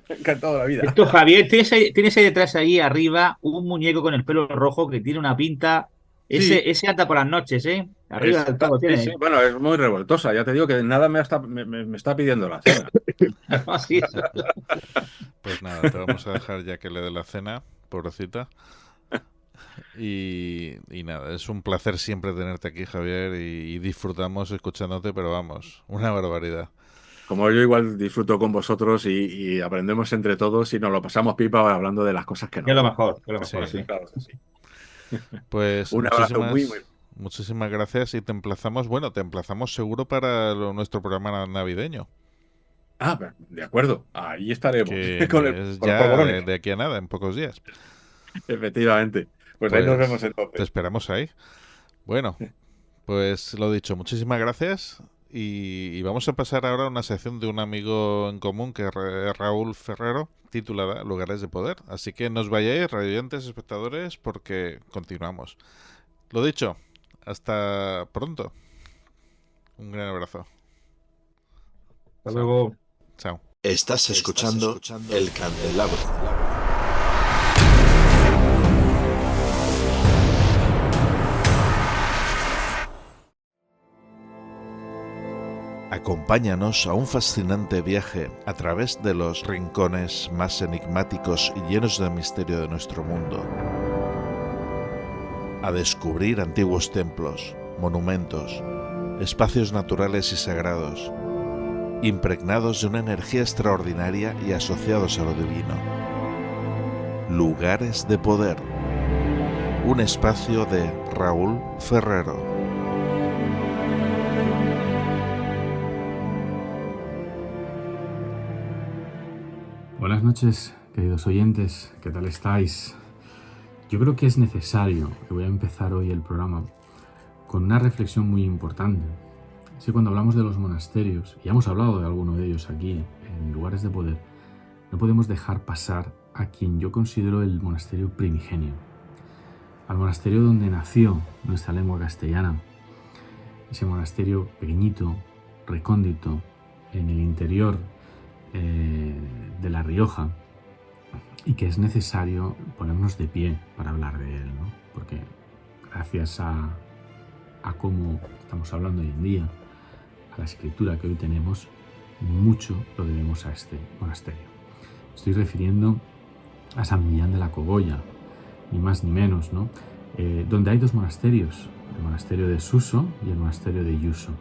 encantado la vida. Esto, Javier, tienes ahí detrás, ahí arriba, un muñeco con el pelo rojo que tiene una pinta. Ese anda por las noches, ¿eh? Arriba del todo tiene. Sí, bueno, es muy revoltosa. Ya te digo que nada me está pidiendo la cena. Así es. Pues nada, te vamos a dejar ya que le dé la cena, pobrecita. Y nada, es un placer siempre tenerte aquí, Javier, y disfrutamos escuchándote, pero vamos, una barbaridad. Como yo igual disfruto con vosotros y aprendemos entre todos y nos lo pasamos pipa hablando de las cosas que no. Es lo mejor, sí. Claro que sí. Pues un abrazo muchísimas gracias y te emplazamos seguro para nuestro programa navideño. Ah, de acuerdo, ahí estaremos. De aquí a nada, en pocos días. Efectivamente. Pues ahí nos vemos entonces. Te esperamos ahí. Bueno, pues lo dicho, muchísimas gracias. Y vamos a pasar ahora a una sección de un amigo en común, que es Raúl Ferrero, titulada Lugares de Poder. Así que no os vayáis, radioyentes, espectadores, porque continuamos. Lo dicho, hasta pronto. Un gran abrazo. Hasta luego. Chao. Estás escuchando El Candelabro. Acompáñanos a un fascinante viaje a través de los rincones más enigmáticos y llenos de misterio de nuestro mundo. A descubrir antiguos templos, monumentos, espacios naturales y sagrados, impregnados de una energía extraordinaria y asociados a lo divino. Lugares de poder. Un espacio de Raúl Ferrero. Buenas noches, queridos oyentes, ¿qué tal estáis? Yo creo que es necesario que voy a empezar hoy el programa con una reflexión muy importante. Es que cuando hablamos de los monasterios, y ya hemos hablado de alguno de ellos aquí, en Lugares de Poder, no podemos dejar pasar a quien yo considero el monasterio primigenio, al monasterio donde nació nuestra lengua castellana, ese monasterio pequeñito, recóndito, en el interior de La Rioja, y que es necesario ponernos de pie para hablar de él, ¿no? Porque gracias a cómo estamos hablando hoy en día, a la escritura que hoy tenemos, mucho lo debemos a este monasterio. Estoy refiriendo a San Millán de la Cogolla, ni más ni menos, ¿no? Donde hay dos monasterios, el monasterio de Suso y el monasterio de Yuso.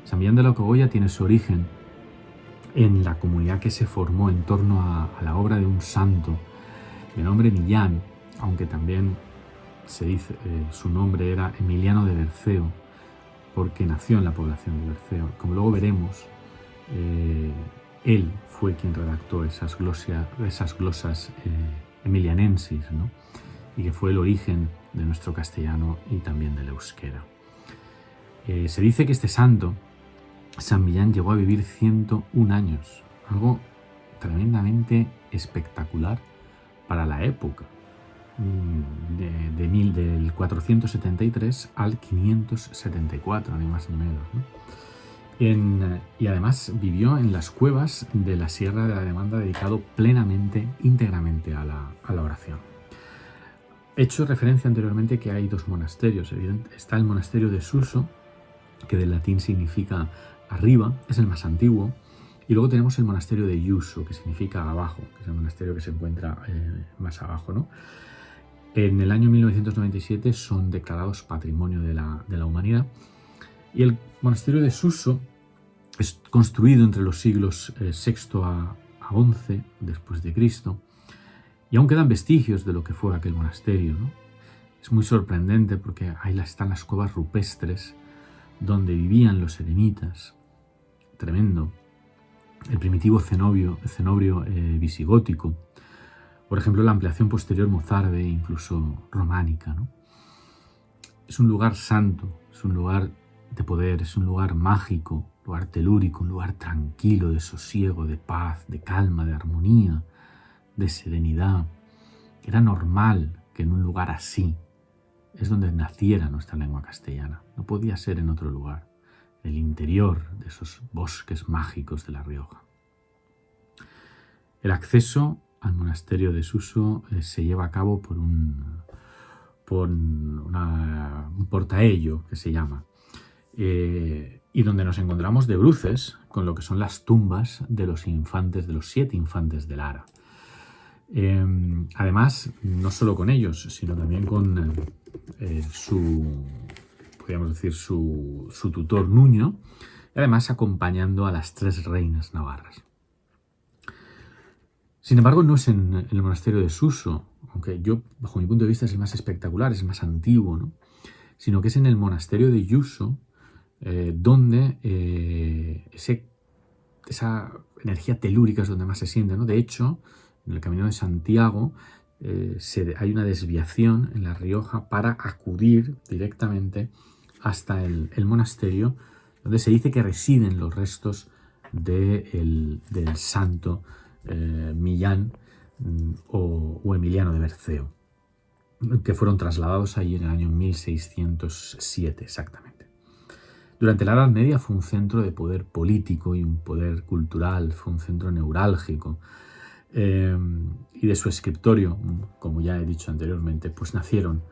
San Millán de la Cogolla tiene su origen en la comunidad que se formó en torno a la obra de un santo de nombre Millán, aunque también se dice su nombre era Emiliano de Berceo, porque nació en la población de Berceo. Como luego veremos, él fue quien redactó esas glosas emilianensis, ¿no? Y que fue el origen de nuestro castellano y también del euskera. Se dice que este santo, San Millán, llegó a vivir 101 años, algo tremendamente espectacular para la época, del 473 al 574, ni más ni menos, ¿no? Y además vivió en las cuevas de la Sierra de la Demanda, dedicado plenamente, íntegramente a la oración. He hecho referencia anteriormente que hay dos monasterios. Está el monasterio de Suso, que del latín significa arriba, es el más antiguo, y luego tenemos el monasterio de Yuso, que significa abajo, que es el monasterio que se encuentra más abajo, ¿no? En el año 1997 son declarados Patrimonio de la Humanidad, y el monasterio de Suso es construido entre los siglos VI a XI después de Cristo, y aún quedan vestigios de lo que fue aquel monasterio, ¿no? Es muy sorprendente porque ahí están las cuevas rupestres donde vivían los eremitas. Tremendo. El primitivo cenobrio visigótico. Por ejemplo, la ampliación posterior mozárabe e incluso románica, ¿no? Es un lugar santo, es un lugar de poder, es un lugar mágico, un lugar telúrico, un lugar tranquilo, de sosiego, de paz, de calma, de armonía, de serenidad. Era normal que en un lugar así es donde naciera nuestra lengua castellana. No podía ser en otro lugar, en el interior de esos bosques mágicos de La Rioja. El acceso al monasterio de Suso se lleva a cabo por un portaello, que se llama, y donde nos encontramos de bruces con lo que son las tumbas de los 7 infantes de Lara. Además, no solo con ellos, sino también con su tutor Nuño, y además acompañando a las 3 reinas navarras. Sin embargo, no es en el monasterio de Suso, aunque yo, bajo mi punto de vista, es el más espectacular, es el más antiguo, ¿no? Sino que es en el monasterio de Yuso, donde esa energía telúrica es donde más se siente, ¿no? De hecho, en el Camino de Santiago hay una desviación en La Rioja para acudir directamente hasta el monasterio, donde se dice que residen los restos del santo Millán o Emiliano de Berceo, que fueron trasladados allí en el año 1607 exactamente. Durante la Edad Media fue un centro de poder político y un poder cultural, fue un centro neurálgico, y de su escritorio, como ya he dicho anteriormente, pues nacieron,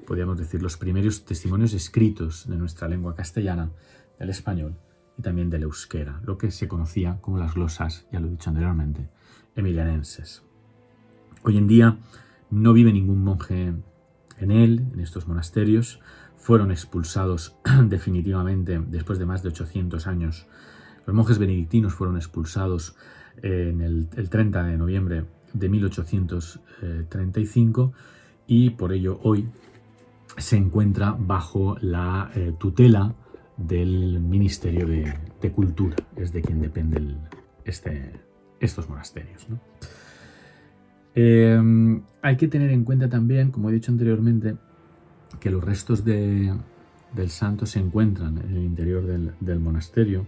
podríamos decir, los primeros testimonios escritos de nuestra lengua castellana, del español, y también del euskera, lo que se conocía como las glosas, ya lo he dicho anteriormente, emilianenses. Hoy en día no vive ningún monje en estos monasterios. Fueron expulsados definitivamente después de más de 800 años. Los monjes benedictinos fueron expulsados en el 30 de noviembre de 1835 y por ello hoy se encuentra bajo la tutela del Ministerio de Cultura, es de quien dependen estos monasterios, ¿no? Hay que tener en cuenta también, como he dicho anteriormente, que los restos del santo se encuentran en el interior del monasterio,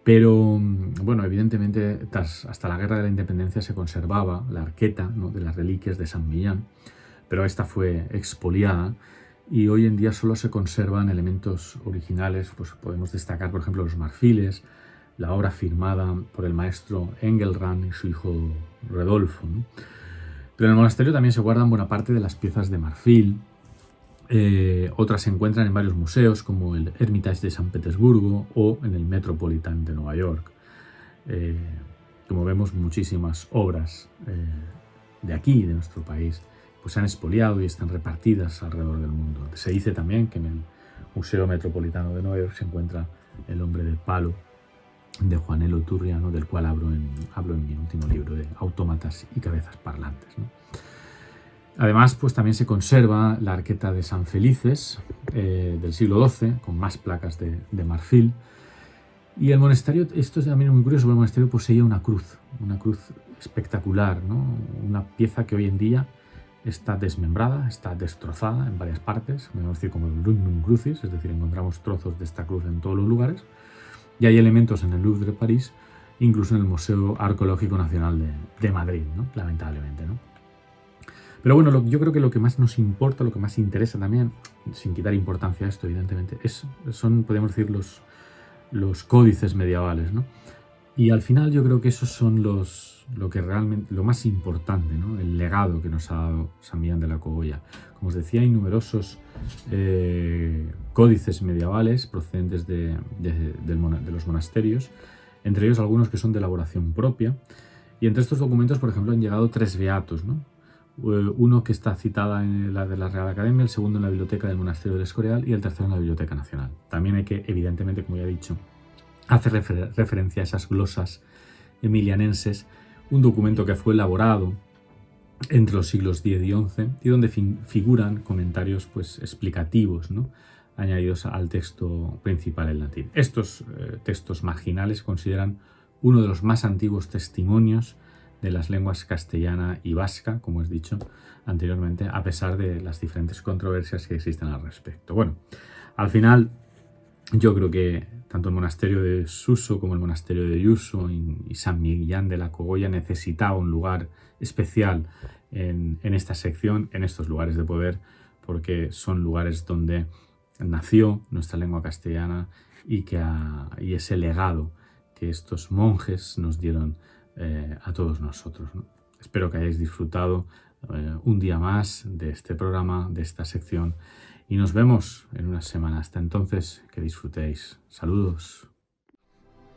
pero bueno, evidentemente hasta la Guerra de la Independencia se conservaba la arqueta, ¿no?, de las reliquias de San Millán, pero esta fue expoliada y hoy en día solo se conservan elementos originales. Pues podemos destacar, por ejemplo, los marfiles, la obra firmada por el maestro Engelrand y su hijo Rodolfo, ¿no? Pero en el monasterio también se guardan buena parte de las piezas de marfil. Otras se encuentran en varios museos, como el Hermitage de San Petersburgo o en el Metropolitan de Nueva York. Como vemos, muchísimas obras de aquí, de nuestro país, pues se han expoliado y están repartidas alrededor del mundo. Se dice también que en el Museo Metropolitano de Nueva York se encuentra el hombre de palo de Juanelo Turriano, del cual hablo en mi último libro de Autómatas y Cabezas Parlantes, ¿no? Además, pues también se conserva la arqueta de San Felices del siglo XII, con más placas de marfil. Y el monasterio, esto es también muy curioso, el monasterio poseía una cruz espectacular, ¿no? Una pieza que hoy en día está desmembrada, está destrozada en varias partes, podemos decir como el Lugnum Crucis, es decir, encontramos trozos de esta cruz en todos los lugares. Y hay elementos en el Louvre de París, incluso en el Museo Arqueológico Nacional de Madrid, ¿no? Lamentablemente, ¿no? Pero bueno, yo creo que lo que más nos importa, lo que más interesa también, sin quitar importancia a esto, evidentemente, son, podemos decir, los códices medievales, ¿no? Y al final yo creo que esos son lo más importante, ¿no? El legado que nos ha dado San Millán de la Cogolla. Como os decía, hay numerosos códices medievales procedentes de los monasterios, entre ellos algunos que son de elaboración propia. Y entre estos documentos, por ejemplo, han llegado 3 beatos, ¿no? Uno que está citada en la de la Real Academia, el segundo en la Biblioteca del Monasterio del Escorial y el tercero en la Biblioteca Nacional. También hay que, evidentemente, como ya he dicho, hacer referencia a esas glosas emilianenses, un documento que fue elaborado entre los siglos X y XI y donde figuran comentarios, pues, explicativos, ¿no?, añadidos al texto principal en latín. Estos textos marginales se consideran uno de los más antiguos testimonios de las lenguas castellana y vasca, como os he dicho anteriormente, a pesar de las diferentes controversias que existen al respecto. Bueno, al final yo creo que tanto el monasterio de Suso como el monasterio de Yuso y San Millán de la Cogolla necesitaba un lugar especial en esta sección, en estos lugares de poder, porque son lugares donde nació nuestra lengua castellana y ese legado que estos monjes nos dieron a todos nosotros, ¿no? Espero que hayáis disfrutado un día más de este programa, de esta sección, y nos vemos en una semana. Hasta entonces, que disfrutéis. Saludos.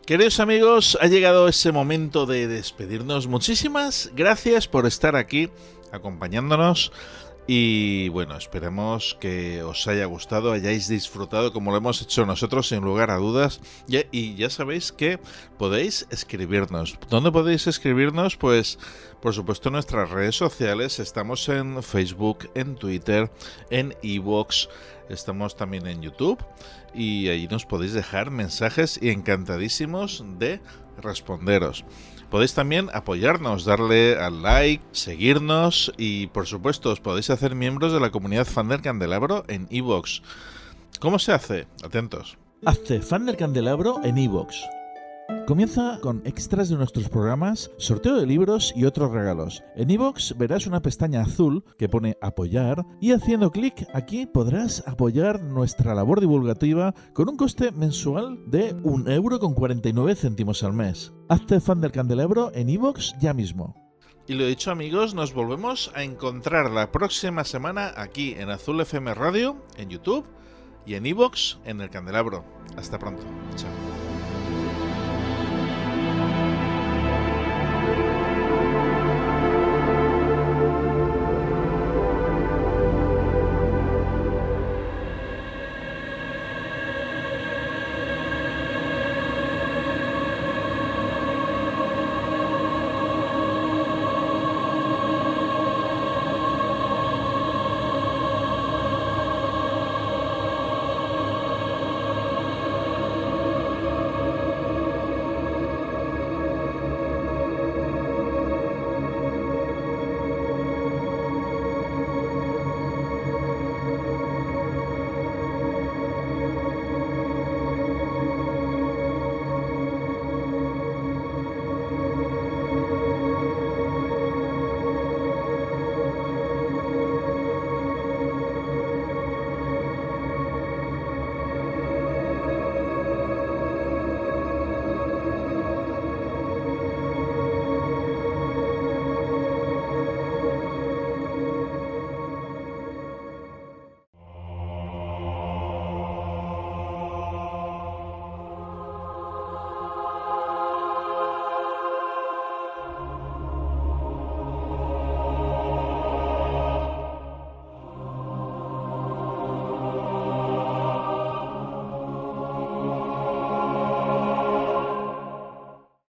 Queridos amigos, ha llegado ese momento de despedirnos. Muchísimas gracias por estar aquí acompañándonos. Y bueno, esperemos que os haya gustado, hayáis disfrutado como lo hemos hecho nosotros, sin lugar a dudas. Y ya sabéis que podéis escribirnos. ¿Dónde podéis escribirnos? Pues por supuesto en nuestras redes sociales. Estamos en Facebook, en Twitter, en iVoox, estamos también en YouTube. Y ahí nos podéis dejar mensajes y encantadísimos de responderos. Podéis también apoyarnos, darle al like, seguirnos y por supuesto os podéis hacer miembros de la comunidad Fan del Candelabro en iVoox. ¿Cómo se hace? Atentos. Hazte Fan del Candelabro en iVoox. Comienza con extras de nuestros programas, sorteo de libros y otros regalos. En iVoox verás una pestaña azul que pone apoyar y haciendo clic aquí podrás apoyar nuestra labor divulgativa con un coste mensual de 1,49 € al mes. Hazte Fan del Candelabro en iVoox ya mismo. Y lo dicho amigos, nos volvemos a encontrar la próxima semana aquí en Azul FM Radio, en YouTube y en iVoox en El Candelabro. Hasta pronto. Chao.